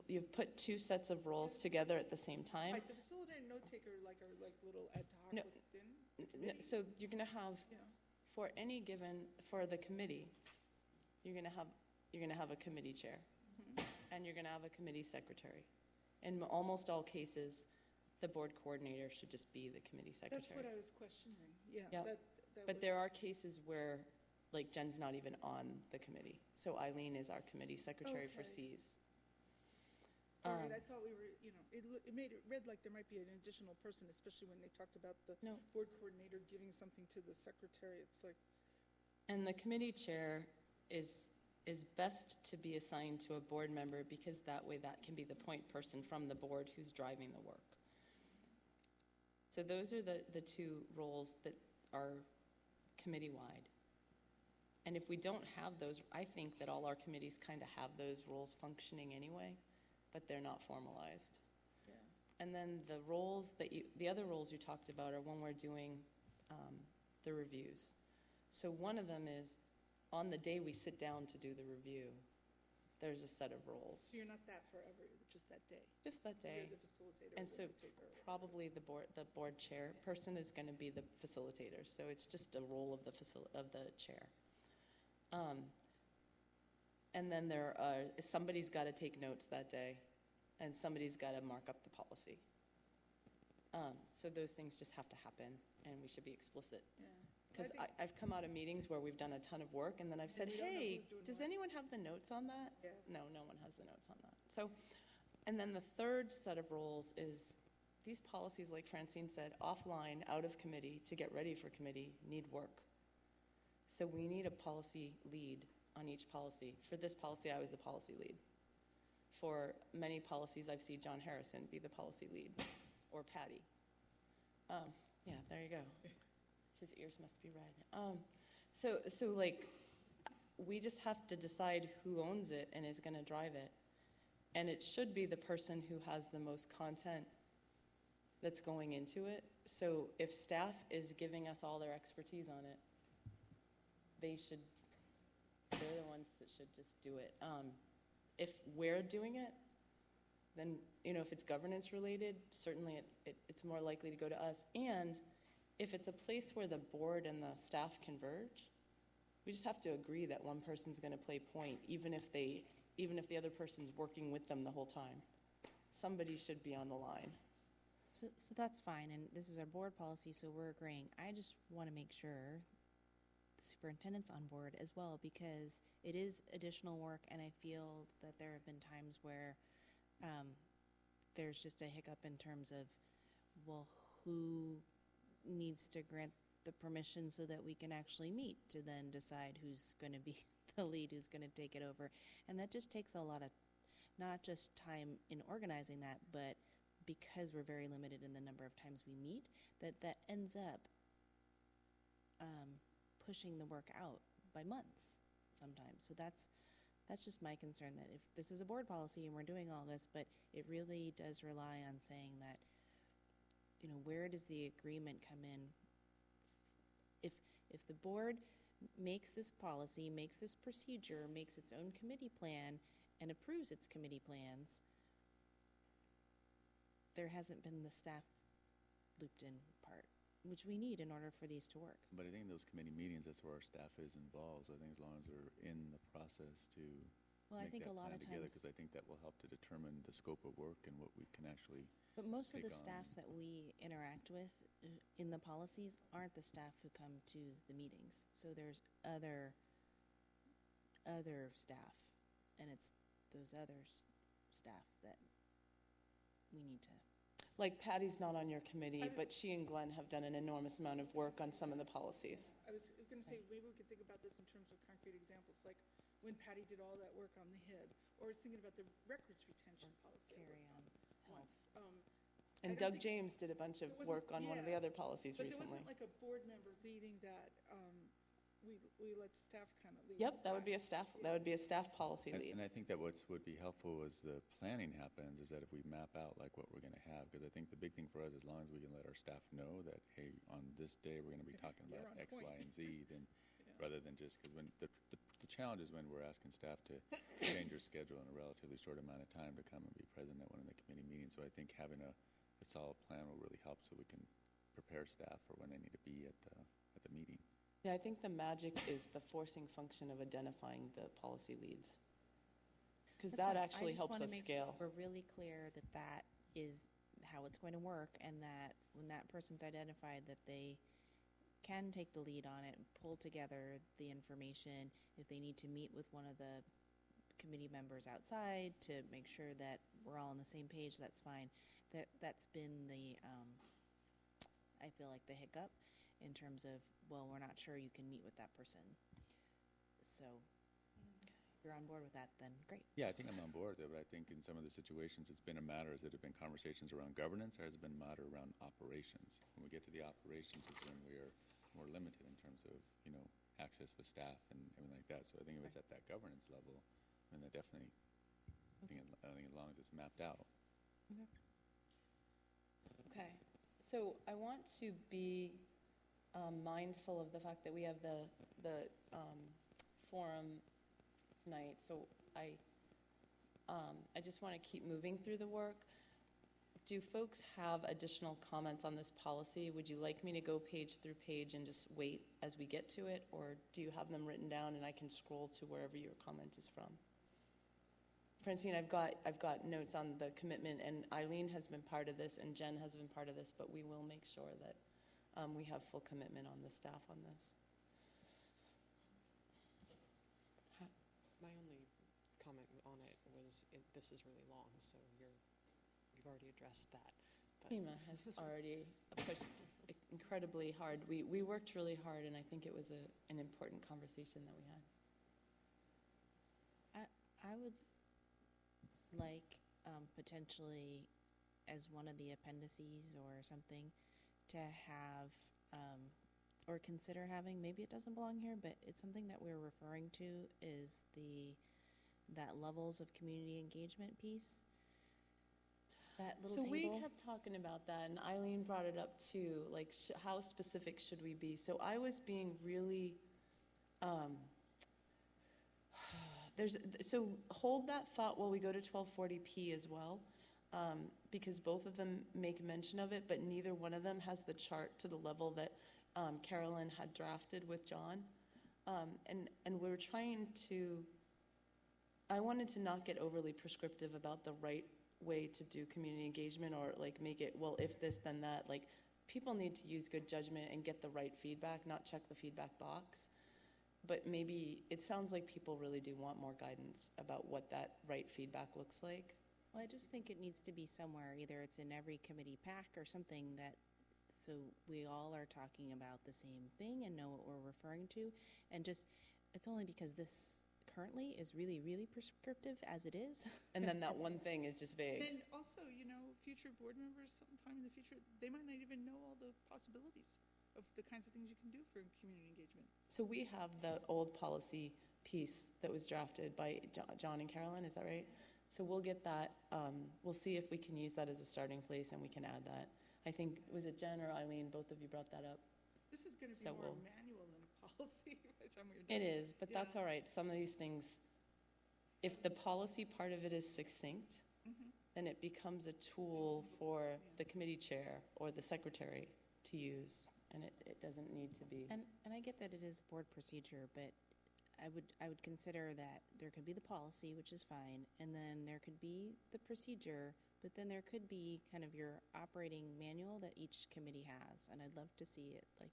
you've put 2 sets of roles together at the same time. Like the facilitator and note taker are like little ad hoc No, within the No, committee. so you're going to have Yeah. for any given for the committee, you're going to have a committee chair, and you're going to have a committee secretary. In almost all cases, the board coordinator should just be the committee secretary. That's what I was questioning. Yeah. Yep. That But there was- are cases where, like, Jen's not even on the committee. So Eileen is our committee secretary for Okay. Cs. All right, I thought we were, it read like there might be an additional person, especially when they talked about the No. board coordinator giving something to the secretary. It's like, And the committee chair is best to be assigned to a board member because that way that can be the point person from the board who's driving the work. So those are the two roles that are committee-wide. And if we don't have those, I think that all our committees kind of have those roles functioning anyway, but they're not formalized. Yeah. And then the other roles you talked about are when we're doing the reviews. So one of them is on the day we sit down to do the review, there's a set of roles. So you're not that forever, just that day? Just that day. You're the facilitator. And or so the taker. probably the board chair person is going to be the facilitator. So it's just a role of the chair. And then somebody's got to take notes that day, and somebody's got to mark up the policy. So those things just have to happen, and we should be explicit. Yeah. Because I've come out of meetings where we've done a ton of work, and then I've said, we don't know hey, who's doing does what." anyone have the notes on that? Yeah. No one has the notes on that. So, and then the third set of roles is these policies, like Francine said, offline, out of committee, to get ready for committee, need work. So we need a policy lead on each policy. For this policy, I was the policy lead. For many policies, I've seen John Harrison be the policy lead, or Patty. Yeah, there you go. His ears must be red. So like, we just have to decide who owns it and is going to drive it. And it should be the person who has the most content that's going into it. So if staff is giving us all their expertise on it, they're the ones that should just do it. If we're doing it, then, if it's governance related, certainly it's more likely to go to us. And if it's a place where the board and the staff converge, we just have to agree that one person's going to play point, even if the other person's working with them the whole time. Somebody should be on the line. So that's fine, and this is our board policy, so we're agreeing. I just want to make sure the superintendent's on board as well, because it is additional work, and I feel that there have been times where there's just a hiccup in terms of, well, who needs to grant the permission so that we can actually meet to then decide who's going to be the lead, who's going to take it over. And that just takes a lot of, not just time in organizing that, but because we're very limited in the number of times we meet, that ends up pushing the work out by months sometimes. So that's just my concern, that if this is a board policy and we're doing all this, but it really does rely on saying that, where does the agreement come in? If the board makes this policy, makes this procedure, makes its own committee plan, and approves its committee plans, there hasn't been the staff looped in part, which we need in order for these to work. But I think those committee meetings, that's where our staff is involved. So I think as long as we're in the process to Well, I make think that a lot plan of together, times, because I think that will help to determine the scope of work and what we can actually. but most of the take staff on. that we interact with in the policies aren't the staff who come to the meetings. So there's other staff, and it's those other staff that we need to. Like Patty's not on your committee, but she and Glenn have done an enormous amount of work on some of the policies. I was going to say, maybe we could think about this in terms of concrete examples, like when Patty did all that work on the HIB, or I was thinking about the records retention policy. Carry on. Once. And I don't Doug think- James did a bunch of There wasn't- work on one of the yeah. other policies But recently. there wasn't like a board member leading that. We let staff kind of lead. Yep, that would be a staff policy lead. And I think that what would be helpful as the planning happens is that if we map out like what we're going to have, because I think the big thing for us, as long as we can let our staff know that, hey, on this day we're going to be talking You're about on X, point. Y, and Z, then rather than just because when the challenge is when we're asking staff to change their schedule in a relatively short amount of time to come and be present at one of the committee meetings. So I think having a solid plan will really help, so we can prepare staff for when they need to be at the meeting. Yeah, I think the magic is the forcing function of identifying the policy leads, because That's that fine. actually helps I us just want to make scale. sure we're really clear that that is how it's going to work, and that when that person's identified, that they can take the lead on it and pull together the information. If they need to meet with one of the committee members outside to make sure that we're all on the same page, that's fine. That's been the, I feel like the hiccup in terms of, well, we're not sure you can meet with that person. So you're on board with that, then great. Yeah, I think I'm on board with it, but I think in some of the situations it's been a matter, has it been conversations around governance, or has it been a matter around operations? When we get to the operations, it's when we are more limited in terms of, access with staff and everything like that. So I think if it's at that governance level, then that definitely, I think as long as it's mapped out. Okay, so I want to be mindful of the fact that we have the forum tonight, so I just want to keep moving through the work. Do folks have additional comments on this policy? Would you like me to go page through page and just wait as we get to it, or do you have them written down and I can scroll to wherever your comment is from? Francine, I've got notes on the commitment, and Eileen has been part of this, and Jen has been part of this, but we will make sure that we have full commitment on the staff on this. My only comment on it was, this is really long, so you've already addressed that. But. FEMA has already pushed incredibly hard. We worked really hard, and I think it was an important conversation that we had. I would like potentially as one of the appendices or something to have or consider having, maybe it doesn't belong here, but it's something that we're referring to, is that levels of community engagement piece. That little so table. We kept talking about that, and Eileen brought it up too, like how specific should we be? So I was being really so hold that thought while we go to 1240P as well, because both of them make mention of it, but neither one of them has the chart to the level that Carolyn had drafted with John. And we're trying to, I wanted to not get overly prescriptive about the right way to do community engagement, or like make it, well, if this, then that. Like, people need to use good judgment and get the right feedback, not check the feedback box. But maybe it sounds like people really do want more guidance about what that right feedback looks like. Well, I just think it needs to be somewhere. Either it's in every committee pack or something, that so we all are talking about the same thing and know what we're referring to. And just, it's only because this currently is really, really prescriptive as it is. And then that one thing is just vague. Then also, future board members sometime in the future, they might not even know all the possibilities of the kinds of things you can do for community engagement. So we have the old policy piece that was drafted by John and Carolyn, is that right? So we'll get that. We'll see if we can use that as a starting place, and we can add that. I think, was it Jen or Eileen? Both of you brought that up. This is going to be more manual than a policy by the time we're done. It is, but that's all right. Some of these things, if the policy part of it is succinct, then it becomes a tool for the committee chair or the secretary to use, and it doesn't need to be. And I get that it is board procedure, but I would consider that there could be the policy, which is fine, and then there could be the procedure, but then there could be kind of your operating manual that each committee has, and I'd love to see it, like,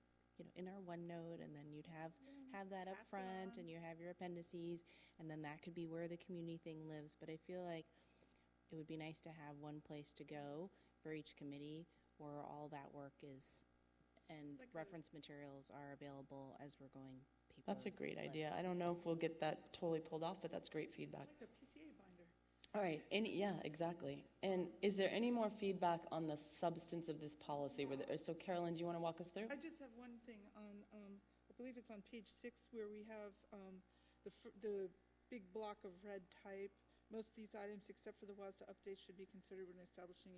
in our OneNote, and then you'd have that up front, and you have your appendices, and then that could be where the community thing lives. But I feel like it would be nice to have one place to go for each committee where all that work is, and reference materials are available as we're going paper. That's a great idea. I don't know if we'll get that totally pulled off, but that's great feedback. It's like a PTA binder. All right. Yeah, exactly. And is there any more feedback on the substance of this policy? So, Carolyn, do you want to walk us through? I just have one thing on, I believe it's on page 6, where we have the big block of red type. Most of these items, except for the WASDA updates, should be considered when establishing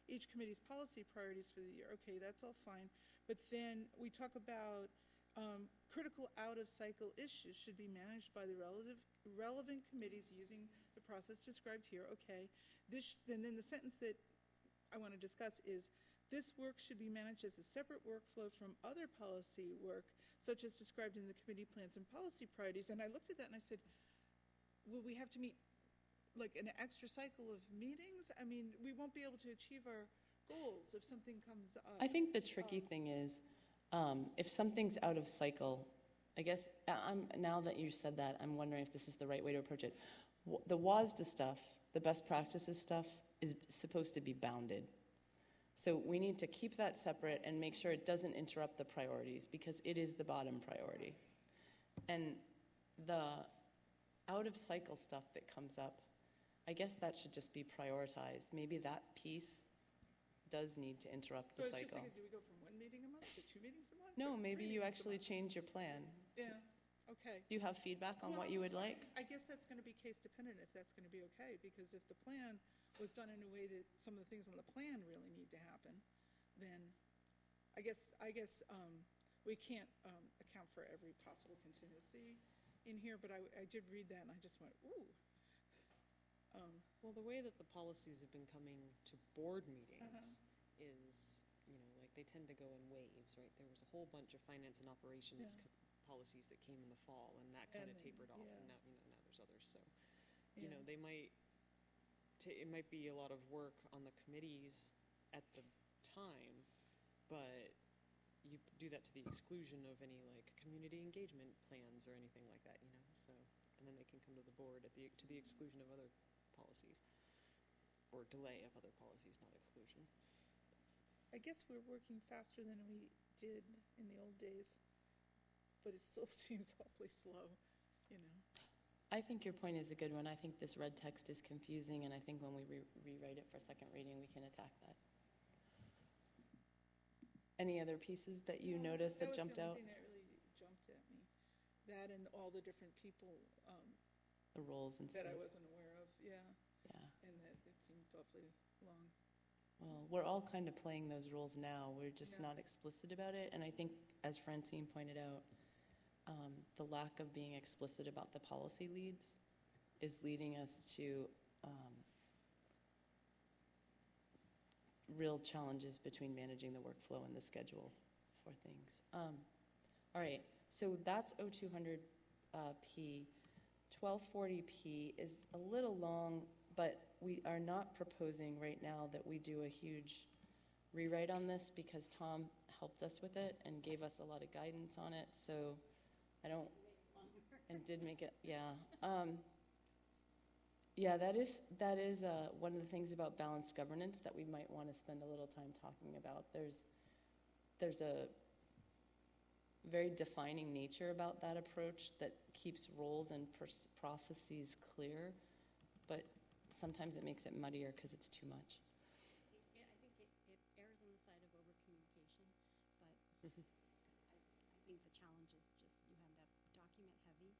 each committee's policy priorities for the year. Okay, that's all fine. But then we talk about critical out-of-cycle issues should be managed by the relevant committees using the process described here. Okay, and then the sentence that I want to discuss is, this work should be managed as a separate workflow from other policy work, such as described in the committee plans and policy priorities. And I looked at that and I said, will we have to meet like an extra cycle of meetings? I mean, we won't be able to achieve our goals if something comes up. I think the tricky thing is, if something's out of cycle, I guess, now that you said that, I'm wondering if this is the right way to approach it. The WASDA stuff, the best practices stuff, is supposed to be bounded. So we need to keep that separate and make sure it doesn't interrupt the priorities, because it is the bottom priority. And out-of-cycle stuff that comes up, I guess that should just be prioritized. Maybe that piece does need to interrupt So the I was just cycle. thinking, do we go from 1 meeting a month to 2 meetings a month? No, or maybe 3 you meetings a actually month? change your plan. Yeah, okay. Do you have feedback on what Well, you would like? I guess that's going to be case dependent if that's going to be okay, because if the plan was done in a way that some of the things on the plan really need to happen, then I guess we can't account for every possible contingency in here, but I did read that and I just went, ooh. Well, the way that the policies have been coming to board meetings is, like they tend to go in waves, right? There was a whole bunch of finance and operations policies that came in the fall, and that kind of tapered off, and now there's others. So, they might. It might be a lot of work on the committees at the time, but you do that to the exclusion of any like community engagement plans or anything like that, So, and then they can come to the board to the exclusion of other policies, or delay of other policies, not exclusion. I guess we're working faster than we did in the old days, but it still seems awfully slow, I think your point is a good one. I think this red text is confusing, and I think when we rewrite it for second reading, we can attack that. Any other pieces that you noticed that jumped out? That was the only thing that really jumped at me. That and all the different people The roles and that stuff. I wasn't aware of, yeah. Yeah. And that it seemed awfully long. Well, we're all kind of playing those roles now. We're just not explicit about it. And I think, as Francine pointed out, the lack of being explicit about the policy leads is leading us to real challenges between managing the workflow and the schedule for things. All right, so that's O200P. 1240P is a little long, but we are not proposing right now that we do a huge rewrite on this because Tom helped us with it and gave us a lot of guidance on it. So I don't, and did make it, yeah. Yeah, that is one of the things about balanced governance that we might want to spend a little time talking about. There's a very defining nature about that approach that keeps roles and processes clear, but sometimes it makes it muddier because it's too much. I think it errs on the side of over-communication, but I think the challenge is just you end up document heavy.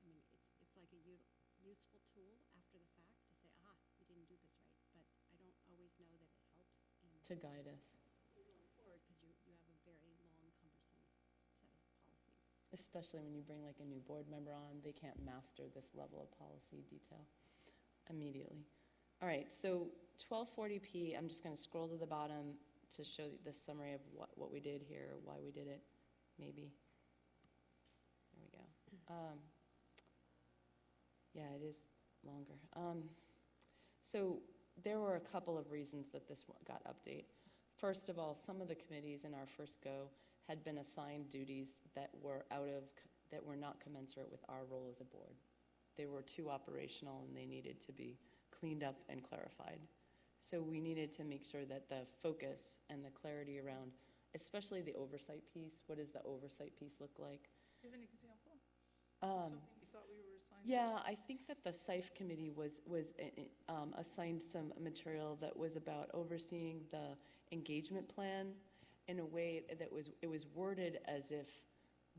I mean, it's like a useful tool after the fact to say, we didn't do this right, but I don't always know that it helps To guide us. going forward because you have a very long, cumbersome set of policies. Especially when you bring like a new board member on, they can't master this level of policy detail immediately. All right, so 1240P, I'm just going to scroll to the bottom to show the summary of what we did here, why we did it, maybe. There we go. Yeah, it is longer. So there were a couple of reasons that this got updated. First of all, some of the committees in our first go had been assigned duties that were not commensurate with our role as a board. They were too operational and they needed to be cleaned up and clarified. So we needed to make sure that the focus and the clarity around, especially the oversight piece, what does the oversight piece look like? Do you have an example? Something you thought we were assigned to? Yeah, I think that the SIFE committee was assigned some material that was about overseeing the engagement plan in a way that it was worded as if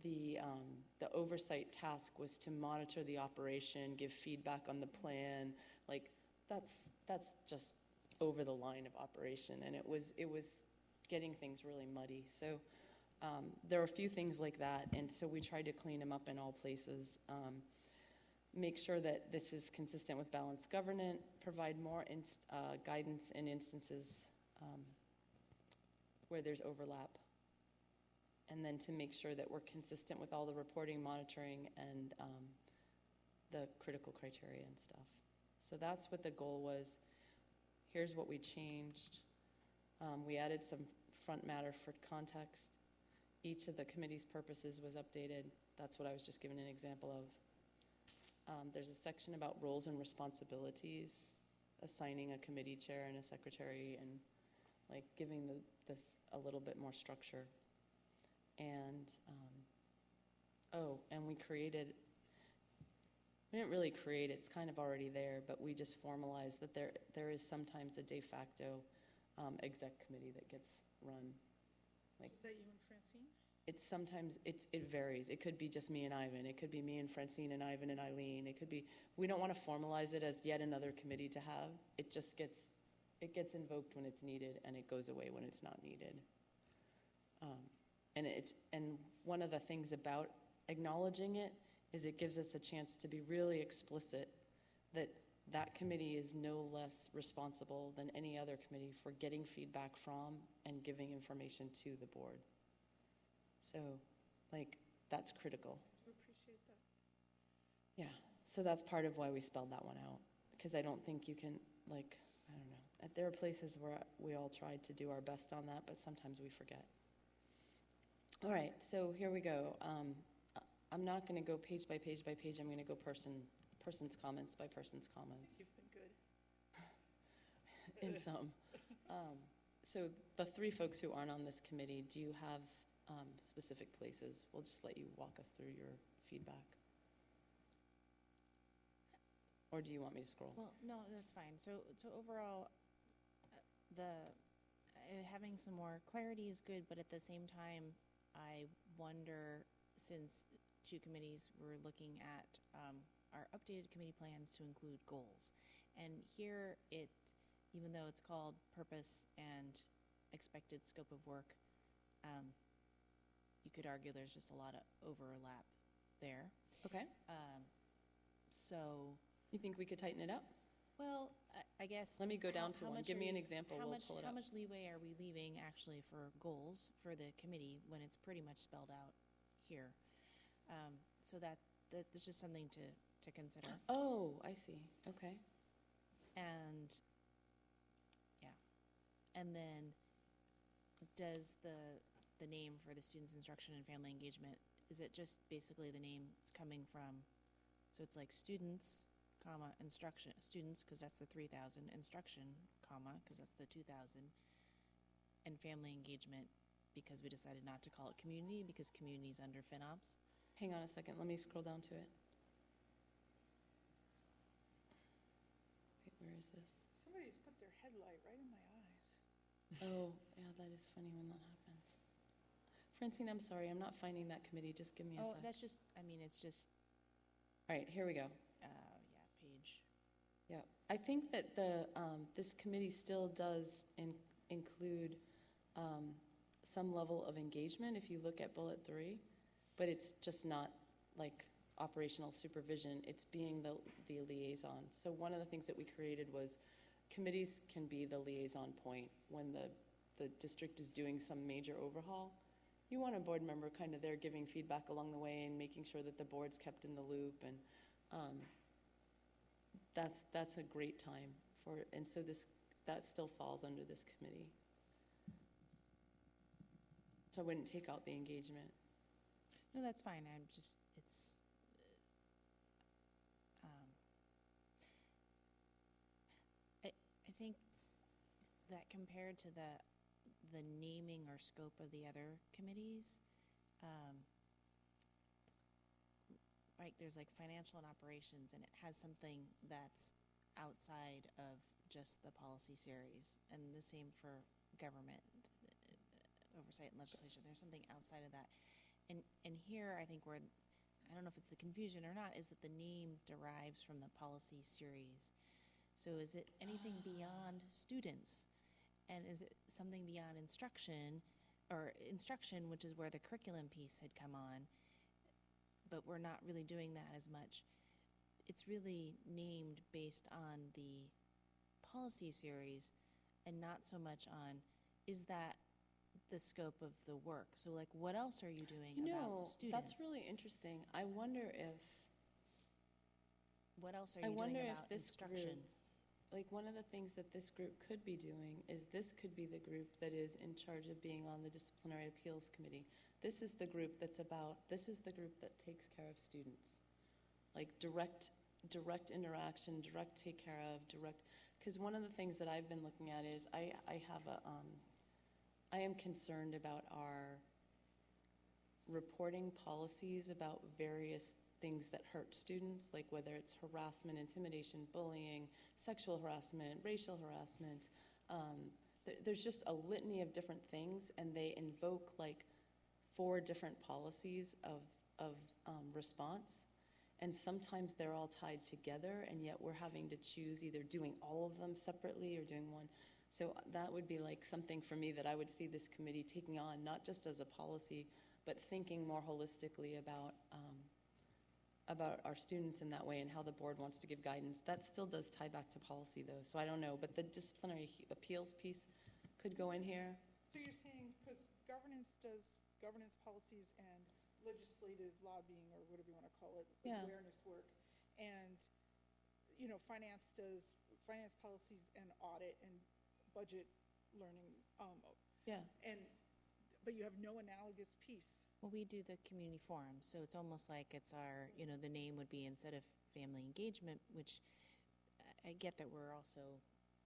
the oversight task was to monitor the operation, give feedback on the plan. Like that's just over the line of operation, and it was getting things really muddy. So there were a few things like that, and so we tried to clean them up in all places. Make sure that this is consistent with balanced governance, provide more guidance in instances where there's overlap, and then to make sure that we're consistent with all the reporting, monitoring, and the critical criteria and stuff. So that's what the goal was. Here's what we changed. We added some front matter for context. Each of the committee's purposes was updated. That's what I was just giving an example of. There's a section about roles and responsibilities, assigning a committee chair and a secretary, and like giving this a little bit more structure. And and we created we didn't really create it, it's kind of already there, but we just formalized that there is sometimes a de facto exec committee that gets run. Like, Is that you and Francine? it's sometimes, it varies. It could be just me and Ivan. It could be me and Francine and Ivan and Eileen. It could be, we don't want to formalize it as yet another committee to have. It just gets invoked when it's needed, and it goes away when it's not needed. And one of the things about acknowledging it is it gives us a chance to be really explicit that that committee is no less responsible than any other committee for getting feedback from and giving information to the board. So, like, that's critical. We appreciate that. Yeah, so that's part of why we spelled that one out, because I don't think you can, like, I don't know. There are places where we all tried to do our best on that, but sometimes we forget. All right, so here we go. I'm not going to go page by page by page. I'm going to go person's comments by person's comments. You've been good. In some. So the three folks who aren't on this committee, do you have specific places? We'll just let you walk us through your feedback. Or do you want me to scroll? Well, no, that's fine. So overall, having some more clarity is good, but at the same time, I wonder, since two committees were looking at our updated committee plans to include goals. And here even though it's called purpose and expected scope of work, you could argue there's just a lot of overlap there. Okay. So you think we could tighten it up? Well, I guess. Let me go down to one. Give me an example. We'll pull it up. How much leeway are we leaving actually for goals for the committee when it's pretty much spelled out here? So that's just something to consider. Oh, I see. Okay. And yeah, and then does the name for the students' instruction and family engagement, is it just basically the name is coming from? So it's like students, comma, instruction, students, because that's the 3,000, instruction, comma, because that's the 2,000, and family engagement, because we decided not to call it community, because community is under FinOps. Hang on a second. Let me scroll down to it. Wait, where is this? Somebody's put their headlight right in my eyes. Oh, yeah, that is funny when that happens. Francine, I'm sorry. I'm not finding that committee. Just give me a sec. That's just, it's just. All right, here we go. Page. Yeah, I think that this committee still does include some level of engagement if you look at bullet 3, but it's just not like operational supervision. It's being the liaison. So one of the things that we created was committees can be the liaison point when the district is doing some major overhaul. You want a board member kind of there giving feedback along the way and making sure that the board's kept in the loop, and that's a great time for it. And so that still falls under this committee. So I wouldn't take out the engagement. No, that's fine. I think that compared to the naming or scope of the other committees, right, there's like financial and operations, and it has something that's outside of just the policy series, and the same for government oversight and legislation. There's something outside of that. And here, I think I don't know if it's the confusion or not, is that the name derives from the policy series. So is it anything beyond students? And is it something beyond instruction, which is where the curriculum piece had come on, but we're not really doing that as much. It's really named based on the policy series and not so much on, is that the scope of the work? So like, what else are you doing about students? That's really interesting. I wonder if... What else are you doing about instruction? Like, one of the things that this group could be doing is this could be the group that is in charge of being on the disciplinary appeals committee. This is the group that takes care of students. Like direct interaction, direct take care of, because one of the things that I've been looking at is I am concerned about our reporting policies about various things that hurt students, like whether it's harassment, intimidation, bullying, sexual harassment, racial harassment. There's just a litany of different things, and they invoke like 4 different policies of response. And sometimes they're all tied together, and yet we're having to choose either doing all of them separately or doing one. So that would be like something for me that I would see this committee taking on, not just as a policy, but thinking more holistically about our students in that way and how the board wants to give guidance. That still does tie back to policy, though, so I don't know. But the disciplinary appeals piece could go in here. So you're saying, because governance does governance policies and legislative lobbying, or whatever you want to call it, Yeah. awareness work, and, finance does finance policies and audit and budget learning, Yeah. but you have no analogous piece. Well, we do the community forum, so it's almost like it's our, the name would be, instead of family engagement, which I get that we're also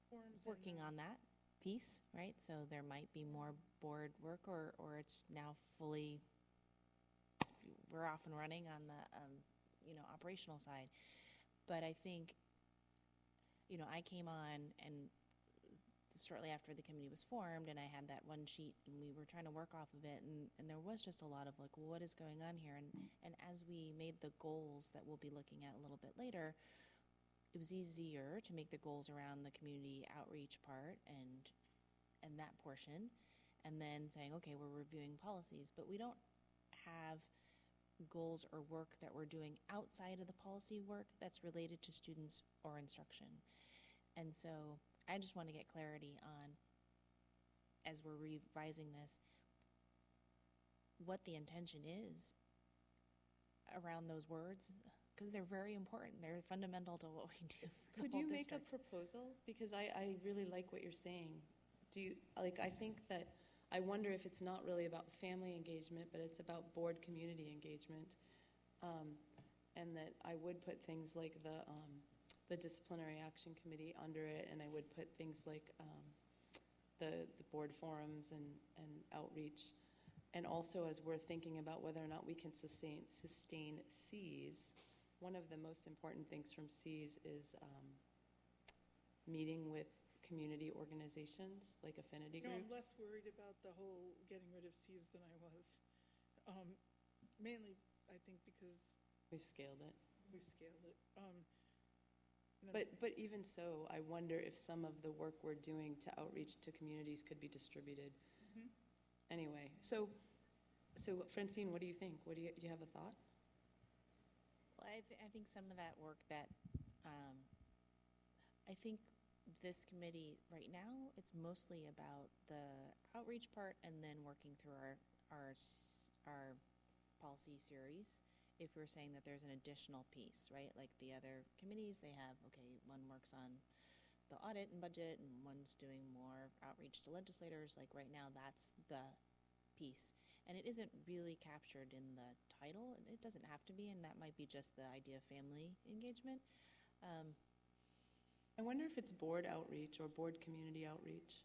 Forums working on that piece, right? So there might be more board work, or it's now fully, we're off and running on the, operational side. But I think, I came on and shortly after the committee was formed, and I had that one sheet, and we were trying to work off of it, and there was just a lot of like, well, what is going on here? And as we made the goals that we'll be looking at a little bit later, it was easier to make the goals around the community outreach part and that portion, and then saying, okay, we're reviewing policies, but we don't have goals or work that we're doing outside of the policy work that's related to students or instruction. And so I just want to get clarity on, as we're revising this, what the intention is around those words, because they're very important. They're fundamental to what we do. Could you make a proposal? Because I really like what you're saying. I think that, I wonder if it's not really about family engagement, but it's about board community engagement. And that I would put things like the disciplinary action committee under it, and I would put things like the board forums and outreach. And also, as we're thinking about whether or not we can sustain C's, one of the most important things from C's is meeting with community organizations, like affinity groups. I'm less worried about the whole getting rid of C's than I was. Mainly, I think, because we've scaled it. But even so, I wonder if some of the work we're doing to outreach to communities could be distributed. Mhm. Anyway, so Francine, what do you think? Do you have a thought? Well, I think some of that work that, I think this committee right now, it's mostly about the outreach part and then working through our policy series. If we're saying that there's an additional piece, right? Like the other committees, they have, okay, one works on the audit and budget, and one's doing more outreach to legislators. Like right now, that's the piece. And it isn't really captured in the title, and it doesn't have to be, and that might be just the idea of family engagement. I wonder if it's board outreach or board community outreach.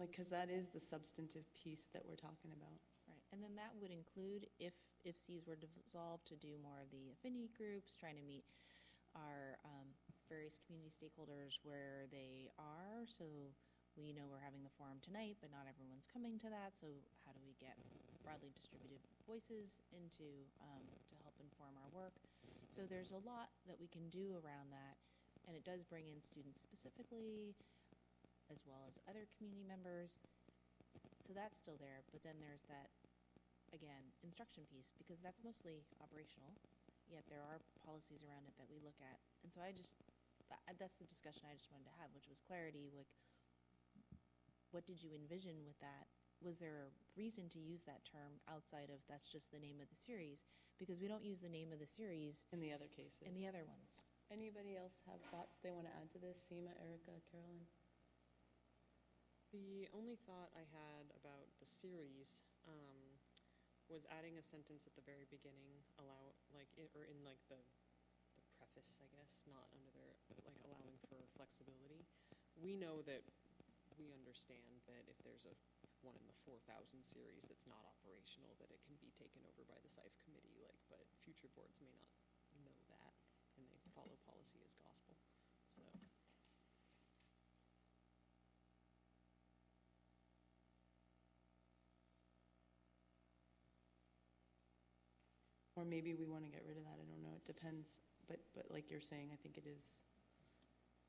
Because that is the substantive piece that we're talking about. Right, and then that would include, if C's were dissolved, to do more of the affinity groups, trying to meet our various community stakeholders where they are. So we know we're having the forum tonight, but not everyone's coming to that. So how do we get broadly distributed voices into to help inform our work? So there's a lot that we can do around that, and it does bring in students specifically, as well as other community members. So that's still there, but then there's that, again, instruction piece, because that's mostly operational, yet there are policies around it that we look at. And so that's the discussion I just wanted to have, which was clarity, like, what did you envision with that? Was there a reason to use that term outside of that's just the name of the series? Because we don't use the name of the series in the other cases. In the other ones. Anybody else have thoughts they want to add to this? Seema, Erica, Carolyn? The only thought I had about the series was adding a sentence at the very beginning, in the preface, I guess, not under their, allowing for flexibility. We know that we understand that if there's a one in the 4,000 series that's not operational, that it can be taken over by the SIFE committee, like, but future boards may not know that, and they follow policy as gospel, so. Or maybe we want to get rid of that, I don't know, it depends, but like you're saying, I think it is,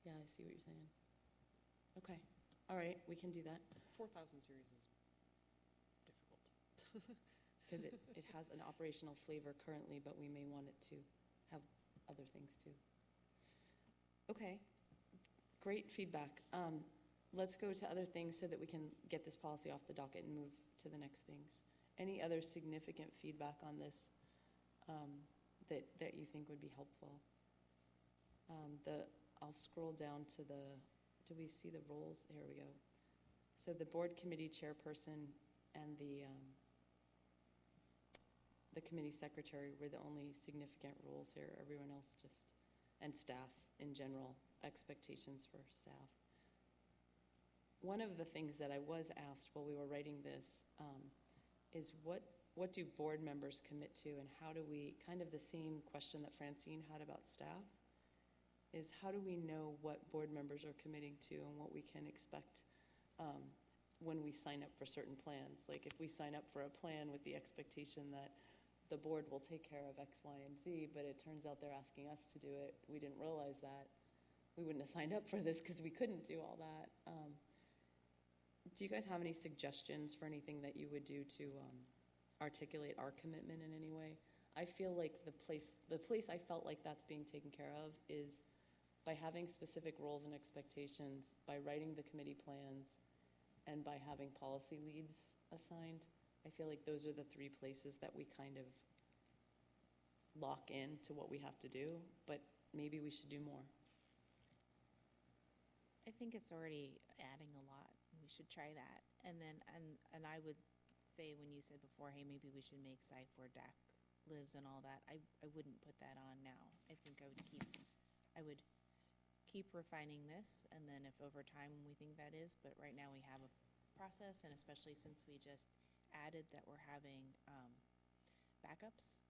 yeah, I see what you're saying. Okay, all right, we can do that. 4,000 series is difficult. Because it has an operational flavor currently, but we may want it to have other things too. Okay, great feedback. Let's go to other things so that we can get this policy off the docket and move to the next things. Any other significant feedback on this that you think would be helpful? I'll scroll down to do we see the roles? Here we go. So the board committee chairperson and the committee secretary were the only significant roles here. Everyone else just, and staff in general, expectations for staff. One of the things that I was asked while we were writing this is what do board members commit to, and how do we, kind of the same question that Francine had about staff, is how do we know what board members are committing to and what we can expect when we sign up for certain plans. Like if we sign up for a plan with the expectation that the board will take care of X, Y, and Z, but it turns out they're asking us to do it, we didn't realize that, we wouldn't have signed up for this because we couldn't do all that. Do you guys have any suggestions for anything that you would do to articulate our commitment in any way? I feel like the place I felt like that's being taken care of is by having specific roles and expectations, by writing the committee plans, and by having policy leads assigned. I feel like those are the three places that we kind of lock in to what we have to do, but maybe we should do more. I think it's already adding a lot. We should try that. And then, and I would say when you said before, hey, maybe we should make SIFE where DAC lives and all that, I wouldn't put that on now. I think I would keep refining this, and then if over time we think that is, but right now we have a process, and especially since we just added that we're having backups,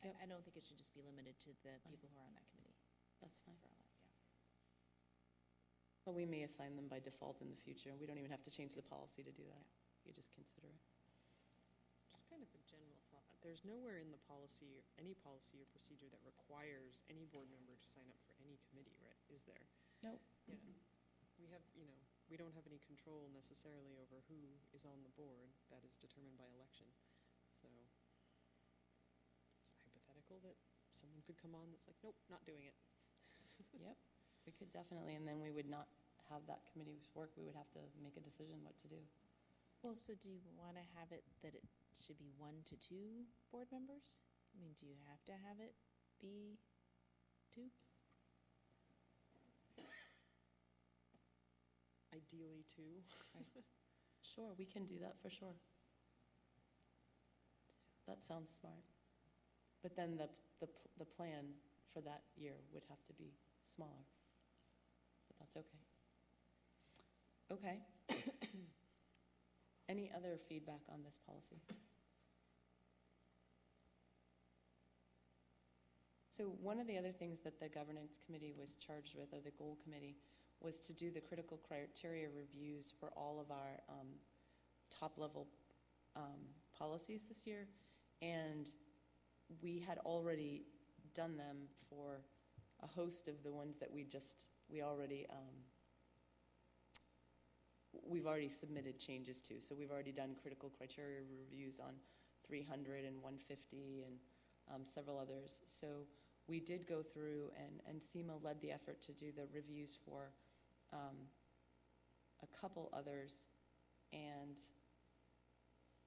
Yep. I don't think it should just be limited to the people who are on that committee. That's fine. For all that, yeah. But we may assign them by default in the future. We don't even have to change the policy to do that. You just consider it. Just kind of a general thought. There's nowhere in the policy, or any policy or procedure that requires any board member to sign up for any committee, right? Is there? Nope. Yeah. We have, we don't have any control necessarily over who is on the board. That is determined by election. So it's hypothetical that someone could come on that's like, nope, not doing it. Yep, we could definitely, and then we would not have that committee's work. We would have to make a decision what to do. Well, so do you want to have it that it should be 1 to 2 board members? I mean, do you have to have it be 2? Ideally, 2. Right. Sure, we can do that for sure. That sounds smart. But then the plan for that year would have to be smaller. But that's okay. Okay. Any other feedback on this policy? So one of the other things that the governance committee was charged with, or the goal committee, was to do the critical criteria reviews for all of our top-level policies this year. And we had already done them for a host of the ones that we've already submitted changes to. So we've already done critical criteria reviews on 300 and 150 and several others. So we did go through, and SEMA led the effort to do the reviews for a couple others, and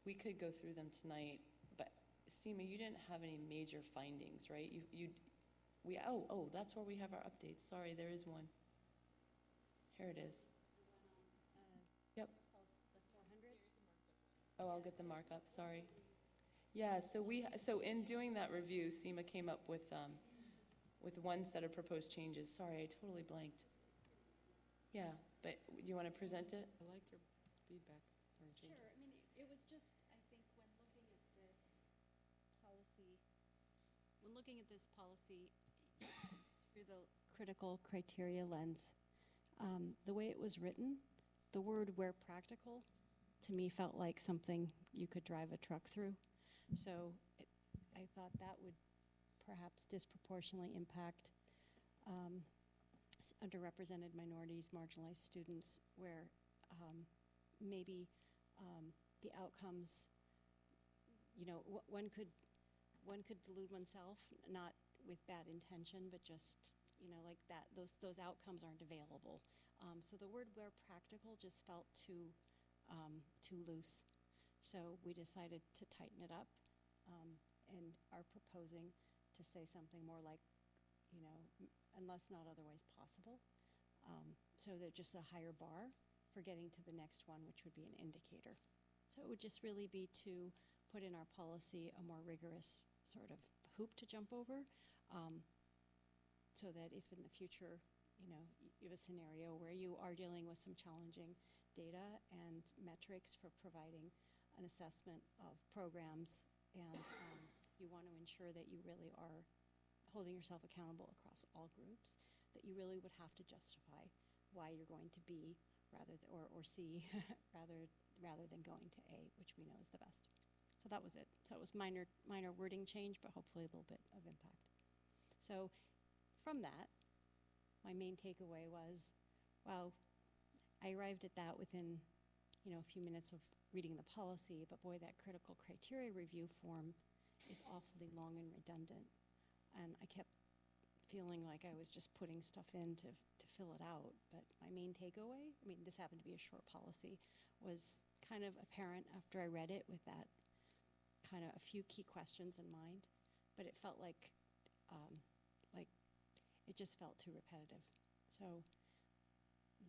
we could go through them tonight, but SEMA, you didn't have any major findings, right? That's where we have our updates. Sorry, there is one. Here it is. Yep. Oh, I'll get the markup, sorry. Yeah, so in doing that review, SEMA came up with one set of proposed changes. Sorry, I totally blanked. Yeah, but you want to present it? I like your feedback or changes. Sure. I mean, it was just, I think, when looking at this policy, through the critical criteria lens, the way it was written, the word "where practical" to me felt like something you could drive a truck through. So I thought that would perhaps disproportionately impact underrepresented minorities, marginalized students, where maybe the outcomes, one could delude oneself, not with bad intention, but just, like that, those outcomes aren't available. So the word "where practical" just felt too loose. So we decided to tighten it up, and are proposing to say something more like, unless not otherwise possible. So there's just a higher bar for getting to the next one, which would be an indicator. So it would just really be to put in our policy a more rigorous sort of hoop to jump over, so that if in the future, you have a scenario where you are dealing with some challenging data and metrics for providing an assessment of programs, and you want to ensure that you really are holding yourself accountable across all groups, that you really would have to justify why you're going to B or C rather than going to A, which we know is the best. So that was it. So it was minor wording change, but hopefully a little bit of impact. So from that, my main takeaway was, wow, I arrived at that within a few minutes of reading the policy, but boy, that critical criteria review form is awfully long and redundant. And I kept feeling like I was just putting stuff in to fill it out. But my main takeaway, I mean, this happened to be a short policy, was kind of apparent after I read it, with that kind of a few key questions in mind. But it felt like it just felt too repetitive. So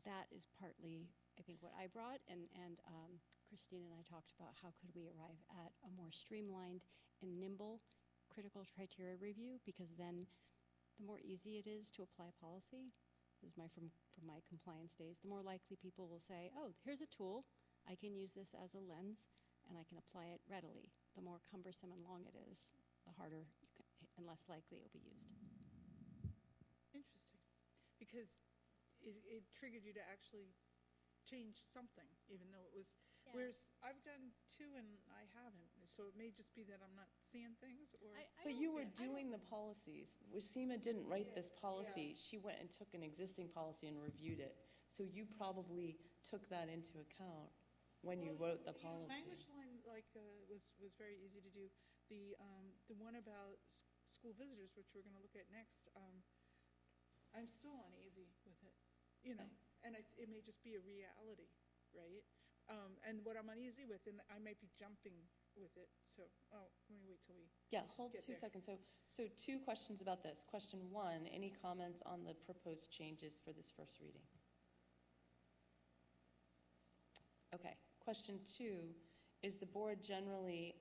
that is partly, I think, what I brought. And Christine and I talked about how could we arrive at a more streamlined and nimble critical criteria review, because then the more easy it is to apply policy, this is from my compliance days, the more likely people will say, oh, here's a tool, I can use this as a lens, and I can apply it readily. The more cumbersome and long it is, the harder and less likely it will be used. Interesting, because it triggered you to actually change something, even though it was, whereas I've done two and I haven't, so it may just be that I'm not seeing things, or. But you were doing the policies. Wasima didn't write this policy. She went and took an existing policy and reviewed it. So you probably took that into account when you wrote the policy. Language line, was very easy to do. The one about school visitors, which we're going to look at next, I'm still uneasy with it, and it may just be a reality, right? And what I'm uneasy with, and I might be jumping with it, so, let me wait till we hold get 2 there. seconds. So 2 questions about this. Question 1, any comments on the proposed changes for this first reading? Okay. Question 2, is the board generally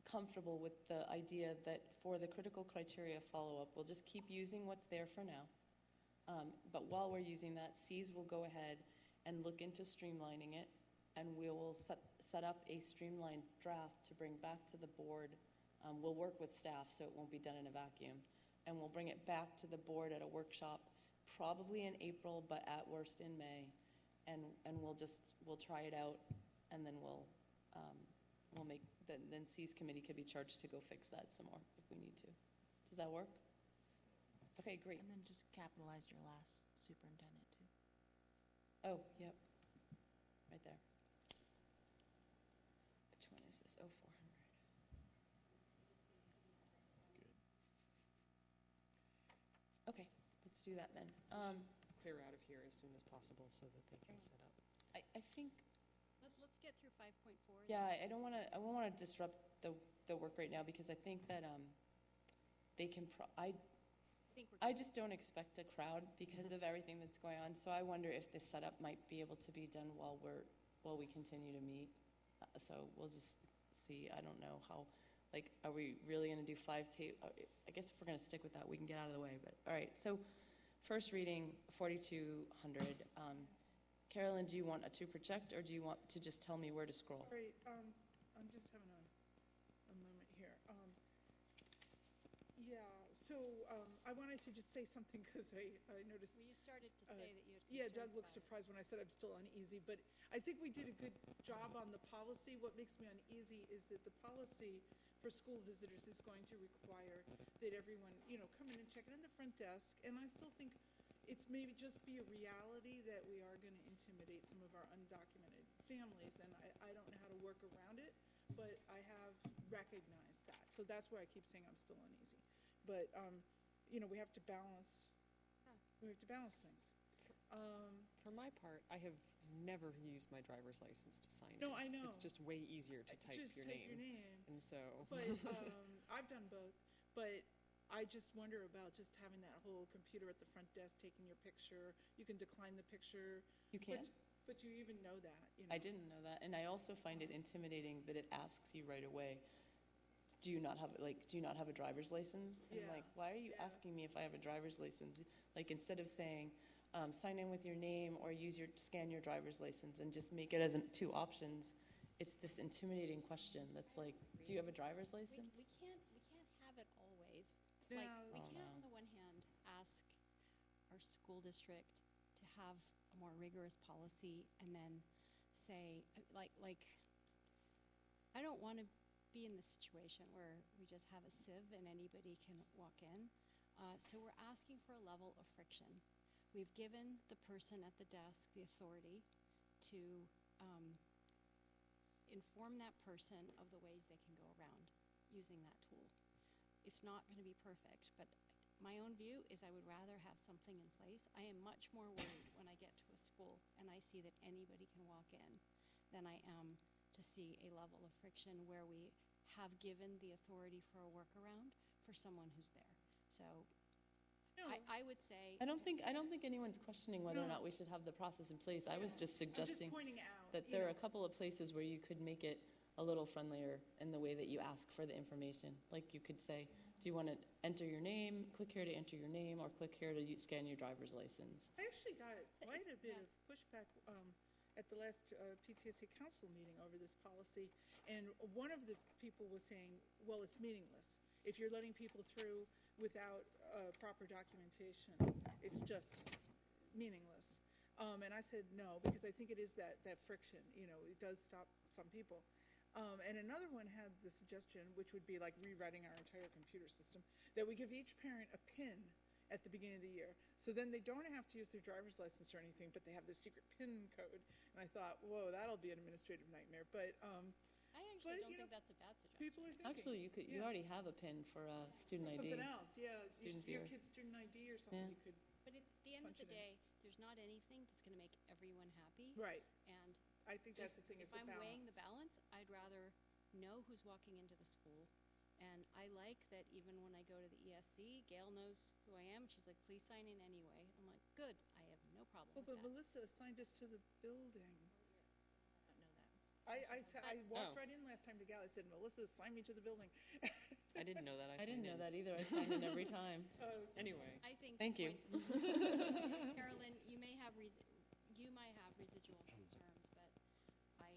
comfortable with the idea that for the critical criteria follow-up, we'll just keep using what's there for now, but while we're using that, C's will go ahead and look into streamlining it, and we will set up a streamlined draft to bring back to the board. We'll work with staff so it won't be done in a vacuum, and we'll bring it back to the board at a workshop, probably in April, but at worst in May, and we'll try it out, and then we'll make, then C's committee could be charged to go fix that some more if we need to. Does that work? Okay, great. And then just capitalize your last superintendent too. Oh, yep. Right there. Which one is this? Oh, 400. Okay, let's do that then. Clear out of here as soon as possible so that they can set up. I think. Let's get through 5.4. Yeah, I don't want to disrupt the work right now, because I think that they can. I just don't expect a crowd because of everything that's going on. So I wonder if the setup might be able to be done while we continue to meet. So we'll just see. I don't know how. Like, are we really going to do 5 tape? I guess if we're going to stick with that, we can get out of the way. But all right. So first reading, 4200. Carolyn, do you want a to project, or do you want to just tell me where to scroll? All right, I'm just having a moment here. Yeah, so I wanted to just say something because I noticed. Well, you started to say that you had Yeah, concerns Doug looked about it. surprised when I said I'm still uneasy, but I think we did a good job on the policy. What makes me uneasy is that the policy for school visitors is going to require that everyone, come in and check it in the front desk, and I still think it's maybe just be a reality that we are going to intimidate some of our undocumented families, and I don't know how to work around it, but I have recognized that. So that's why I keep saying I'm still uneasy. But, we have to balance, things. For my part, I have never used my driver's license to sign in. No, I know. It's just way easier to type Just your type name. your name. And so. But I've done both. But I just wonder about just having that whole computer at the front desk taking your picture. You can decline the picture. You can? But you even know that. I didn't know that, and I also find it intimidating that it asks you right away, do you not have a driver's license? And I'm Yeah, like, why are you asking me if I have a driver's license? Like, instead of saying, sign in with your name or scan your driver's license and just make it as two options, it's this intimidating question that's like, do you have a driver's license? We can't have it always. No. Like, we Oh, can't, no. on the one hand, ask our school district to have a more rigorous policy and then say, like, I don't want to be in the situation where we just have a sieve and anybody can walk in. So we're asking for a level of friction. We've given the person at the desk the authority to inform that person of the ways they can go around using that tool. It's not going to be perfect, but my own view is I would rather have something in place. I am much more worried when I get to a school and I see that anybody can walk in than I am to see a level of friction where we have given the authority for a workaround for someone who's there. So I would say I don't think anyone's questioning whether or not we should have the process in place. I was just suggesting pointing out that there are a couple of places where you could make it a little friendlier in the way that you ask for the information. Like you could say, do you want to enter your name? Click here to enter your name, or click here to scan your driver's license. I actually got quite a bit of pushback at the last PTSA council meeting over this policy, and one of the people was saying, well, it's meaningless. If you're letting people through without proper documentation, it's just meaningless. And I said no, because I think it is that friction. It does stop some people. And another one had the suggestion, which would be like rewriting our entire computer system, that we give each parent a PIN at the beginning of the year. So then they don't have to use their driver's license or anything, but they have this secret PIN code. And I thought, whoa, that'll be an administrative nightmare. But I actually don't think that's a bad suggestion. people are thinking. Actually, you already have a PIN for student ID. Something else, yeah. Student your viewer. kid's student ID or something. Yeah. You could. But at the end of punch the it in. day, there's not anything that's going to make everyone happy. Right. And I think that's the thing. If It's a I'm balance. weighing the balance, I'd rather know who's walking into the school. And I like that even when I go to the ESC, Gail knows who I am. She's like, please sign in anyway. I'm like, good. I have no problem Well, with but that. Melissa assigned us to the building. I don't know that. I walked Oh. right in last time to Gal. I said, Melissa, assign me to the building. I didn't know that. I didn't know that either. I signed in every time. Anyway. I think. Thank you. Carolyn, you might have residual concerns, but I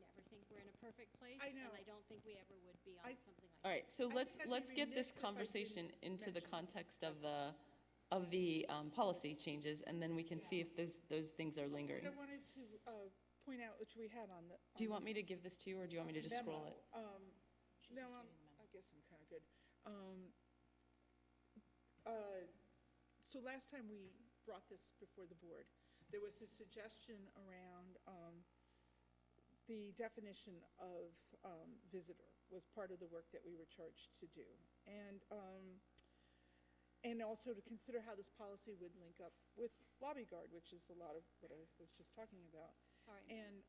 never think we're in a perfect place. I know. And I don't think we ever would be on something like All right, so I let's think I'd be get this remiss if I conversation didn't into the mention context of the policy changes, and then we can see if those things are lingering. What I wanted to point out, which we had on the. Do you want me to give this to you, or do you want me to just memo, scroll it? No, I guess I'm kind of good. So last time we brought this before the board, there was a suggestion around the definition of visitor was part of the work that we were charged to do. And also to consider how this policy would link up with Lobby Guard, which is a lot of what I was just talking about. Sorry, And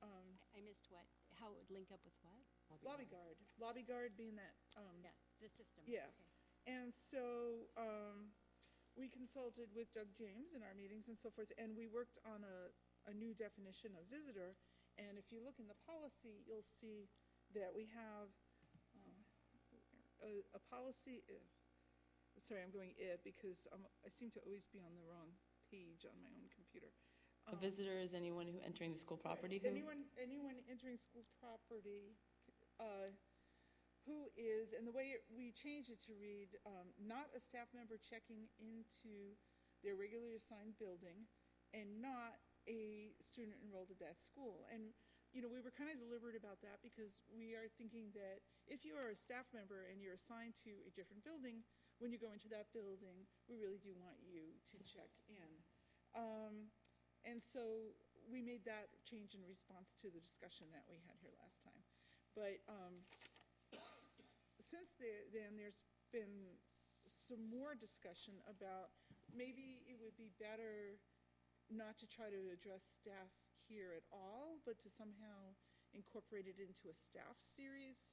I missed what? How it would link up with what? Lobby Guard being that. Yeah, the system. Yeah. Okay. And so we consulted with Doug James in our meetings and so forth, and we worked on a new definition of visitor. And if you look in the policy, you'll see that we have a policy. Sorry, I'm going because I seem to always be on the wrong page on my own computer. A visitor is anyone who entering the school property who? Anyone entering school property who is, and the way we changed it to read, not a staff member checking into their regularly assigned building and not a student enrolled at that school. And, you know, we were kind of deliberate about that because we are thinking that if you are a staff member and you're assigned to a different building, when you go into that building, we really do want you to check in. And so we made that change in response to the discussion that we had here last time. But since then, there's been some more discussion about maybe it would be better not to try to address staff here at all, but to somehow incorporate it into a staff series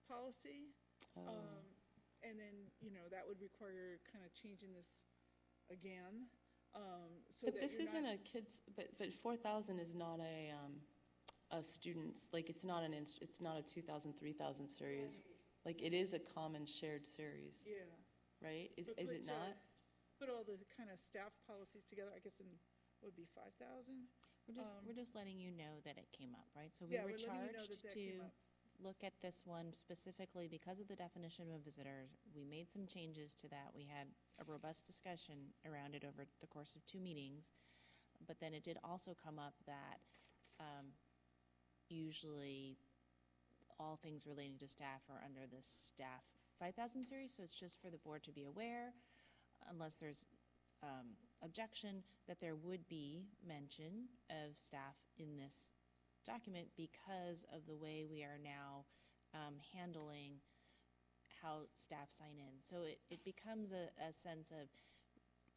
policy. And then, you know, that would require kind of changing this again. But this isn't a kids, but 4,000 is not a student's, like it's not a 2,000, 3,000 series. Right. Like it is a common shared series. Yeah. Right? Is But it not? Put all the kind of staff policies together, I guess, would be 5,000. We're just letting you know that it came up, right? So we Yeah, were we're letting you know charged that came to up. look at this one specifically because of the definition of a visitor. We made some changes to that. We had a robust discussion around it over the course of 2 meetings. But then it did also come up that usually all things relating to staff are under this staff 5,000 series, so it's just for the board to be aware, unless there's objection, that there would be mention of staff in this document because of the way we are now handling how staff sign in. So it becomes a sense of,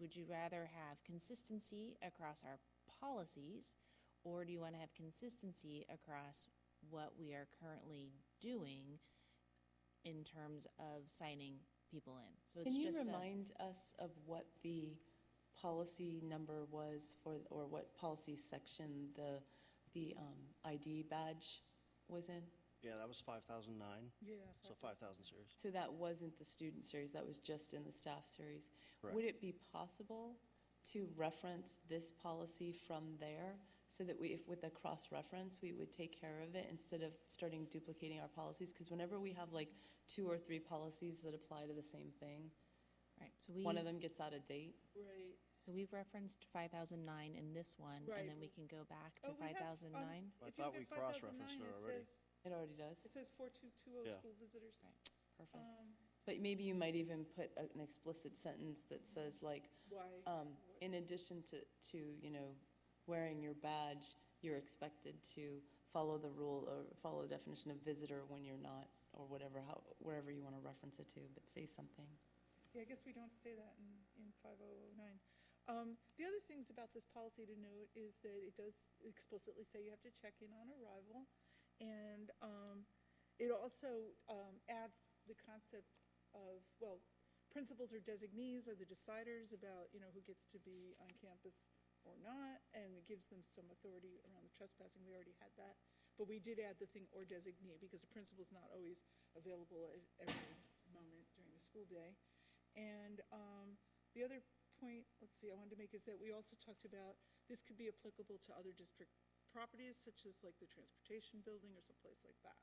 would you rather have consistency across our policies, or do you want to have consistency across what we are currently doing in terms of signing people in? So it's Can you just remind us of what the policy number was for, or what policy section the ID badge was in? Yeah, that was 5009. Yeah. So 5,000 series. So that wasn't the student series, that was just in the staff series. Correct. Would it be possible to reference this policy from there so that we, if with a cross-reference, we would take care of it instead of starting duplicating our policies? Because whenever we have like 2 or 3 policies that apply to the same thing, right. So one of them gets out of date. Right. So we've referenced 5009 in this one, Right. and then we can go back to Oh, we have, 5009. I if you thought look we at cross-referenced 5009, it already. It already does? It says 4220 Yeah. school visitors. Right. Perfect. Um, But maybe you might even put an explicit sentence that says like, Why? in addition to you know, wearing your badge, you're expected to follow the rule or follow the definition of visitor when you're not, or whatever, wherever you want to reference it to, but say something. Yeah, I guess we don't say that in 5009. The other things about this policy to note is that it does explicitly say you have to check in on arrival, and it also adds the concept of, well, principals or designees are the deciders about, you know, who gets to be on campus or not, and it gives them some authority around the trespassing. We already had that, but we did add the thing or designee because the principal's not always available at every moment during the school day. And the other point, let's see, I wanted to make is that we also talked about this could be applicable to other district properties, such as like the transportation building or someplace like that.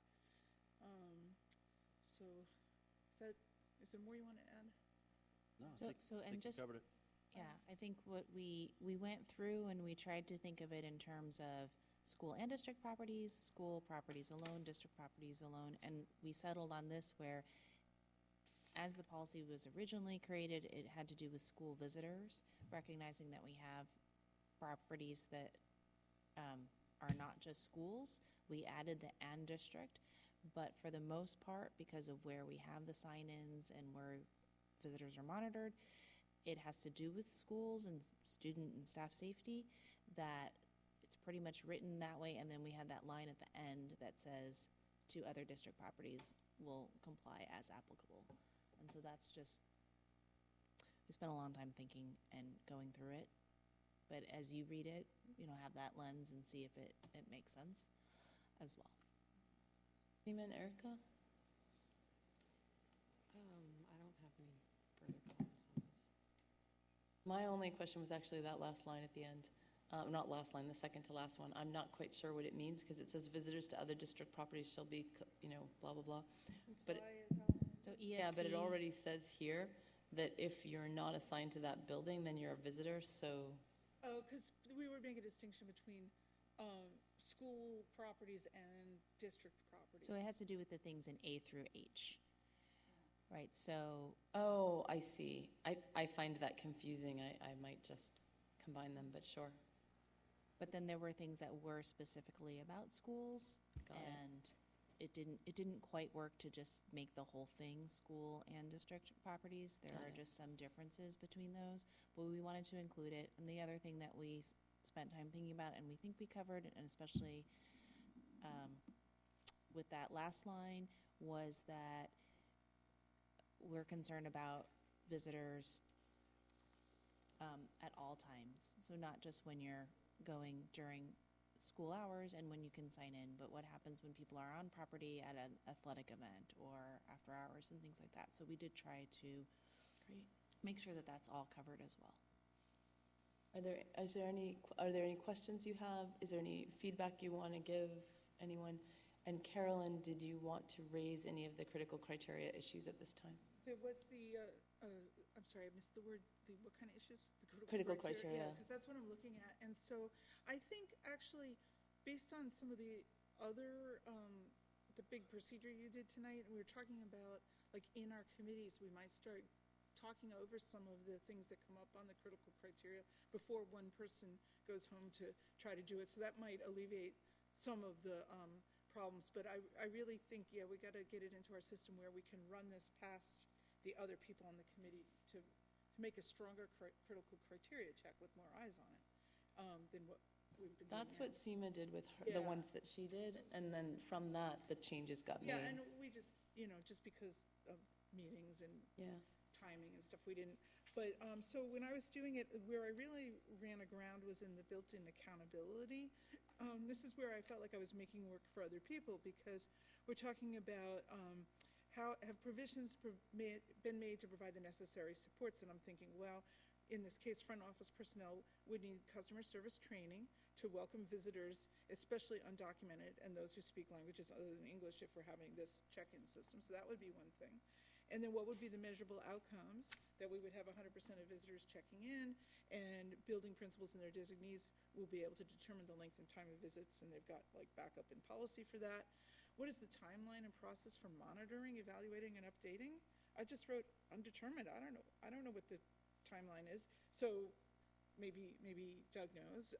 So is there more you want to add? No, So I think you covered it. Yeah, I think what we went through and we tried to think of it in terms of school and district properties, school properties alone, district properties alone, and we settled on this where, as the policy was originally created, it had to do with school visitors, recognizing that we have properties that are not just schools. We added the and district, but for the most part, because of where we have the sign-ins and where visitors are monitored, it has to do with schools and student and staff safety, that it's pretty much written that way, and then we had that line at the end that says, to other district properties will comply as applicable. And so that's just, we spent a long time thinking and going through it, but as you read it, you know, have that lens and see if it makes sense as well. Seema and Erica? I don't have any further comments on this. My only question was actually that last line at the end. not last line, the second to last one. I'm not quite sure what it means because it says visitors to other district properties shall be, blah, blah, blah. But So yeah, but it ESC already says here that if you're not assigned to that building, then you're a visitor, so. Oh, because we were making a distinction between school properties and district properties. So it has to do with the things in A through H, right? So Oh, I see. I find that confusing. I might just combine them, but sure. but then there were things that were specifically about schools, Got it. and it didn't quite work to just make the whole thing school and district properties. There Got are it. just some differences between those, but we wanted to include it. And the other thing that we spent time thinking about, and we think we covered, and especially with that last line, was that we're concerned about visitors at all times. So not just when you're going during school hours and when you can sign in, but what happens when people are on property at an athletic event or after hours and things like that. So we did try to make sure that that's all covered as well. Are there any questions you have? Is there any feedback you want to give anyone? And Carolyn, did you want to raise any of the critical criteria issues at this time? I'm sorry, I missed the word, what kind of issues? The Critical criteria. Yeah, because that's what I'm looking at. And so I think actually, based on some of the other, the big procedure you did tonight, and we were talking about, like in our committees, we might start talking over some of the things that come up on the critical criteria before one person goes home to try to do it. So that might alleviate some of the problems. But I really think, yeah, we got to get it into our system where we can run this past the other people on the committee to make a stronger critical criteria check with more eyes on it than what we've been doing That's now. what SEMA did with the Yeah. ones that she did, and then from that, the changes got made. Yeah, and we just, just because of meetings and timing and stuff, we didn't. But so when I was doing it, where I really ran aground was in the built-in accountability. This is where I felt like I was making work for other people, because we're talking about how have provisions been made to provide the necessary supports? And I'm thinking, well, in this case, front office personnel would need customer service training to welcome visitors, especially undocumented and those who speak languages other than English, if we're having this check-in system. So that would be one thing. And then what would be the measurable outcomes? That we would have 100% of visitors checking in, and building principals and their designees will be able to determine the length and time of visits, and they've got like backup and policy for that. What is the timeline and process for monitoring, evaluating, and updating? I just wrote undetermined. I don't know what the timeline is. So maybe Doug knows.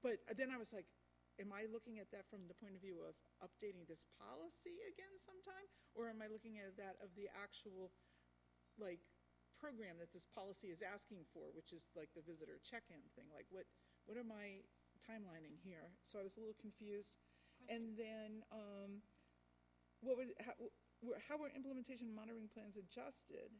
But then I was like, am I looking at that from the point of view of updating this policy again sometime? Or am I looking at that of the actual, like, program that this policy is asking for, which is like the visitor check-in thing? Like, what am I timelining here? So I was a little confused. And then how were implementation monitoring plans adjusted?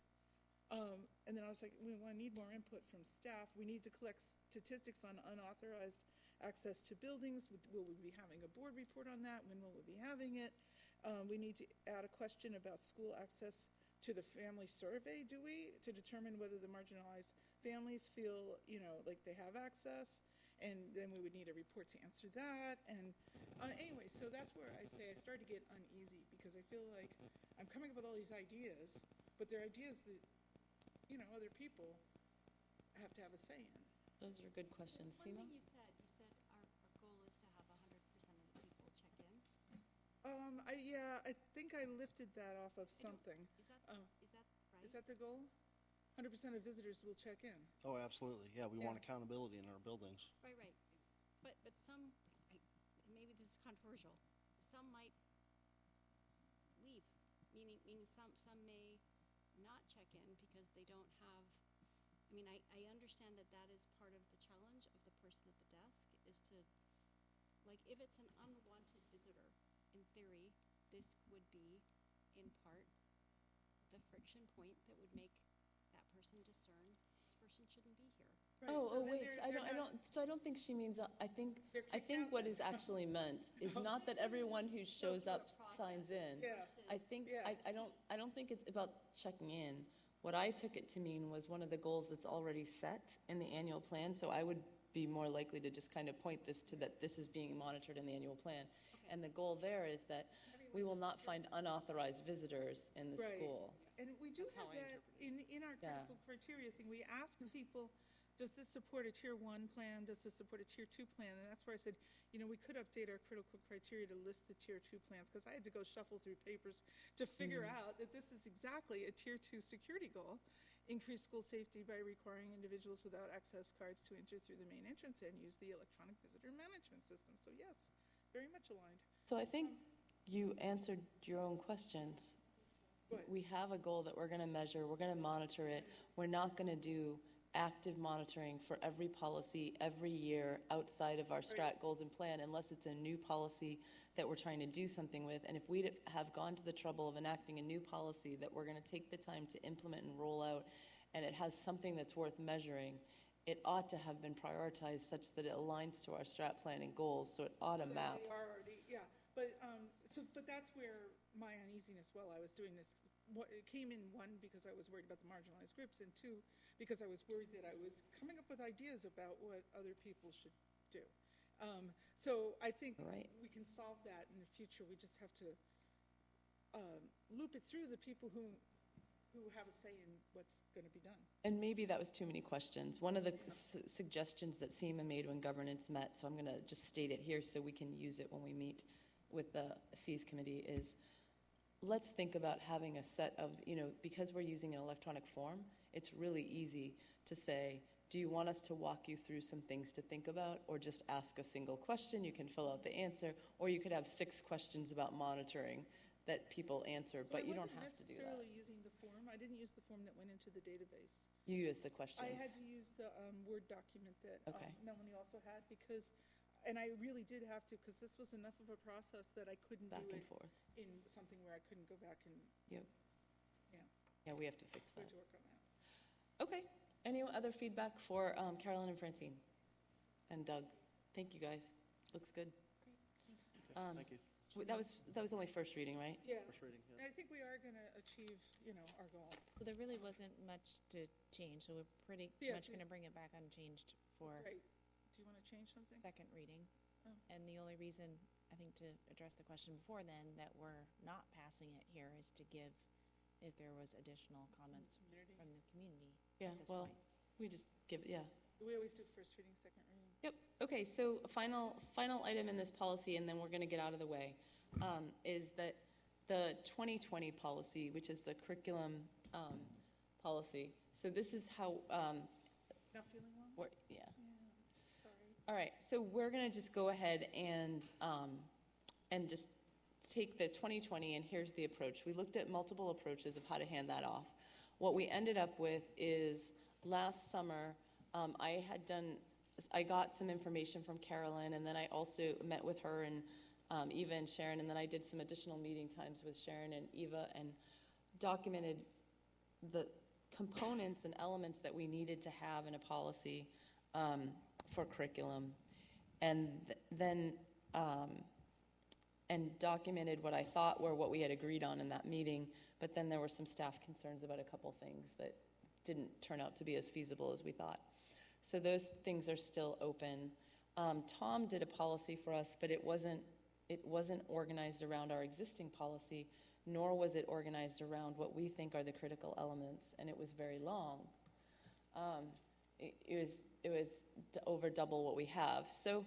And then I was like, well, I need more input from staff. We need to collect statistics on unauthorized access to buildings. Will we be having a board report on that? When will we be having it? We need to add a question about school access to the family survey, do we? To determine whether the marginalized families feel, like they have access. And then we would need a report to answer that. And anyway, so that's where I say I started to get uneasy, because I feel like I'm coming up with all these ideas, but they're ideas that, other people have to have a say in. Those are good questions. One Seema? thing you said our goal is to have 100% of the people check in. I think I lifted that off of something. Is that right? Is that the goal? 100% of visitors will check in. Oh, absolutely. Yeah, we want accountability in our buildings. Right. But some, maybe this is controversial, some might leave, meaning some may not check in because they don't have, I understand that is part of the challenge of the person at the desk, is to, like, if it's an unwanted visitor, in theory, this would be, in part, the friction point that would make that person discern this person shouldn't be here. Right, Wait. So I don't think she means. I think what is actually meant is not that everyone who shows up signs in. Yeah. I don't think it's about checking in. What I took it to mean was one of the goals that's already set in the annual plan, so I would be more likely to just kind of point this to that this is being monitored in the annual plan. And the goal there is that we will not find unauthorized visitors in the Right. school. And we do have that in our critical criteria thing. We ask people, does this support a tier 1 plan? Does this support a tier 2 plan? And that's where I said, we could update our critical criteria to list the tier 2 plans, because I had to go shuffle through papers to figure out that this is exactly a tier 2 security goal. Increase school safety by requiring individuals without access cards to enter through the main entrance and use the electronic visitor management system. So yes, very much aligned. So I think you answered your own questions. What? We have a goal that we're going to measure, we're going to monitor it. We're not going to do active monitoring for every policy every year outside of our strat goals and plan unless it's a new policy that we're trying to do something with. And if we have gone to the trouble of enacting a new policy that we're going to take the time to implement and roll out, and it has something that's worth measuring, it ought to have been prioritized such that it aligns to our strat plan and goals, so it ought to map. They are already, yeah. But that's where my uneasiness, while I was doing this, it came in, one, because I was worried about the marginalized groups, and two, because I was worried that I was coming up with ideas about what other people should do. So I think we can solve that in the future. We just have to loop it through the people who have a say in what's going to be done. And maybe that was too many questions. One of the suggestions that SEMA made when governance met, so I'm going to just state it here so we can use it when we meet with the Cs committee, is let's think about having a set of, because we're using an electronic form, it's really easy to say, do you want us to walk you through some things to think about, or just ask a single question, you can fill out the answer, or you could have 6 questions about monitoring that people answer, but you don't have to do that. I wasn't necessarily using the form. I didn't use the form that went into the database. You use the questions. I had to use the Word document that Melanie also had, and I really did have to, because this was enough of a process that I couldn't back do and it forth in something where I couldn't go back and Yeah, we have to fix that. to work on that. Okay. Any other feedback for Carolyn and Francine and Doug? Thank you, guys. Looks good. Thank you. That was only first reading, right? Yeah. First reading, yeah. And I think we are going to achieve, our goal. So there really wasn't much to change, so we're pretty much going to bring it back unchanged for Right. Do you want to change something? second reading. Oh. And the only reason, I think, to address the question before then, that we're not passing it here is to give, if there was additional comments from the community Yeah, at this well, point. we just give it, yeah. We always do first reading, second reading. Yep. Okay, so final item in this policy, and then we're going to get out of the way, is that the 2020 policy, which is the curriculum policy. So this is how, Not feeling well? yeah. Sorry. All right, so we're going to just go ahead and just take the 2020, and here's the approach. We looked at multiple approaches of how to hand that off. What we ended up with is last summer, I got some information from Carolyn, and then I also met with her and Eva and Sharon, and then I did some additional meeting times with Sharon and Eva and documented the components and elements that we needed to have in a policy for curriculum, and then and documented what I thought were what we had agreed on in that meeting, but then there were some staff concerns about a couple things that didn't turn out to be as feasible as we thought. So those things are still open. Tom did a policy for us, but it wasn't organized around our existing policy, nor was it organized around what we think are the critical elements, and it was very long. It was over double what we have. So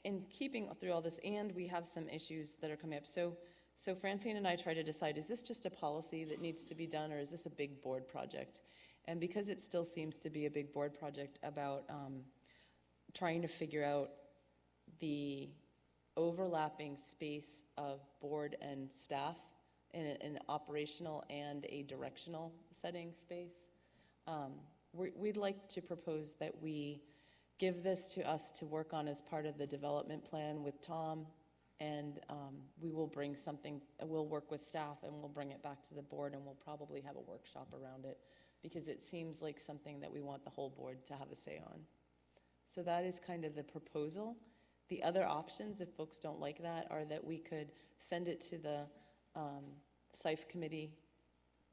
in keeping through all this, and we have some issues that are coming up. So Francine and I try to decide, is this just a policy that needs to be done, or is this a big board project? And because it still seems to be a big board project about trying to figure out the overlapping space of board and staff in an operational and a directional setting space, we'd like to propose that we give this to us to work on as part of the development plan with Tom, and we will bring something, we'll work with staff, and we'll bring it back to the board, and we'll probably have a workshop around it, because it seems like something that we want the whole board to have a say on. So that is kind of the proposal. The other options, if folks don't like that, are that we could send it to the SIFE committee